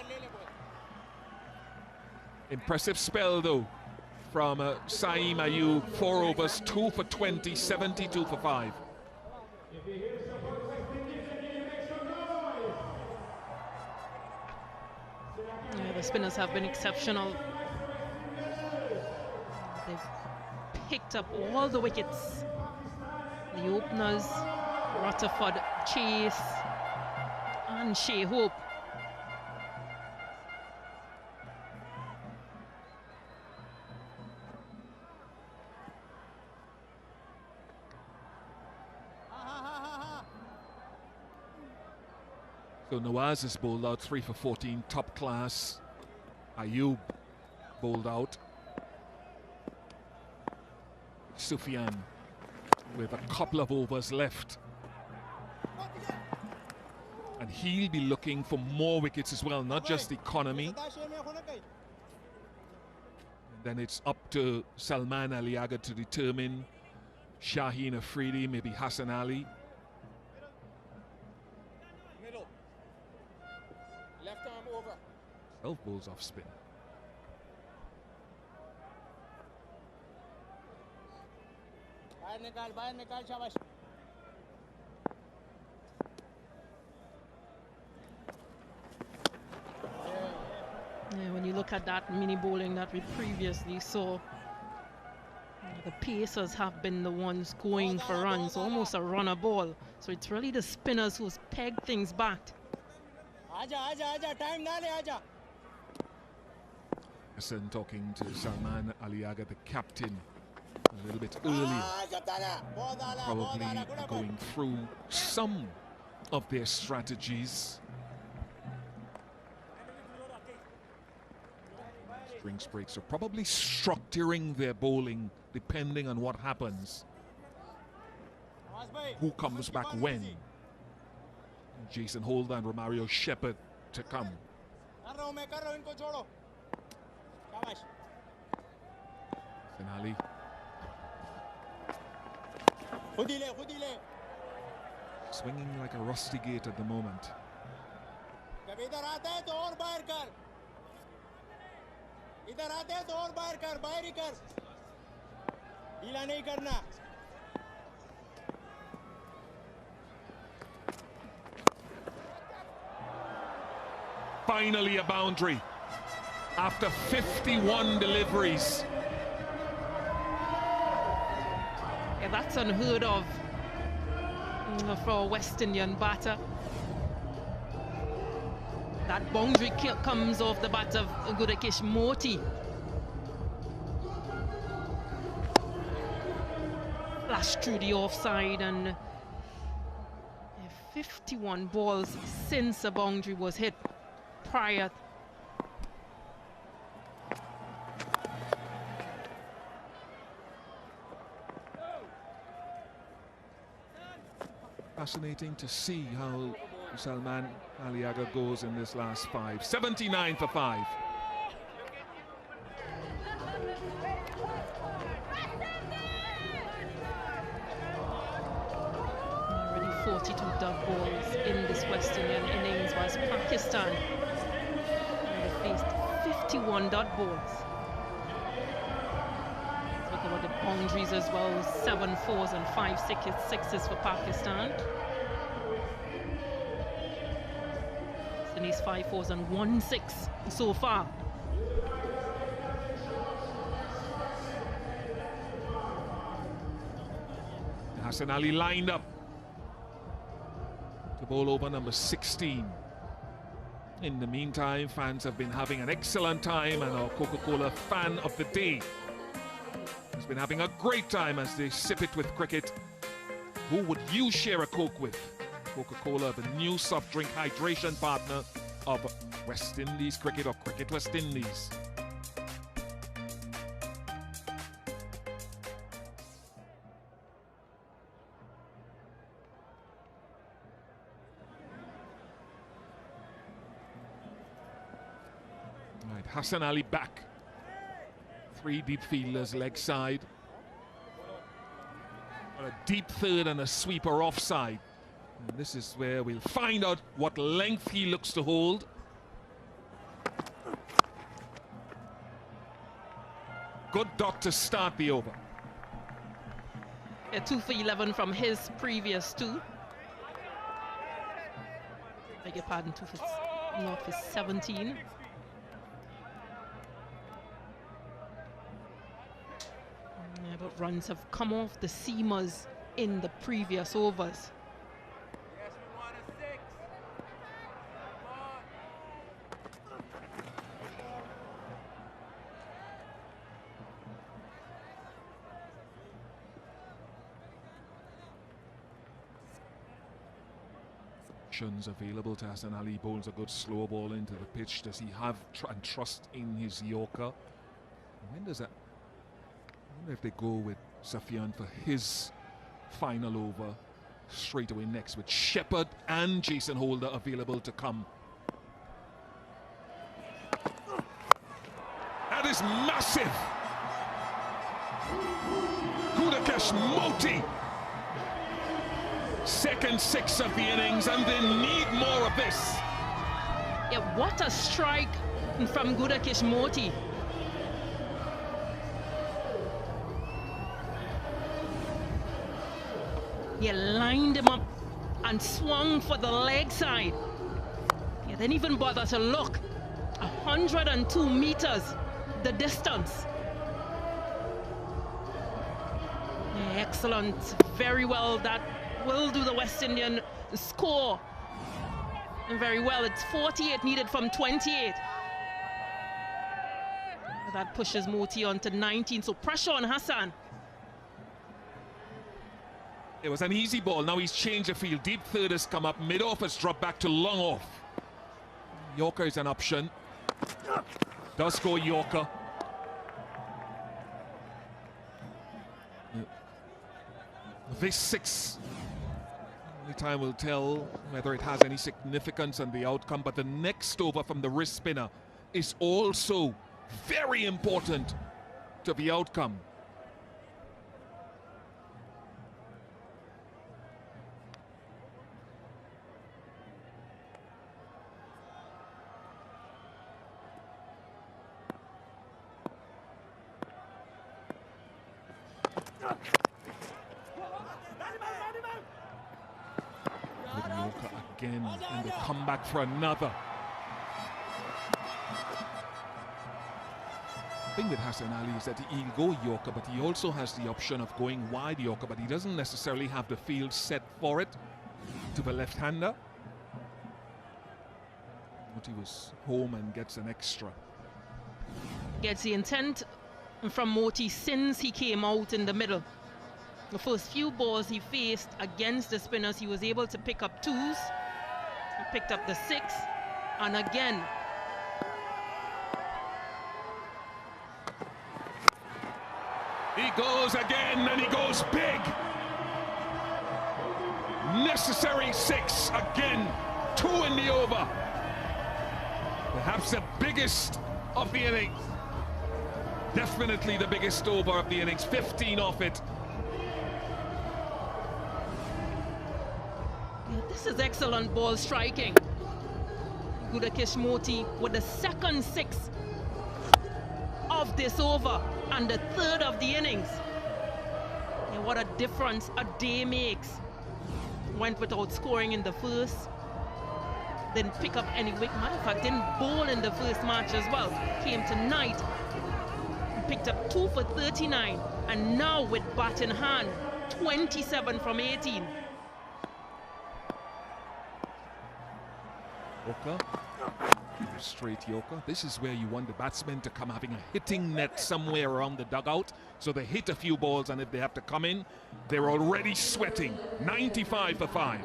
Impressive spell though from Saim Ayub, 4 overs, 2 for 20, 72 for 5. Yeah, the spinners have been exceptional. They've picked up all the wickets. The openers, Rutherford, Chase, and Shea Hope. So Nawaz has bowled out 3 for 14, top class. Ayub bowled out. Sufyan with a couple of overs left. And he'll be looking for more wickets as well, not just economy. And then it's up to Salman Ali Agha to determine Shaheen Afridi, maybe Hassan Ali. Middle. Left arm over. 12 balls off spin. Bahar nikal, shabash. Yeah, when you look at that mini bowling that we previously saw, the pacers have been the ones going for runs, almost a runner ball. So it's really the spinners who's pegged things back. Aja, time na le, aja. Hassan talking to Salman Ali Agha, the captain, a little bit earlier, probably going through some of their strategies. Drinks breaks are probably structuring their bowling depending on what happens. Who comes back when? Jason Holder and Romario Shepherd to come. Senali. Swinging like a rusty gate at the moment. इधर आते हैं तो और बाहर कर, बाहर ही कर, ढीला नहीं करना. Finally a boundary after 51 deliveries. Yeah, that's unheard of for a West Indian batter. That boundary comes off the bat of Gudakesh Moti. Flashed through the offside, and 51 balls since the boundary was hit prior. Fascinating to see how Salman Ali Agha goes in this last 5. 79 for 5. Already 42 dot balls in this West Indian innings, whilst Pakistan faced 51 dot balls. Talk about the boundaries as well, 7 fours and 5 sixes for Pakistan. In these 5 fours and 1 6 so far. Hassan Ali lined up to ball over number 16. In the meantime, fans have been having an excellent time, and our Coca-Cola fan of the day has been having a great time as they sip it with cricket. Who would you share a Coke with? Coca-Cola, the new soft drink hydration partner of West Indies Cricket, or Cricket West Indies. Right, Hassan Ali back. 3 deep fielders leg side. A deep third and a sweeper offside. And this is where we'll find out what length he looks to hold. Good dot to start the over. A 2 for 11 from his previous 2. Beg your pardon, 2 for, not for 17. Yeah, but runs have come off the seamers in the previous overs. Available to Hassan Ali. Bowls a good slow ball into the pitch. Does he have and trust in his Yorker? When does that? I wonder if they go with Safian for his final over straight away next, with Shepherd and Jason Holder available to come. That is massive. Gudakesh Moti. Second 6 of the innings, and they need more of this. Yeah, what a strike from Gudakesh Moti. He lined him up and swung for the leg side. He didn't even bother to look. 102 meters, the distance. Yeah, excellent, very well. That will do the West Indian score. And very well, it's 48 needed from 28. That pushes Moti on to 19, so pressure on Hassan. It was an easy ball. Now he's changed the field. Deep third has come up. Mid-off has dropped back to long off. Yorker is an option. Does go Yorker. This 6, only time will tell whether it has any significance on the outcome, but the next over from the wrist spinner is also very important to the outcome. Again, and they come back for another. The thing with Hassan Ali is that he'll go Yorker, but he also has the option of going wide Yorker, but he doesn't necessarily have the field set for it to the left-hander. But he was home and gets an extra. Gets the intent from Moti since he came out in the middle. The first few balls he faced against the spinners, he was able to pick up 2s. He picked up the 6, and again. He goes again, and he goes big. Necessary 6 again. 2 in the over. Perhaps the biggest of the innings. Definitely the biggest over of the innings. 15 off it. This is excellent ball striking. Gudakesh Moti with the second 6 of this over and the 3rd of the innings. Yeah, what a difference a day makes. Went without scoring in the first. Didn't pick up any wicket. Matter of fact, didn't bowl in the first match as well. Came tonight, picked up 2 for 39, and now with bat in hand, 27 from 18. Oka. Straight Yoka. This is where you want the batsmen to come having a hitting net somewhere around the dugout. So they hit a few balls, and if they have to come in, they're already sweating. 95 for 5.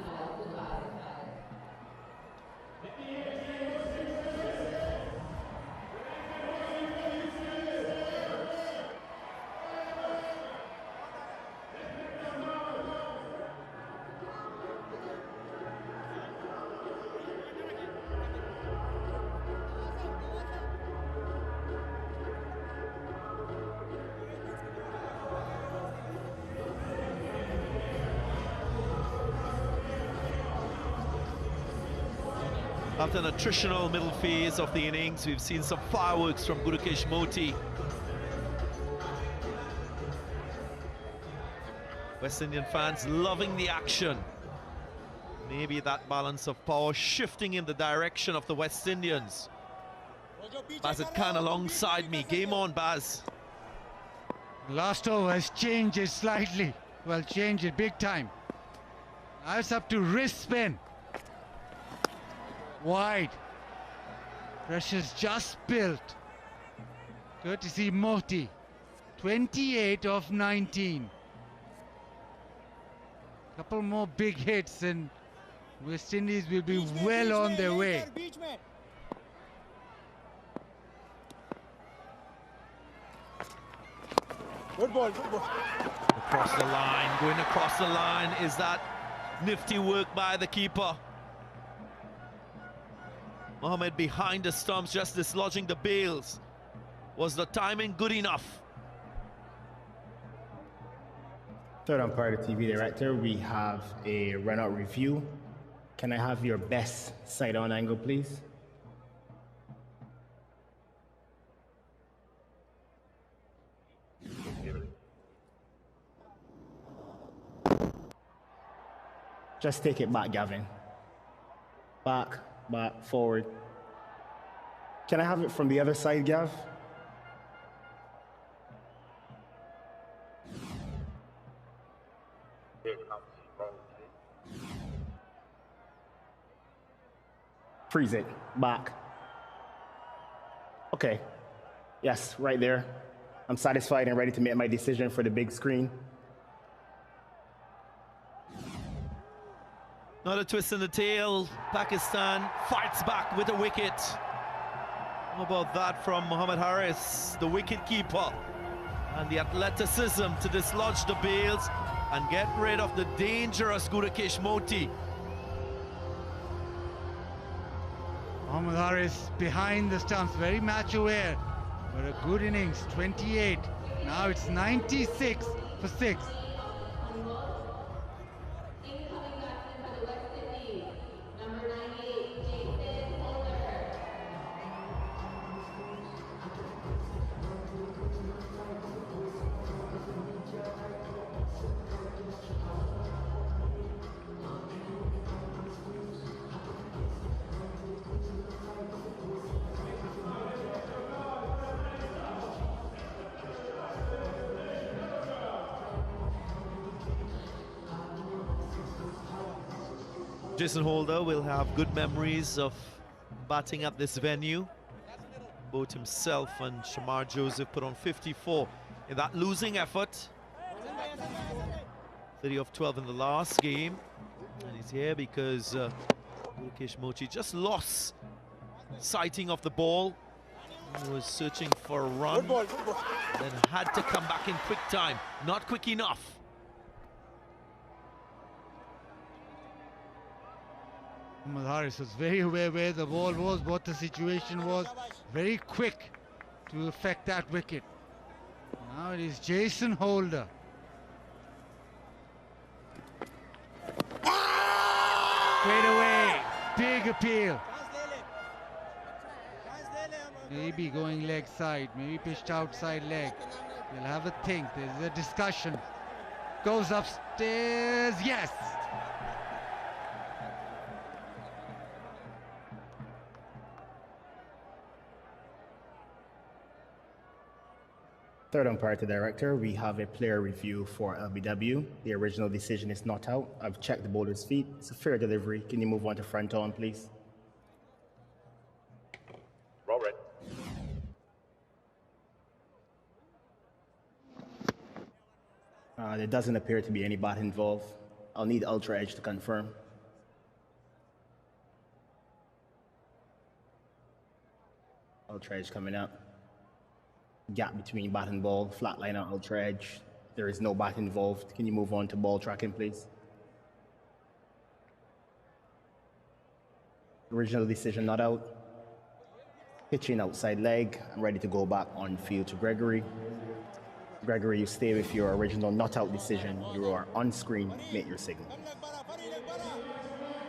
After an attritional middle phase of the innings, we've seen some fireworks from Gurukesh Moti. West Indian fans loving the action. Maybe that balance of power shifting in the direction of the West Indians. Bazit Khan alongside me. Game on, Baz. Last over has changed it slightly. Well, changed it big time. Now it's up to wrist spin. Wide. Pressure's just built. Courtesy Moti. 28 of 19. Couple more big hits and West Indies will be well on their way. Good ball, good ball. Across the line, going across the line. Is that nifty work by the keeper? Mohammed behind the stumps, just dislodging the bails. Was the timing good enough? Third umpire, the TV director, we have a run-out review. Can I have your best side-on angle, please? Just take it back, Gavin. Back, forward. Can I have it from the other side, Gav? Freeze it. Back. Okay. Yes, right there. I'm satisfied and ready to make my decision for the big screen. Not a twist in the tail. Pakistan fights back with a wicket. How about that from Mohammad Haris, the wicket keeper? And the athleticism to dislodge the bails and get rid of the dangerous Gurukesh Moti. Mohammad Haris behind the stumps, very match aware, but a good innings, 28. Now it's 96 for 6. Jason Holder will have good memories of batting at this venue. Both himself and Shamar Joseph put on 54 in that losing effort. 30 of 12 in the last game. And he's here because Gurukesh Moti just lost sighting of the ball. He was searching for a run. Good ball, good ball. Then had to come back in quick time. Not quick enough. Mohammad Haris was very aware where the ball was, what the situation was, very quick to affect that wicket. Now it is Jason Holder. Straight away, big appeal. Maybe going leg side, maybe pitched outside leg. They'll have a think, there's a discussion. Goes upstairs, yes! Third umpire to director, we have a player review for LBW. The original decision is not out. I've checked the bowler's feet. It's a fair delivery. Can you move on to front on, please? There doesn't appear to be any bat involved. I'll need Ultra Edge to confirm. Ultra Edge coming up. Gap between bat and ball, flat line on Ultra Edge. There is no bat involved. Can you move on to ball tracking, please? Original decision not out. Pitching outside leg. I'm ready to go back on field to Gregory. Gregory, you stay with your original not out decision. You are on screen. Make your signal.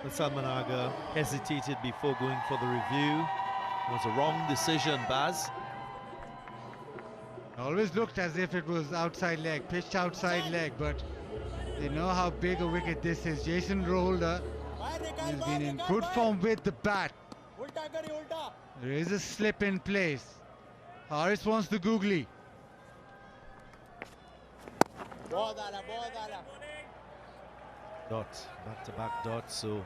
Salmanaga hesitated before going for the review. It was a wrong decision, Baz. Always looked as if it was outside leg, pitched outside leg, but they know how big a wicket this is. Jason Rolder has been in good form with the bat. There is a slip in place. Harris wants the googly. Dot, back-to-back dot, so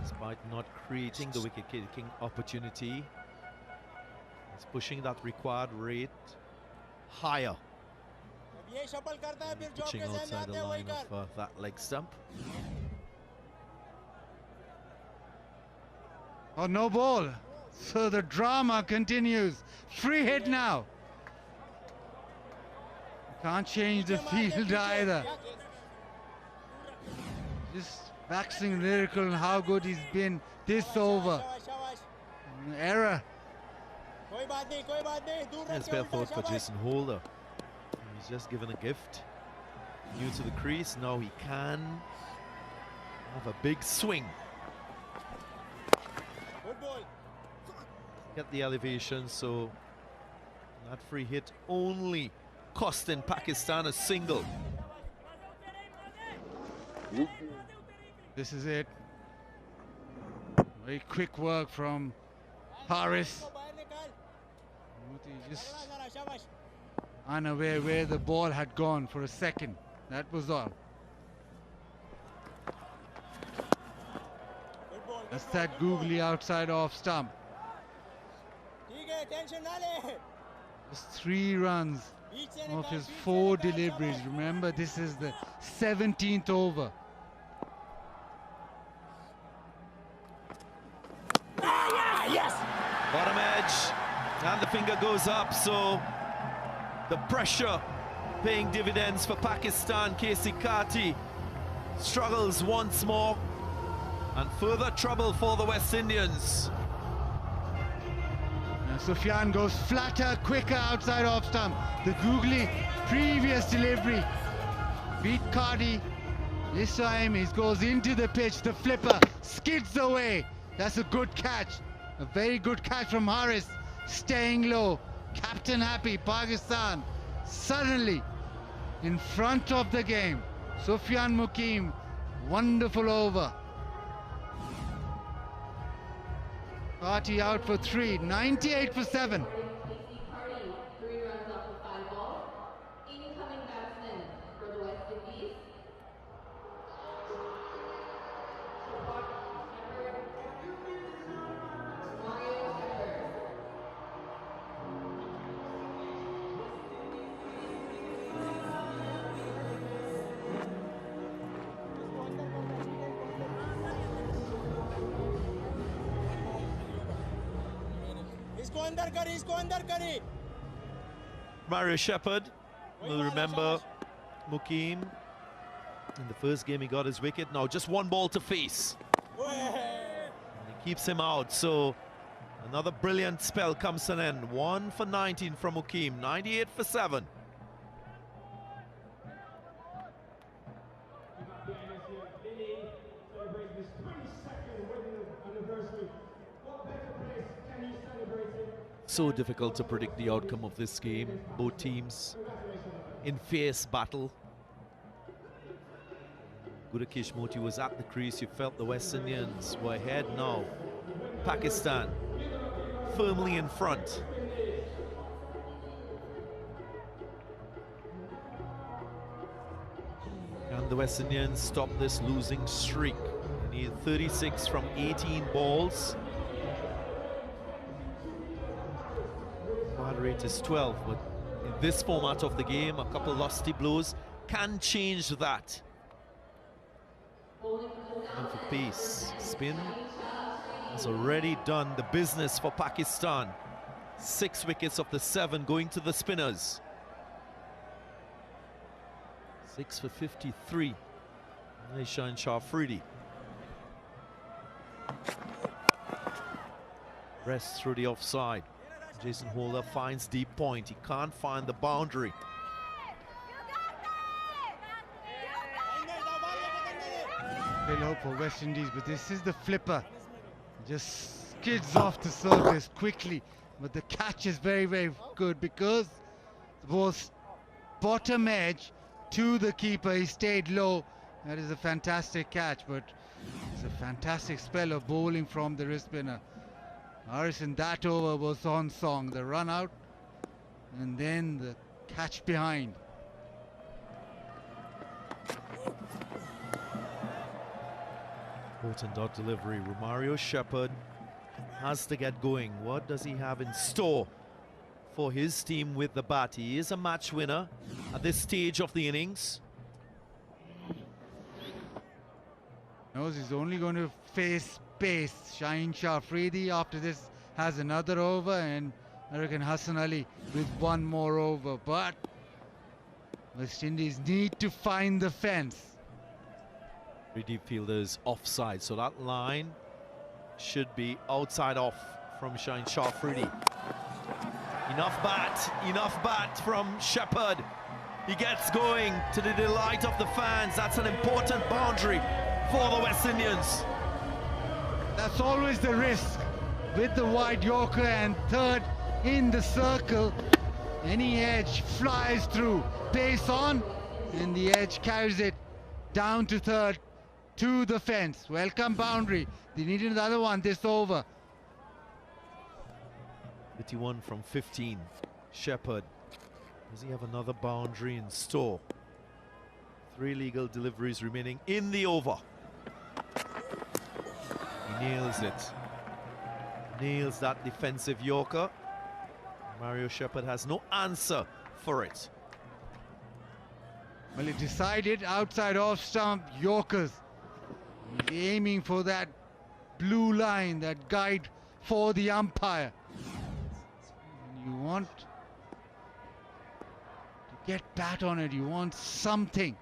despite not creating the wicket-taking opportunity, he's pushing that required rate higher. Pitching outside the line of that leg stump. Oh, no ball. So the drama continues. Free hit now. Can't change the field either. Just waxing lyrical on how good he's been this over. Error. It's fair thought for Jason Holder. He's just given a gift. New to the crease, now he can have a big swing. Get the elevation, so that free hit only costing Pakistan a single. This is it. Very quick work from Harris. Just unaware where the ball had gone for a second. That was all. That's that googly outside off stump. Just 3 runs of his 4 deliveries. Remember, this is the 17th over. Yes! Bottom edge, and the finger goes up, so the pressure paying dividends for Pakistan. Casey Kati struggles once more, and further trouble for the West Indians. Sufyan goes flatter, quicker outside off stump. The googly previous delivery beat Cardi. This time he goes into the pitch. The flipper skids away. That's a good catch. A very good catch from Harris. Staying low. Captain happy. Pakistan suddenly in front of the game. Sufyan Mukim, wonderful over. Party out for 3, 98 for 7. 3 runs off of 5 balls. Incoming batsman for the West Indies. Mario Shepherd will remember Mukim. In the first game he got his wicket. Now just 1 ball to face. And he keeps him out, so another brilliant spell comes to an end. 1 for 19 from Mukim, 98 for 7. So difficult to predict the outcome of this game. Both teams in fierce battle. Gudakesh Moti was at the crease. You felt the West Indians were ahead now. Pakistan firmly in front. And the West Indians stopped this losing streak. They needed 36 from 18 balls. Rate is 12, but in this format of the game, a couple lusty blows can change that. And for pace, spin has already done the business for Pakistan. 6 wickets of the 7 going to the spinners. 6 for 53. Nishan Shafridi. Rests through the offside. Jason Holder finds deep point. He can't find the boundary. Little hope for West Indies, but this is the flipper. Just skids off the surface quickly. But the catch is very, very good because the ball's bottom edge to the keeper. He stayed low. That is a fantastic catch, but it's a fantastic spell of bowling from the wrist spinner. Harrison, that over was on song. The run out and then the catch behind. Important dot delivery. Romario Shepherd has to get going. What does he have in store for his team with the bat? He is a match winner at this stage of the innings. Knows he's only going to face pace. Shaheen Shah Afridi after this has another over, and I reckon Hassan Ali with one more over. But West Indies need to find the fence. 3 deep fielders offside, so that line should be outside off from Shaheen Shah Afridi. Enough bat from Shepherd. He gets going to the delight of the fans. That's an important boundary for the West Indians. That's always the risk with the wide Yorker and third in the circle. Any edge flies through, pace on, and the edge carries it down to third to the fence. Welcome boundary. They need another one this over. 51 from 15. Shepherd. Does he have another boundary in store? 3 legal deliveries remaining in the over. He nails it. Nails that defensive Yorker. Mario Shepherd has no answer for it. Well, he decided outside off stump Yorkers. He's aiming for that blue line, that guide for the umpire. And you want to get bat on it, you want something.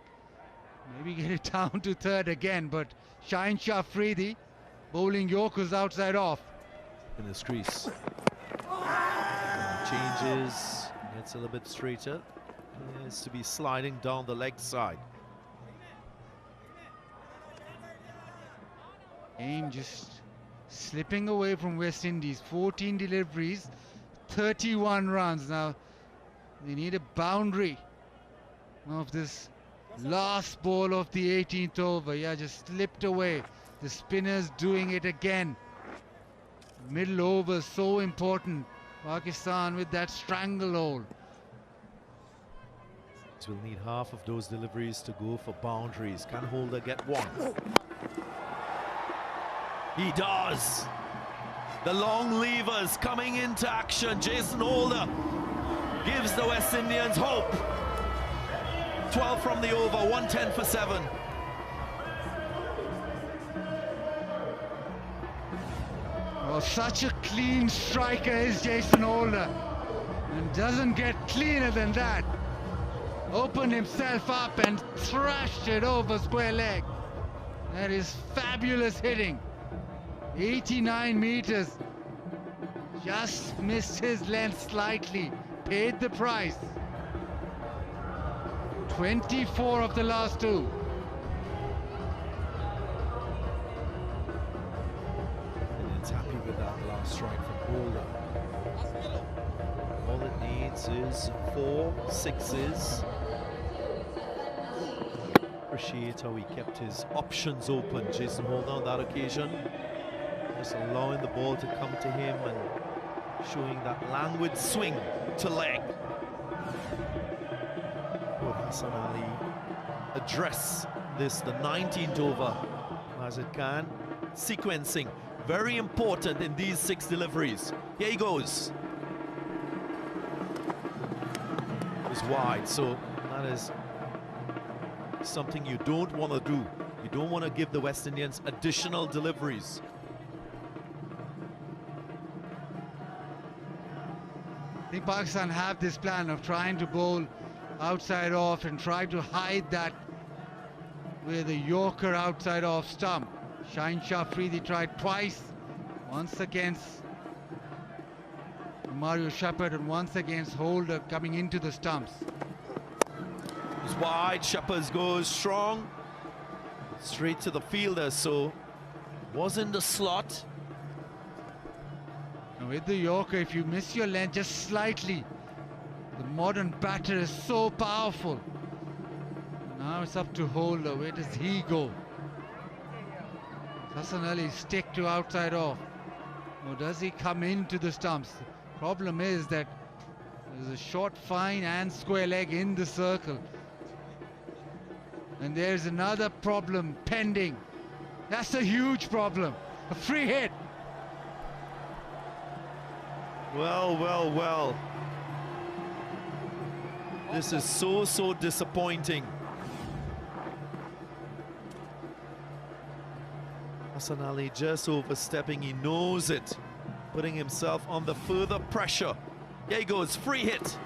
Maybe get it down to third again, but Shaheen Shah Afridi bowling Yorkers outside off. In this crease. Changes, gets a little bit straighter. He has to be sliding down the leg side. Aim just slipping away from West Indies. 14 deliveries, 31 runs. Now they need a boundary of this last ball of the 18th over. Yeah, just slipped away. The spinners doing it again. Middle over so important. Pakistan with that stranglehold. Will need half of those deliveries to go for boundaries. Can Holder get one? He does. The long levers coming into action. Jason Holder gives the West Indians hope. 12 from the over, 110 for 7. Oh, such a clean striker is Jason Holder, and doesn't get cleaner than that. Opened himself up and thrashed it over square leg. That is fabulous hitting. 89 meters. Just missed his length slightly. Paid the price. 24 of the last 2. And it's happy with that last strike from Holder. All it needs is 4 sixes. Appreciate how he kept his options open, Jason Holder, on that occasion. Just allowing the ball to come to him and showing that languid swing to leg. Will Hassan Ali address this, the 19th over, as it can? Sequencing, very important in these 6 deliveries. Here he goes. It was wide, so that is something you don't want to do. You don't want to give the West Indians additional deliveries. I think Pakistan have this plan of trying to bowl outside off and try to hide that with a Yorker outside off stump. Shaheen Shah Afridi tried twice, once against Mario Shepherd and once against Holder coming into the stumps. It's wide, Shepherd goes strong, straight to the fielder, so was in the slot. And with the Yorker, if you miss your length just slightly, the modern batter is so powerful. Now it's up to Holder. Where does he go? Hassan Ali stick to outside off. Or does he come into the stumps? The problem is that there's a short, fine and square leg in the circle. And there's another problem pending. That's a huge problem. A free hit. Well, well, well. This is so disappointing. Hassan Ali just overstepping, he knows it. Putting himself under further pressure. There he goes, free hit.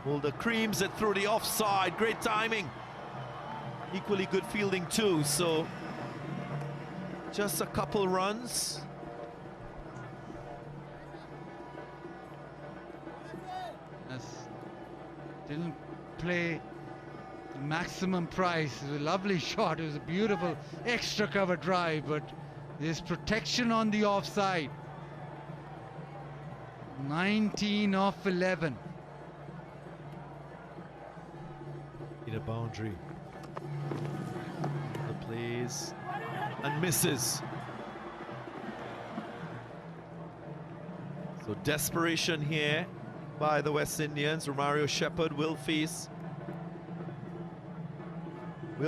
Holder creams it through the offside, great timing. Equally good fielding too, so just a couple runs. Didn't play the maximum price. It was a lovely shot. It was a beautiful extra cover drive, but there's protection on the offside. 19 off 11. In a boundary. The plays and misses. So desperation here by the West Indians. Romario Shepherd will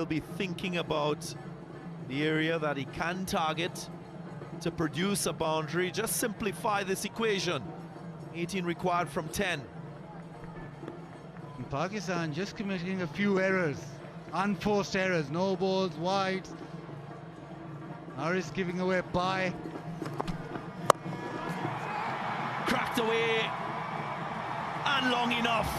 be thinking about the area that he can target to produce a boundary. Just simplify this equation. 18 required from 10. And Pakistan just committing a few errors, unforced errors, no balls, wides. Harris giving away bye. Cracked away. And long enough.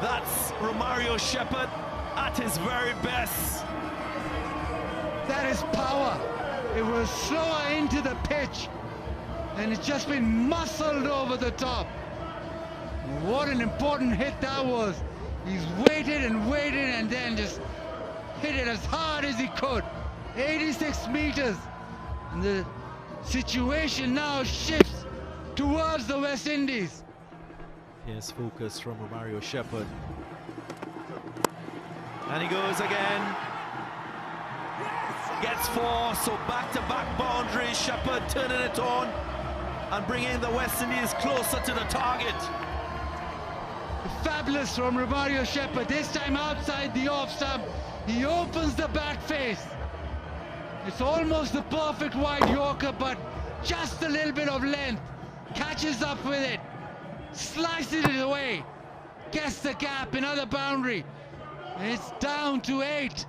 That's Romario Shepherd at his very best. That is power. It was slower into the pitch and it's just been muscled over the top. What an important hit that was. He's waited and then just hit it as hard as he could. 86 meters. And the situation now shifts towards the West Indies. Here's focus from Romario Shepherd. And he goes again. Gets 4, so back-to-back boundaries. Shepherd turning it on and bringing the West Indies closer to the target. Fabulous from Romario Shepherd, this time outside the off stump. He opens the back face. It's almost the perfect wide Yorker, but just a little bit of length. Catches up with it. Slices it away, gets the gap, another boundary. It's down to 8.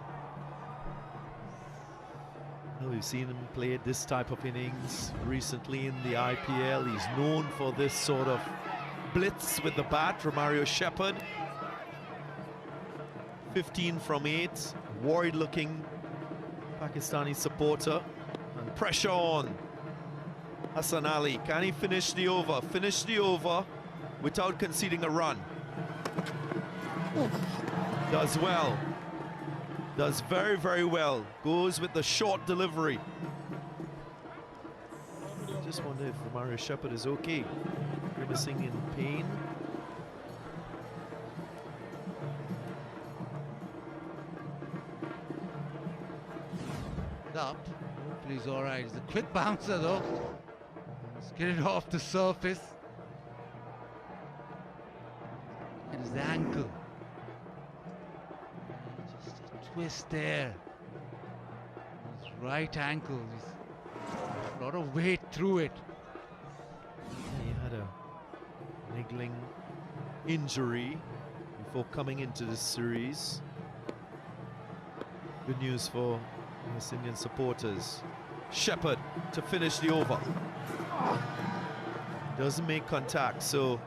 Well, we've seen him play this type of innings recently in the IPL. He's known for this sort of blitz with the bat, Romario Shepherd. 15 from 8, worried looking Pakistani supporter. And pressure on Hassan Ali. Can he finish the over? Finish the over without conceding a run. Does well. Does very, very well. Goes with the short delivery. Just wonder if Romario Shepherd is okay. Grimacing in pain. Up. Hopefully he's all right. It's a quick bouncer though. Let's get it off the surface. And his ankle. Just a twist there. His right ankle. He's a lot of weight through it. He had a niggling injury before coming into this series. Good news for West Indian supporters. Shepherd to finish the over. Doesn't make contact, so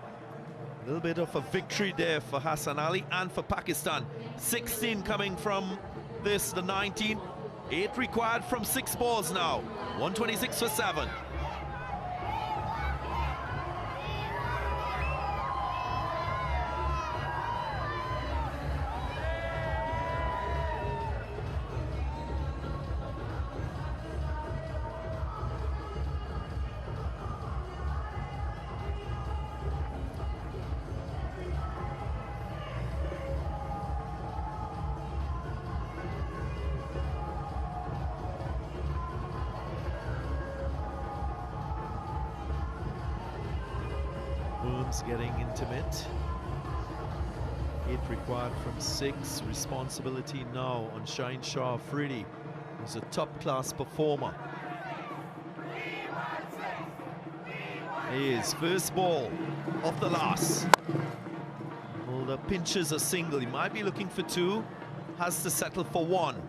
a little bit of a victory there for Hassan Ali and for Pakistan. 16 coming from this, the 19. 8 required from 6 balls now. 126 for 7. Getting intimate. 8 required from 6. Responsibility now on Shaheen Shah Afridi, who's a top-class performer. Here's first ball off the last. Mulder pinches a single. He might be looking for 2. Has to settle for 1.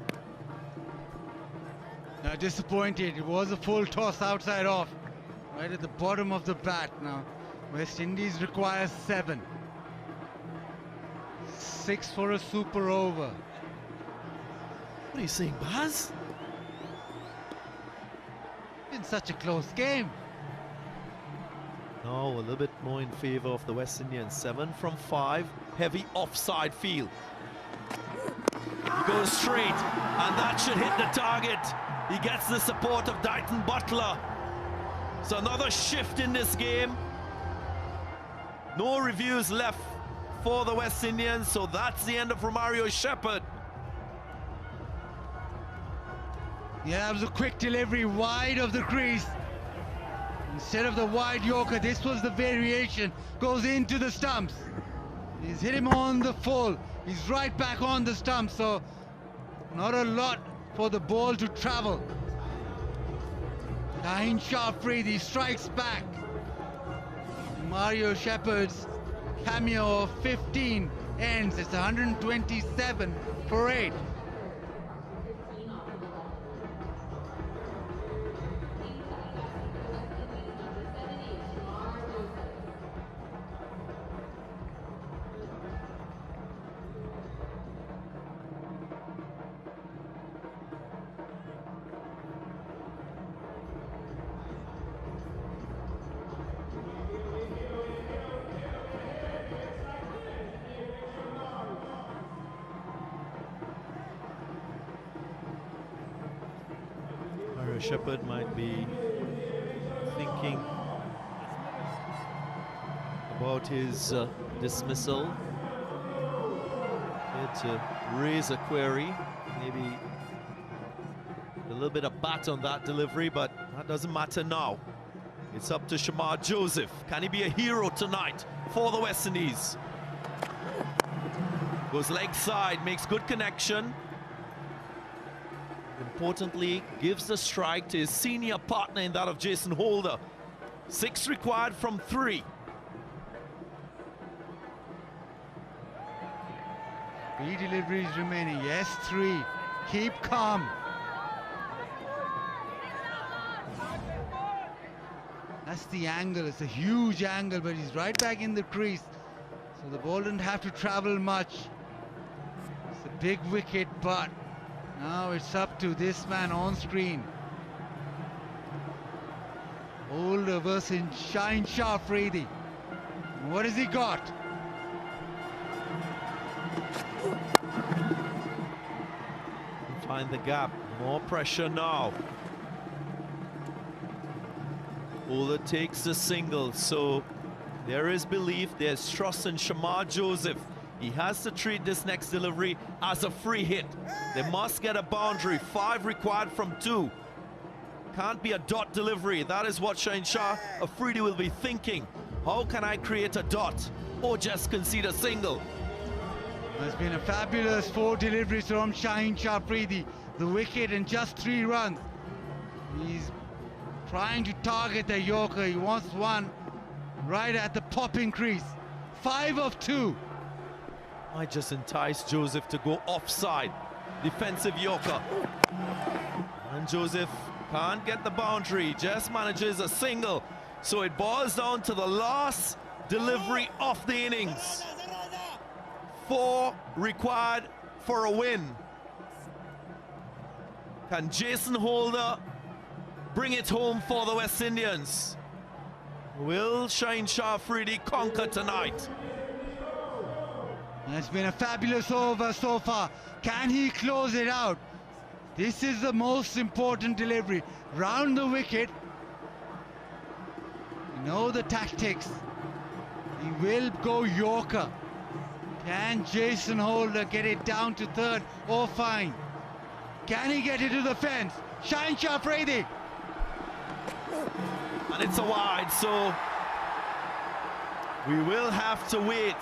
Now disappointed. It was a full toss outside off, right at the bottom of the bat. Now West Indies requires 7. 6 for a super over. What are you saying, Baz? Been such a close game. No, a little bit more in favor of the West Indians. 7 from 5. Heavy offside field. He goes straight, and that should hit the target. He gets the support of Dighton Butler. So another shift in this game. No reviews left for the West Indians, so that's the end of Romario Shepherd. Yeah, that was a quick delivery wide of the crease. Instead of the wide Yorker, this was the variation. Goes into the stumps. He's hit him on the full. He's right back on the stump, so not a lot for the ball to travel. Shaheen Shah Afridi strikes back. Mario Shepherd's cameo of 15 ends. It's 127 for 8. Shepherd might be thinking about his dismissal. Here to raise a query, maybe a little bit of bat on that delivery, but that doesn't matter now. It's up to Shamar Joseph. Can he be a hero tonight for the West Indies? Goes leg side, makes good connection. Importantly, gives the strike to his senior partner in that of Jason Holder. 6 required from 3. 3 deliveries remaining. Yes, 3. Keep calm. That's the angle. It's a huge angle, but he's right back in the crease. So the ball didn't have to travel much. It's a big wicket, but now it's up to this man on screen. Holder versus Shaheen Shah Afridi. What has he got? Find the gap. More pressure now. Holder takes the single, so there is belief, there's trust in Shamar Joseph. He has to treat this next delivery as a free hit. They must get a boundary. 5 required from 2. Can't be a dot delivery. That is what Shaheen Shah Afridi will be thinking. How can I create a dot or just concede a single? There's been a fabulous 4 deliveries from Shaheen Shah Afridi. The wicket and just 3 runs. He's trying to target the Yorker. He wants one right at the popping crease. 5 of 2. Might just entice Joseph to go offside. defensive Yorker. And Joseph can't get the boundary, just manages a single. So it boils down to the last delivery of the innings. 4 required for a win. Can Jason Holder bring it home for the West Indians? Will Shaheen Shah Afridi conquer tonight? It's been a fabulous over so far. Can he close it out? This is the most important delivery. Round the wicket. You know the tactics. He will go Yorker. Can Jason Holder get it down to third or fine? Can he get it to the fence? Shaheen Shah Afridi. And it's a wide, so we will have to wait.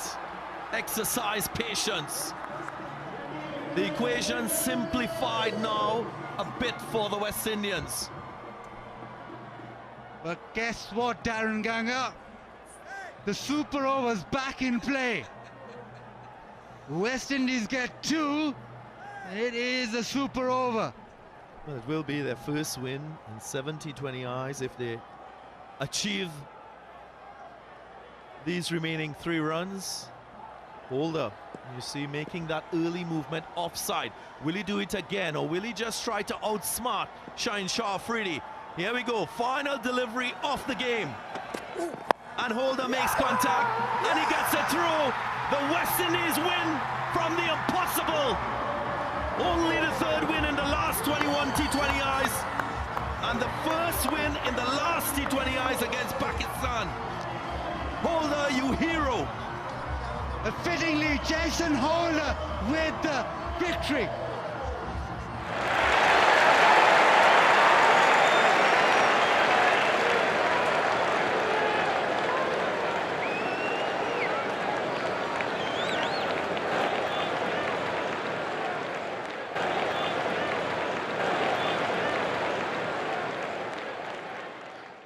Exercise patience. The equation simplified now a bit for the West Indians. But guess what, Darren Ganga? The super over's back in play. West Indies get 2. It is a super over. Well, it will be their first win in 70-20 eyes if they achieve these remaining 3 runs. Holder, you see, making that early movement offside. Will he do it again, or will he just try to outsmart Shaheen Shah Afridi? Here we go, final delivery of the game. And Holder makes contact, and he gets it through. The West Indies win from the impossible. Only the 3rd win in the last 21 T20 eyes, and the first win in the last T20 eyes against Pakistan. Holder, you hero. Fittingly, Jason Holder with the victory.